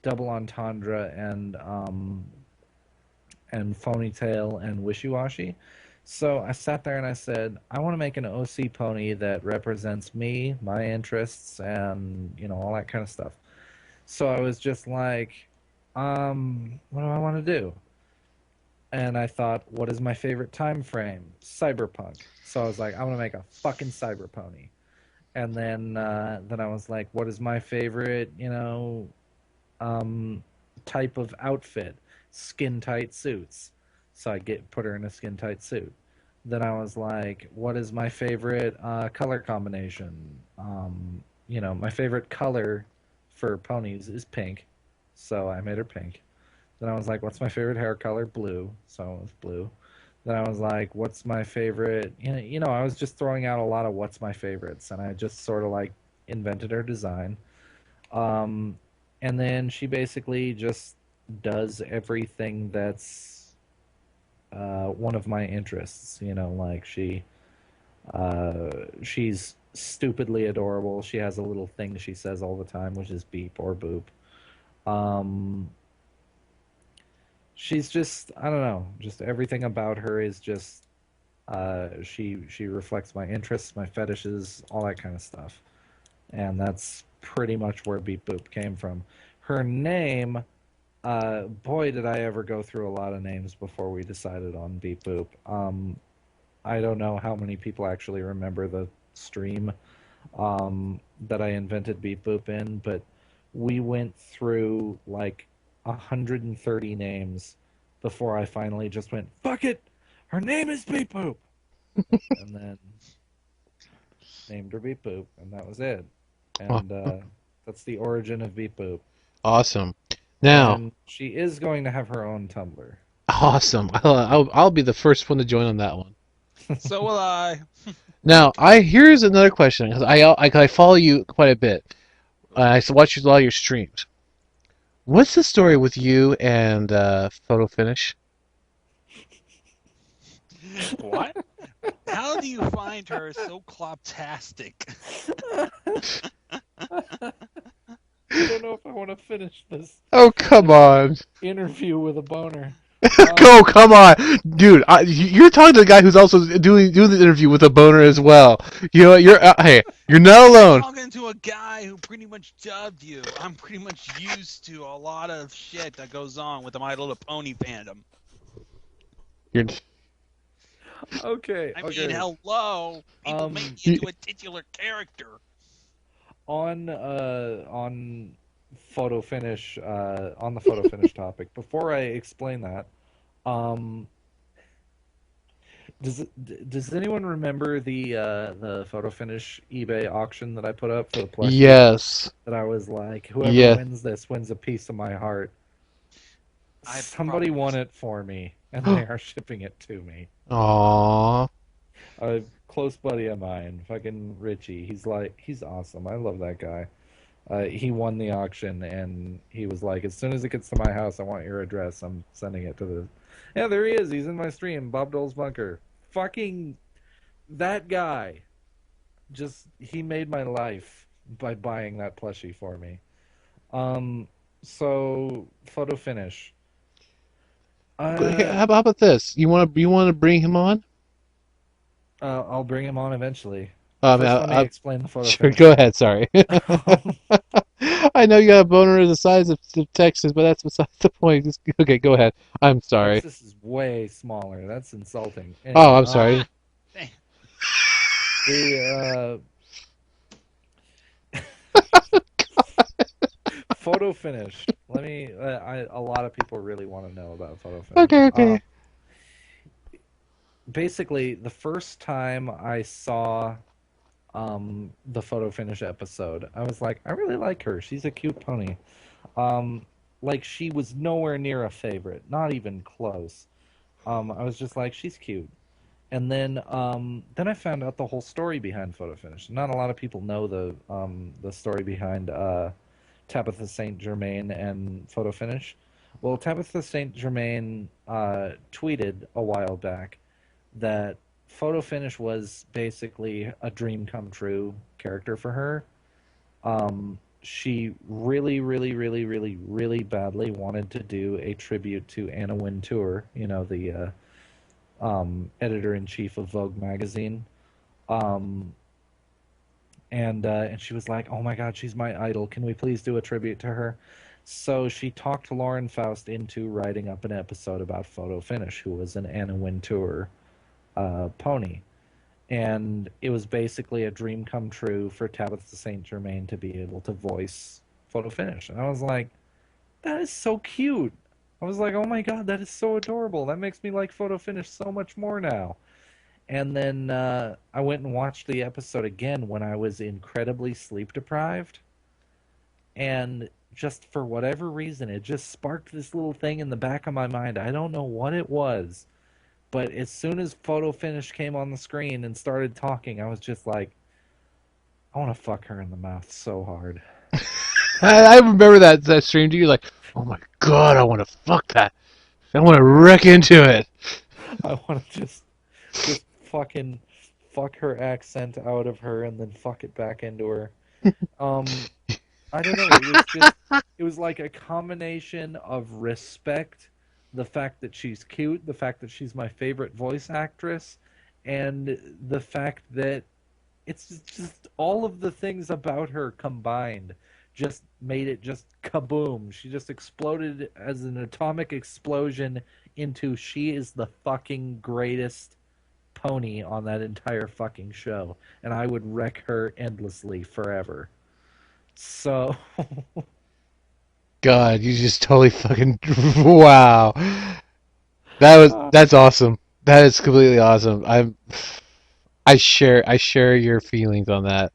Double Entendre and Phony Tail and Wishy Washy. So I sat there and I said, I want to make an OC pony that represents me, my interests, and all that kind of stuff. So I was just like, what do I want to do? And I thought, what is my favorite time frame? Cyberpunk. So I was like, I want to make a fucking cyber pony. And then I was like, what is my favorite, um, type of outfit? Skin tight suits. So I put her in a skin tight suit. Then I was like, what is my favorite color combination? My favorite color for ponies is pink. So I made her pink. Then I was like, what's my favorite hair color? Blue. So it was blue. Then I was like, what's my favorite? I was just throwing out a lot of what's my favorites, and I just sort of like invented her design. Um, and then she basically just does everything that's one of my interests. Like she's stupidly adorable. She has a little thing she says all the time, which is beep or boop. Um, she's just, I don't know, just everything about her is just she reflects my interests, my fetishes, all that kind of stuff. And that's pretty much where Beep Boop came from. Her name, boy, did I ever go through a lot of names before we decided on Beep Boop. I don't know how many people actually remember the stream that I invented Beep Boop in, but we went through like 130 names before I finally just went, fuck it, her name is Beep Boop. And then named her Beep Boop, and that was it. And that's the origin of Beep Boop. Awesome. Now, And she is going to have her own Tumblr. awesome. I'll be the first one to join on that one. So will I. Now, here's another question because I follow you quite a bit. I watch a lot of your streams. What's the story with you and Photo Finish? What? How do you find her so cloptastic? I don't know if I want to finish this Oh, come on. interview with a boner. Oh, come on, dude! You're talking to the guy who's also doing the interview with a boner as well. You know, what, you're hey, you're not You're alone. talking to a guy who pretty much dubbed you. I'm pretty much used to a lot of shit that goes on with the My Little Pony fandom. You're Okay, I mean, okay. hello, people make Um, me you, into a titular character. on photo finish on the photo finish topic. Before I explain that, um, does anyone remember the photo finish eBay auction that I put up for the plushie? yes, That I was like, whoever yeah. wins this wins a piece of my heart. I Somebody probably won used. it for me, and they are shipping it to me. Aww. A close buddy of mine, fucking Richie. He's awesome. I love that guy. He won the auction, and he was like, as soon as it gets to my house, I want your address. I'm sending it to the. Yeah, there he is. He's in my stream. Bob Dole's bunker. Fucking that guy. Just he made my life by buying that plushie for me. Um, so photo finish. Okay, Uh, how about this? You want to bring him on? I'll bring him on eventually. Um, First, I, let me I, explain the photo sure. finish Go thing. ahead. Sorry. I know you got a boner the size of Texas, but that's besides the point. Okay, go ahead. I'm sorry. Texas is way smaller. That's insulting. Oh, Anyway, I'm sorry. Damn. the photo finish. Let me. A lot of people really want to know about photo finish. Okay, okay. Basically, the first time I saw the photo finish episode, I was like, I really like her. She's a cute pony. Um, like she was nowhere near a favorite, not even close. I was just like, she's cute. And then I found out the whole story behind photo finish. Not a lot of people know the story behind Tabitha Saint Germain and photo finish. Well, Tabitha Saint Germain tweeted a while back that photo finish was basically a dream come true character for her. She really, really, really, really, really badly wanted to do a tribute to Anna Wintour, the editor in chief of Vogue magazine. Um, and she was like, "Oh my God, she's my idol. Can we please do a tribute to her?" So she talked Lauren Faust into writing up an episode about Photo Finish, who was an Anna Wintour pony, and it was basically a dream come true for Tabitha Saint Germain to be able to voice Photo Finish. And I was like, "That is so cute." I was like, "Oh my God, that is so adorable. That makes me like Photo Finish so much more now." And then I went and watched the episode again when I was incredibly sleep deprived. And just for whatever reason, it just sparked this little thing in the back of my mind. I don't know what it was. But as soon as Photo Finish came on the screen and started talking, I was just like, I want to fuck her in the mouth so hard. I remember that stream to you like, oh my god, I want to fuck that. I want to wreck into it. I want to just fucking fuck her accent out of her and then fuck it back into her. Um, I don't know. It was like a combination of respect, the fact that she's cute, the fact that she's my favorite voice actress, and the fact that it's just all of the things about her combined just made it just kaboom. She just exploded as an atomic explosion into she is the fucking greatest pony on that entire fucking show. And I would wreck her endlessly forever. So God, you just totally fucking wow. That's awesome. That is completely awesome. I share your feelings on that.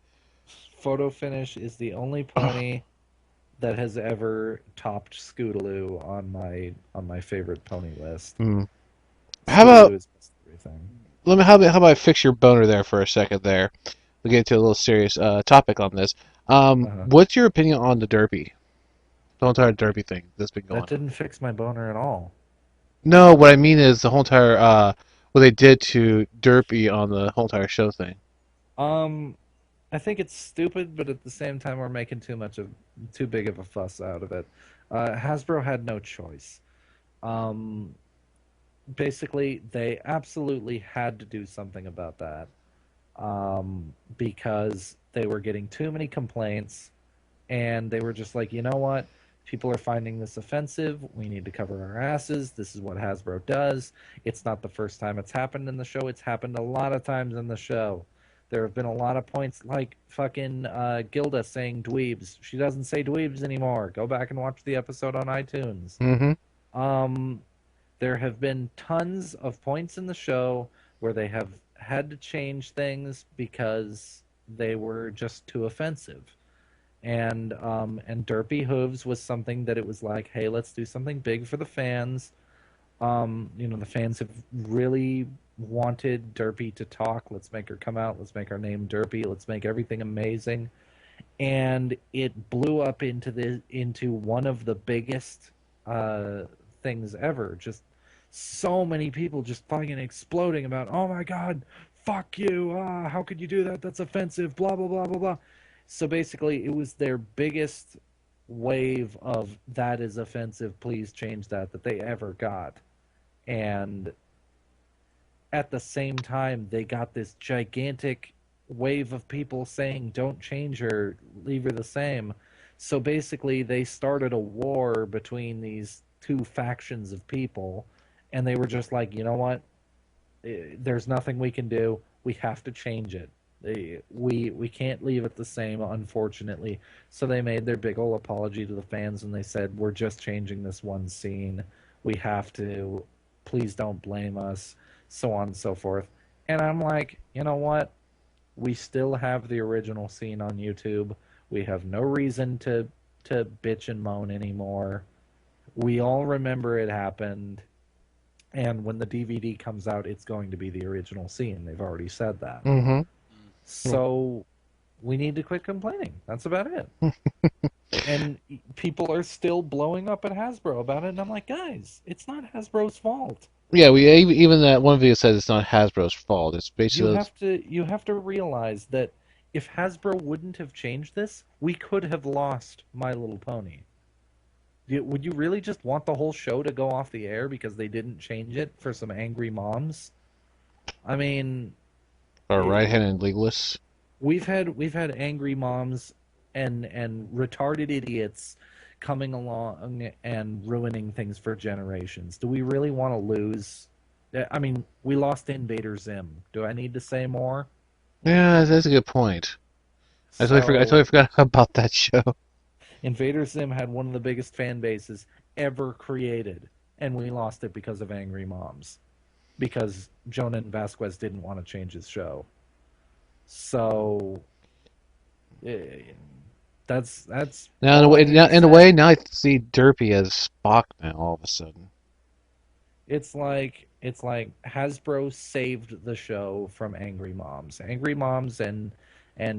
Photo Finish is the only pony that has ever topped Scootaloo on my favorite pony list. Hmm. How Scootaloo about is just everything. how about I fix your boner there for a second there? We'll get to a little serious topic on this. Uh-huh. What's your opinion on the derby? The whole entire derby thing that's been That going on. didn't fix my boner at all. No, what I mean is the whole entire what they did to Derpy on the whole entire show thing. Um, I think it's stupid, but at the same time, we're making too big of a fuss out of it. Hasbro had no choice. Um, basically they absolutely had to do something about that, because they were getting too many complaints, and they were just like, you know what? People are finding this offensive. We need to cover our asses. This is what Hasbro does. It's not the first time it's happened in the show. It's happened a lot of times in the show. There have been a lot of points like fucking Gilda saying dweebs. She doesn't say dweebs anymore. Go back and watch the episode on iTunes. Mm-hmm. Um, there have been tons of points in the show where they have had to change things because they were just too offensive. And Derpy Hooves was something that it was like, hey, let's do something big for the fans. The fans have really wanted Derpy to talk. Let's make her come out. Let's make our name Derpy. Let's make everything amazing. And it blew up into one of the biggest uh, things ever. Just so many people just fucking exploding about, oh my god, fuck you, how could you do that? That's offensive, blah blah blah blah blah. So basically, it was their biggest wave of that is offensive, please change that they ever got. And at the same time, they got this gigantic wave of people saying, don't change her, leave her the same. So basically, they started a war between these two factions of people, and they were just like, you know what? There's nothing we can do. We have to change it. We can't leave it the same, unfortunately. So they made their big old apology to the fans, and they said, we're just changing this one scene. We have to. Please don't blame us, so on and so forth. And I'm like, you know what? We still have the original scene on YouTube. We have no reason to bitch and moan anymore. We all remember it happened, and when the DVD comes out, it's going to be the original scene. They've already said that. Mm-hmm. So we need to quit complaining. That's about it. And people are still blowing up at Hasbro about it, and I'm like, guys, it's not Hasbro's fault. Yeah, we even that one video says it's not Hasbro's fault. It's basically You have to realize that if Hasbro wouldn't have changed this, we could have lost My Little Pony. Would you really just want the whole show to go off the air because they didn't change it for some angry moms? I mean, our eh, right-handed legalists. we've had angry moms and retarded idiots coming along and ruining things for generations. Do we really want to lose? I mean, we lost Invader Zim. Do I need to say more? Yeah, that's a good point. I totally So forgot about that show. Invader Zim had one of the biggest fan bases ever created, and we lost it because of angry moms. Because Jonan Vasquez didn't want to change his show. So eh, that's Now, all I need to in a say. way, now I see Derpy as Spock now. All of a sudden. It's like Hasbro saved the show from angry moms. Angry moms and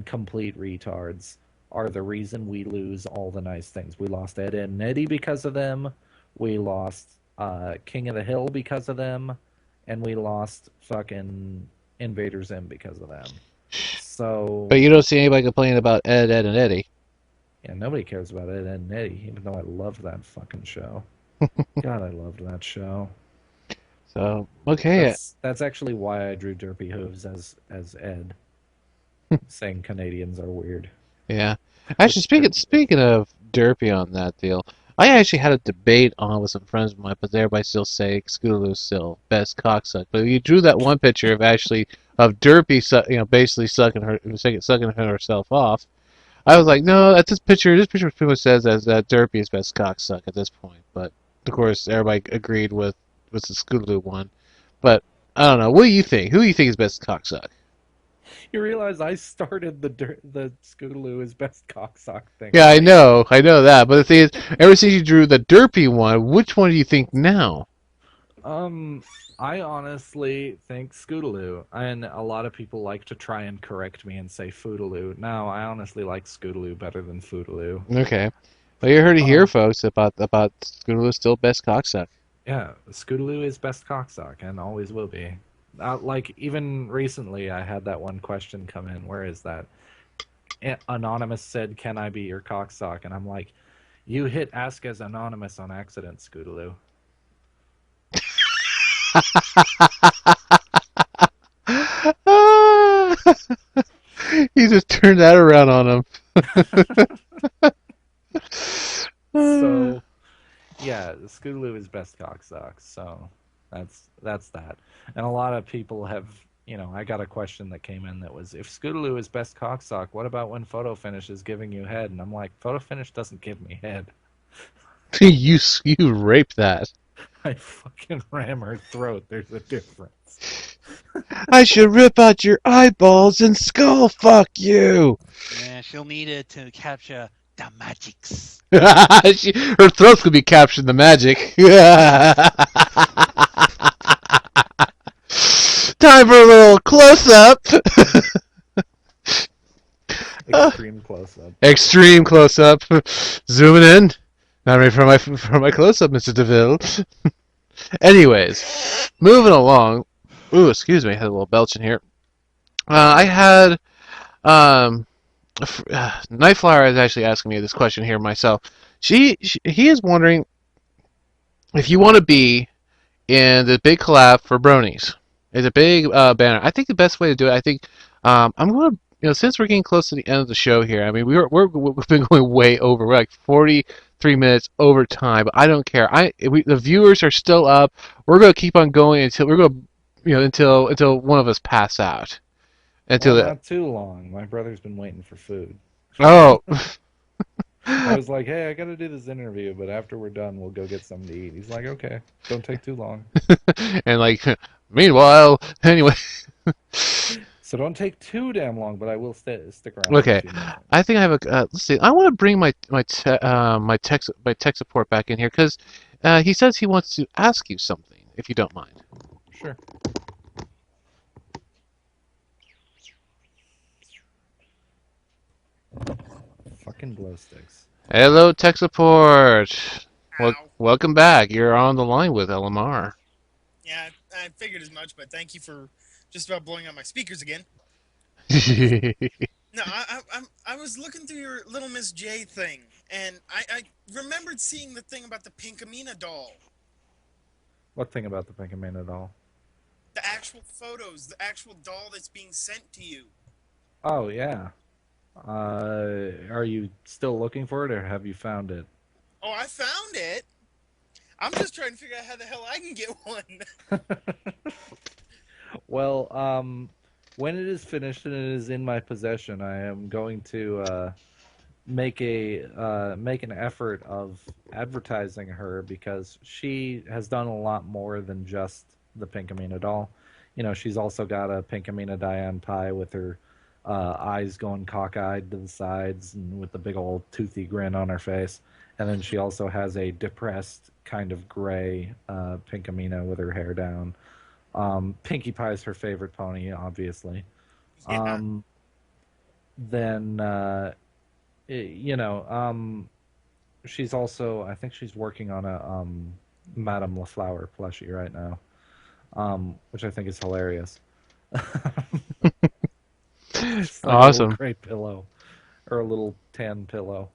complete retards are the reason we lose all the nice things. We lost Ed and Eddie because of them. We lost King of the Hill because of them, and we lost fucking Invader Zim because of them. But So you don't see anybody complaining about Ed, and Eddie. yeah, nobody cares about Ed and Eddie, even though I loved that fucking show. God, I loved that show. So okay, That's actually why I drew Derpy Hooves as Ed, saying Canadians are weird. yeah. Actually, With Derpy Hooves. speaking of Derpy on that deal, I actually had a debate on with some friends of mine, but everybody still say Scootaloo's still best cocksuck. But you drew that one picture of actually of Derpy, basically sucking herself off. I was like, no, that's this picture. This picture pretty much says that Derpy is best cocksuck at this point. But of course, everybody agreed with the Scootaloo one. But I don't know. What do you think? Who do you think is best cocksuck? You realize I started the Scootaloo is best cocksock thing, Yeah, right? I know that. But the thing is, ever since you drew the Derpy one, which one do you think now? Um, I honestly think Scootaloo, and a lot of people like to try and correct me and say Foodaloo. No, I honestly like Scootaloo better than Foodaloo. Okay. Well, you heard it here, Um, folks, about Scootaloo still best cocksuck. yeah, Scootaloo is best cocksock and always will be. Like even recently, I had that one question come in. Where is that? Anonymous said, "Can I be your cocksock?" And I'm like, "You hit ask as anonymous on accident, Scootaloo." He just turned that around on him. So yeah, Scootaloo is best cocksock. So that's that. And a lot of people have, I got a question that came in that was, if Scootaloo is best cocksock, what about when Photo Finish is giving you head? And I'm like, Photo Finish doesn't give me head. You rape that. I fucking ram her throat. There's a difference. I should rip out your eyeballs and skull fuck you. Yeah, she'll need it to capture the magics. Her throat's gonna be capturing the magic. Time for a little close up. Extreme close up. Extreme close up. Zooming in. Not ready for my close up, Mr. DeVille. Anyways, moving along. Ooh, excuse me, I had a little belch in here. I had um, Nightflower is actually asking me this question here myself. He is wondering if you want to be in the big collab for Bronies. It's a big banner. I think the best way to do it. I think I'm going to. Since we're getting close to the end of the show here, I mean, we've been going way over. We're like 43 minutes over time, but I don't care. The viewers are still up. We're going to keep on going until we're going to, until one of us pass out. Well, Until the not too long. My brother's been waiting for food. oh, I was like, hey, I got to do this interview, but after we're done, we'll go get something to eat. He's like, okay, don't take too long. and like meanwhile, anyway. So don't take too damn long, but I will stick around for a Okay, few minutes. I think I have a. Let's see. I want to bring my tech support back in here because he says he wants to ask you something, if you don't mind. Sure. Fucking glow sticks. Hello, tech support. Ow. Welcome back. You're on the line with LMR. Yeah, I figured as much, but thank you for just about blowing out my speakers again. No, I was looking through your Little Miss J thing, and I remembered seeing the thing about the Pinkamena doll. What thing about the Pinkamena doll? The actual photos, the actual doll that's being sent to you. Oh, yeah. Are you still looking for it, or have you found it? Oh, I found it. I'm just trying to figure out how the hell I can get one. Well, when it is finished and it is in my possession, I am going to make an effort of advertising her, because she has done a lot more than just the Pinkamena doll. She's also got a Pinkamena Diane pie with her eyes going cockeyed to the sides and with the big old toothy grin on her face. And then she also has a depressed kind of gray Pinkamena with her hair down. Pinkie Pie's her favorite pony, obviously. Yeah. Then she's also, I think she's working on a Madame LaFleur plushie right now, which I think is hilarious. It's like a little Awesome. gray pillow or a little tan pillow.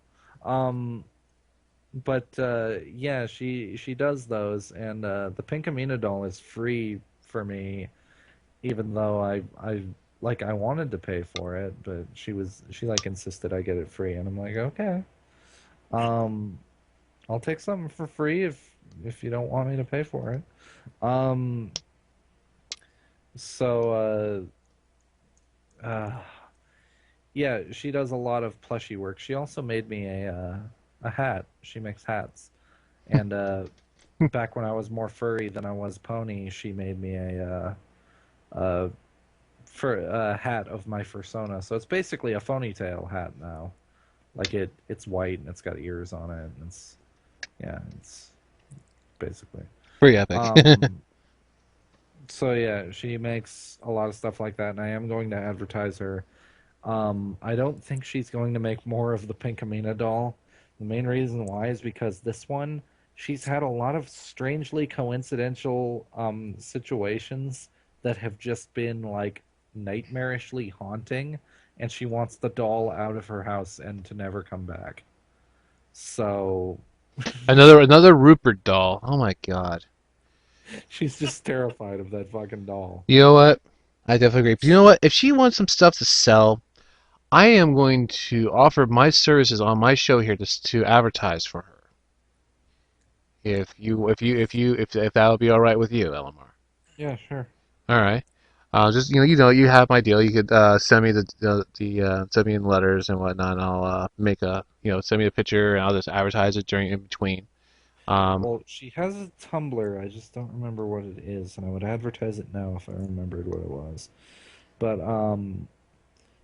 But yeah, she does those, and the Pinkamena doll is free for me, even though I wanted to pay for it, but she like insisted I get it free, and I'm like, okay, um, I'll take something for free if you don't want me to pay for it. Um, so yeah, she does a lot of plushy work. She also made me a hat. She makes hats, and back when I was more furry than I was pony, she made me a for a hat of my fursona. So it's basically a ponytail hat now. Like it's white and it's got ears on it, and it's basically. Pretty epic. So yeah, she makes a lot of stuff like that, and I am going to advertise her. I don't think she's going to make more of the Pinkamena doll. The main reason why is because this one, she's had a lot of strangely coincidental situations that have just been like nightmarishly haunting, and she wants the doll out of her house and to never come back. So Another Rupert doll. Oh my god. She's just terrified of that fucking doll. You know what? I definitely agree. But you know what? If she wants some stuff to sell, I am going to offer my services on my show here to advertise for her. If that would be all right with you, Elamar. Yeah, sure. All right. Just you have my deal. You could send me send me in letters and whatnot. And I'll make a send me a picture and I'll just advertise it during in between. Um, Well, she has a Tumblr. I just don't remember what it is, and I would advertise it now if I remembered what it was. But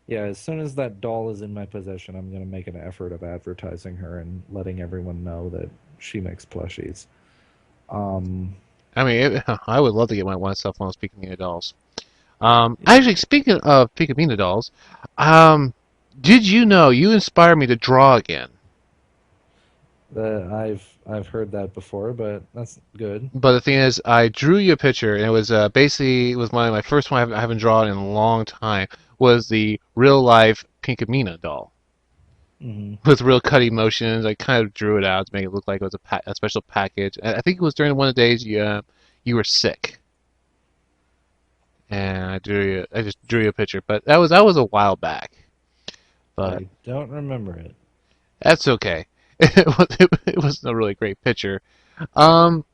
yeah, as soon as that doll is in my possession, I'm gonna make an effort of advertising her and letting everyone know that she makes plushies. Um, I mean, I would love to get my one stuff on speaking of dolls. yeah, Actually, speaking of Picabina dolls, um, did you know you inspired me to draw again? I've heard that before, but that's good. But the thing is, I drew you a picture, and it was basically it was my first one I haven't drawn in a long time. Was the real life Pinkamena doll Hmm. with real cutting motions. I kind of drew it out to make it look like it was a special package. I think it was during one of the days you were sick, and I just drew you a picture. But that was a while back. But I don't remember it. that's okay. It wasn't a really great picture. Um,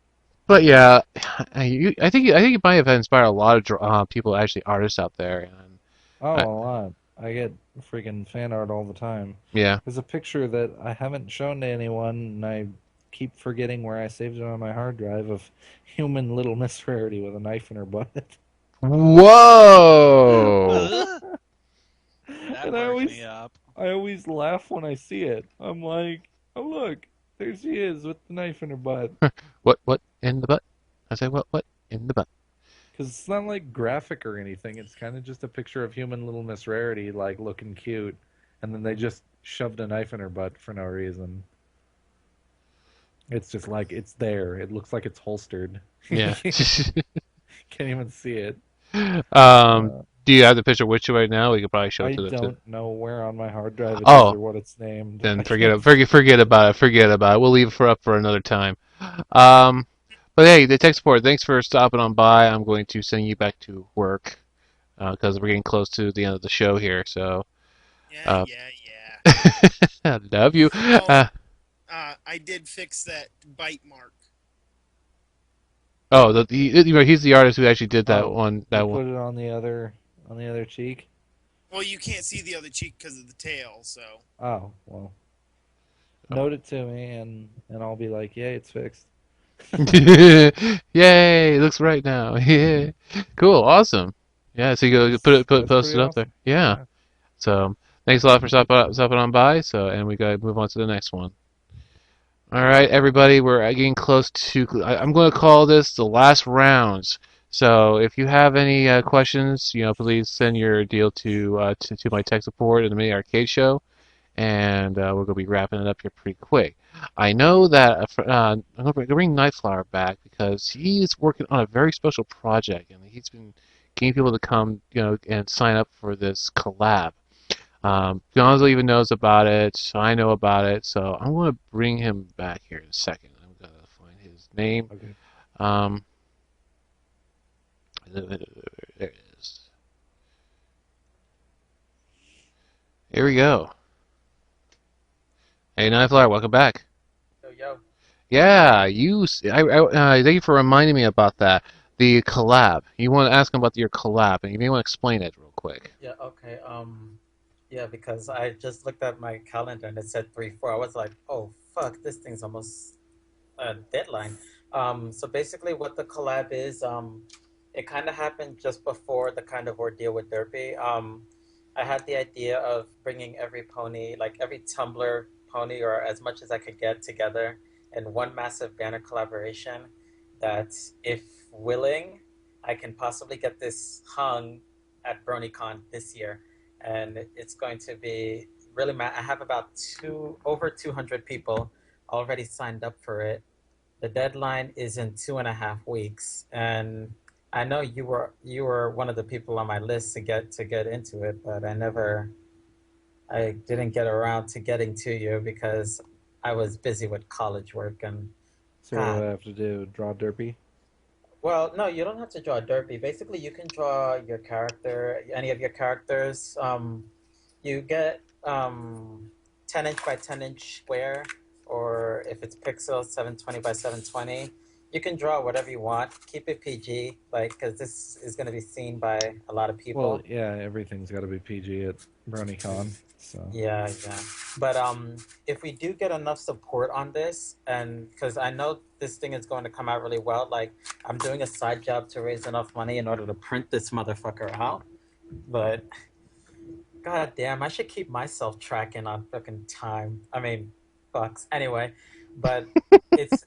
but yeah, I think you might have inspired a lot of people, actually artists out there, and Oh, I, a lot. I get freaking fan art all the time. yeah. There's a picture that I haven't shown to anyone, and I keep forgetting where I saved it on my hard drive of human little Miss Rarity with a knife in her butt. Whoa! That And worked me up. I always laugh when I see it. I'm like, oh look, there she is with the knife in her butt. What in the butt? I say what in the butt? Because it's not like graphic or anything. It's kind of just a picture of human little Miss Rarity, like looking cute, and then they just shoved a knife in her butt for no reason. It's just like it's there. It looks like it's holstered. Yeah. Can't even see it. um, Uh, do you have the picture with you right now? We could probably show it I to the. don't know where on my hard drive it is Oh, or what it's named. then I can't. forget about it. Forget about it. We'll leave it for up for another time. Um, but hey, the tech support. Thanks for stopping on by. I'm going to send you back to work because we're getting close to the end of the show here. So, Yeah, uh, yeah, yeah. love you. Oh, I did fix that bite mark. Oh, he's the artist who actually did that Oh, one. you That one. put it on the other cheek. Well, you can't see the other cheek because of the tail, so. Oh well, Oh. note it to me and I'll be like, yay, it's fixed. Yay! It looks right now. Yeah. Cool. Awesome. Yeah. So you go That's post pretty it up there. awesome. Yeah. Yeah. So thanks a lot for stopping on by. So and we gotta move on to the next one. All right, everybody. We're getting close to. I'm going to call this the last rounds. So if you have any questions, please send your deal to my tech support in the mini arcade show, and we're going to be wrapping it up here pretty quick. I know that I'm going to bring Nightflower back because he's working on a very special project, and he's been getting people to come, and sign up for this collab. Gonzo even knows about it. I know about it, so I'm going to bring him back here in a second. I'm going to find his name. Okay. Um, there it is. Here we go. Hey, Nightflower, welcome back. Yo, yo. Yeah, thank you for reminding me about that. The collab. You want to ask him about your collab, and you may want to explain it real quick. Yeah, okay. Yeah, because I just looked at my calendar and it said 3/4. I was like, oh fuck, this thing's almost a deadline. So basically, what the collab is, it kind of happened just before the kind of ordeal with Derpy. I had the idea of bringing every pony, like every Tumblr pony, or as much as I could get together in one massive banner collaboration. That, if willing, I can possibly get this hung at BronyCon this year, and it's going to be really. I have about over 200 people already signed up for it. The deadline is in 2.5 weeks, and I know you were one of the people on my list to get into it, but I didn't get around to getting to you because I was busy with college work and So what do God, I have to do? Draw Derpy? Well, no, you don't have to draw Derpy. Basically, you can draw your character, any of your characters. You get 10-inch by 10-inch square, or if it's pixels, 720 by 720. You can draw whatever you want. Keep it PG, like, because this is going to be seen by a lot of Well, people. yeah, everything's got to be PG at BronyCon. So Yeah, yeah. But if we do get enough support on this, and because I know this thing is going to come out really well, like I'm doing a side job to raise enough money in order to print this motherfucker out. But god damn, I should keep myself tracking on fucking time. I mean, bucks. Anyway, but it's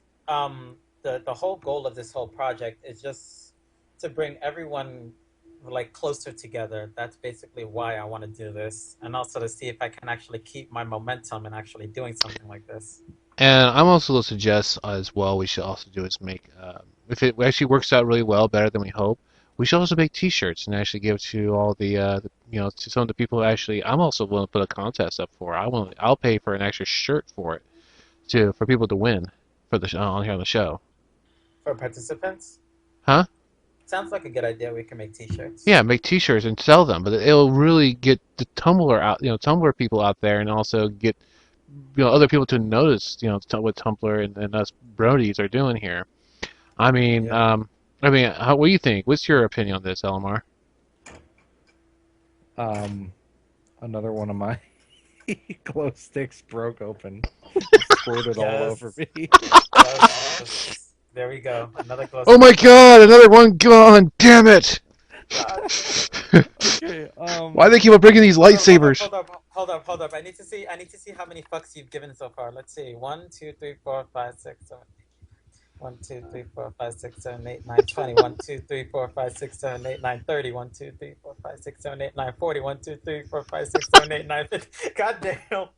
the whole goal of this whole project is just to bring everyone like closer together. That's basically why I want to do this, and also to see if I can actually keep my momentum and actually doing something like this. And I'm also going to suggest as well we should also do is make if it actually works out really well, better than we hope, we should also make T-shirts and actually give to all to some of the people who actually I'm also willing to put a contest up for. I'll pay for an extra shirt for it to for people to win for the on here on the show. For participants, Huh? sounds like a good idea. We can make T-shirts. Yeah, make T-shirts and sell them, but it'll really get the Tumblr out, Tumblr people out there, and also get other people to notice, what Tumblr and us Brodies are doing here. I mean, Yeah. what do you think? What's your opinion on this, LMR? um, another one of my glow sticks broke open. It squirted all over Yes. me. Yes. Yes. There we go. Another glow Oh my stick broke. God! Another one gone! Damn it! God damn it. Okay. Why do they keep on breaking these Hold up, hold up, lightsabers? hold up, hold up, hold up. I need to see how many fucks you've given so far. Let's see. 1, 2, 3, 4, 5, 6, 7. 1, 2, 3, 4, 5, 6, 7, 8, 9, 20. 1, 2, 3, 4, 5, 6, 7, 8, 9, 30. 1, 2, 3, 4, 5, 6, 7, 8, 9, 40. 1, 2, 3, 4, 5, 6, 7, 8, 9, 50. God damn.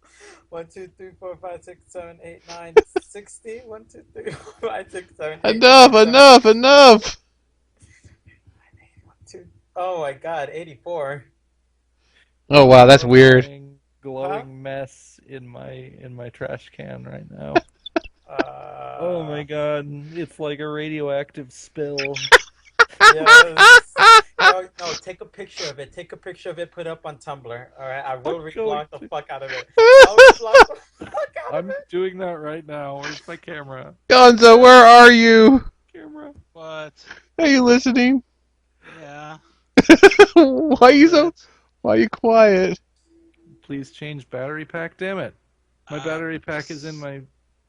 1, 2, 3, 4, 5, 6, 7, 8, 9, 60. 1, 2, 3, 4, 5, 6, 7, 8, Enough! 9, 7. Enough! Enough! 2. Oh my god, 84. Oh I wow, have that's a weird. Huh? glowing mess in my trash can right now. Oh my Uh, god, it's like a radioactive spill. yes. No, no, take a picture of it. Take a picture of it, put it up on Tumblr. All right, I I'm will going reblog the to. fuck out of it. I'll reblog the fuck out of I'm it. doing that right now. Where's my camera? Gonzo, Yes. where are you? Camera. What? Are you listening? Yeah. why A are little you so? bit. Why are you quiet? Please change battery pack. Damn it. My battery pack is in Just, my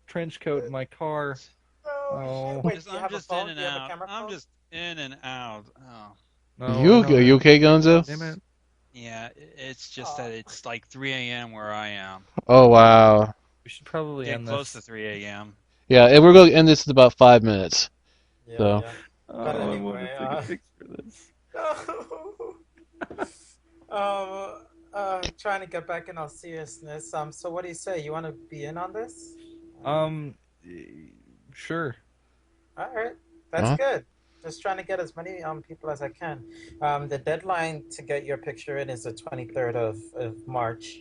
trench coat in my car. Oh shit! Oh, Wait, just do you I'm have a just in phone? and Do you have a out. camera I'm phone? just in and out. Oh. no, I Are don't you have. okay, Gonzo? Damn Yes. it. Yeah, it's just Oh, that it's like 3 a.m. where I am. Oh wow. We should probably Getting end close to this. 3 a.m. Yeah, and we're going to end this in about 5 minutes. yeah, So, yeah. But Oh, I want to anyway, take a picture of this. trying to get back in all seriousness. So what do you say? You want to be in on this? Um, sure. All right, that's huh? good. Just trying to get as many people as I can. The deadline to get your picture in is the 23rd of March.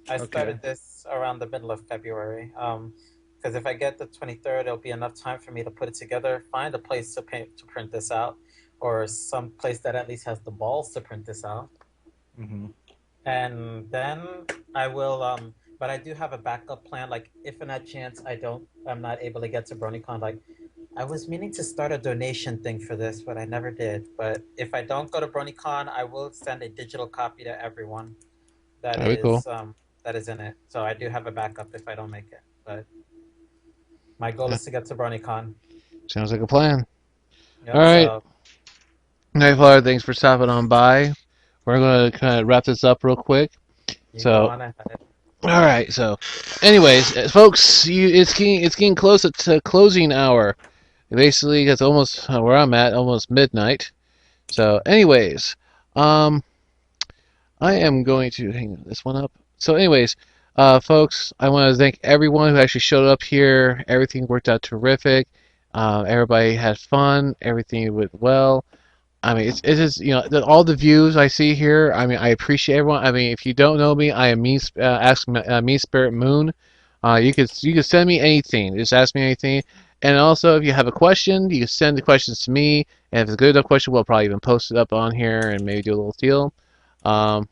I Okay. started this around the middle of February. Because if I get the 23rd, it'll be enough time for me to put it together, find a place to print this out, or some place that at least has the balls to print this out. Mm-hmm. And then I will. But I do have a backup plan. Like if in that chance I'm not able to get to BronyCon. Like I was meaning to start a donation thing for this, but I never did. But if I don't go to BronyCon, I will send a digital copy to everyone that That'd be cool. is um, that is in it. So I do have a backup if I don't make it. But my goal Yeah, is to get to BronyCon. sounds like a plan. All Yep. right, So Nightflyer, thanks for stopping on by. We're going to kind of wrap this up real quick. you go So, on ahead. all right. So, anyways, folks, it's getting close to closing hour. Basically, it's almost where I'm at, almost midnight. So, anyways, um, I am going to hang this one up. So, anyways, folks, I want to thank everyone who actually showed up here. Everything worked out terrific. Everybody had fun. Everything went well. I mean, it is all the views I see here. I mean, I appreciate everyone. I mean, if you don't know me, I am Mean Spirit Moon. You could send me anything. Just ask me anything, And also, if you have a question, you can send the questions to me. And if it's a good enough question, we'll probably even post it up on here and maybe do a little deal. Um,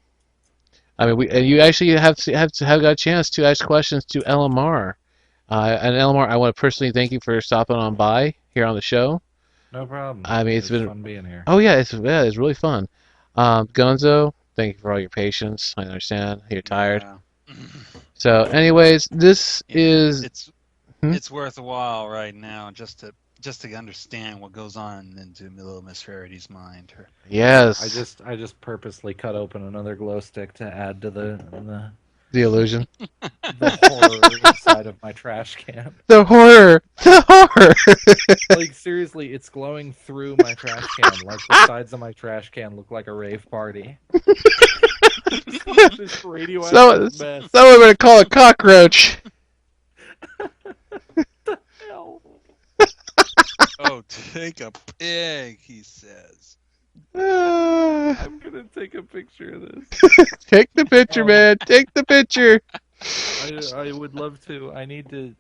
I mean, and you actually have got a chance to ask questions to LMR. And LMR, I want to personally thank you for stopping on by here on the show. No problem. I mean, It it's was been fun being here. oh it's really fun. Gonzo, thank you for all your patience. I understand you're tired. Yeah. So, anyways, this Yeah, is hmm? it's worth a while right now just to understand what goes on into Little Miss Rarity's mind. Yes, I just purposely cut open another glow stick to add to the illusion, the horror inside of my trash can. the horror, the horror. Like seriously, it's glowing through my trash can. Like the sides of my trash can look like a rave party. This So, radioactive mess. someone better call a cockroach. Hell. Oh, take a pig, he says. I'm gonna take a picture of this. Take the picture, man. Take the picture. I would love to. I need to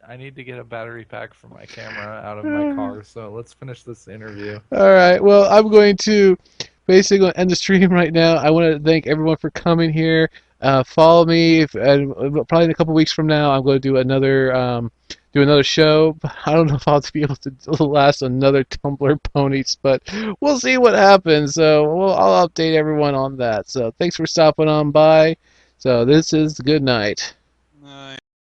get a battery pack for my camera out of my car. So let's finish this interview. All right. Well, I'm going to basically end the stream right now. I want to thank everyone for coming here. Follow me, and probably in a couple weeks from now, I'm going to do another show. But I don't know if I'll be able to last another Tumblr ponies, but we'll see what happens. So I'll update everyone on that. So thanks for stopping on by. So this is good night.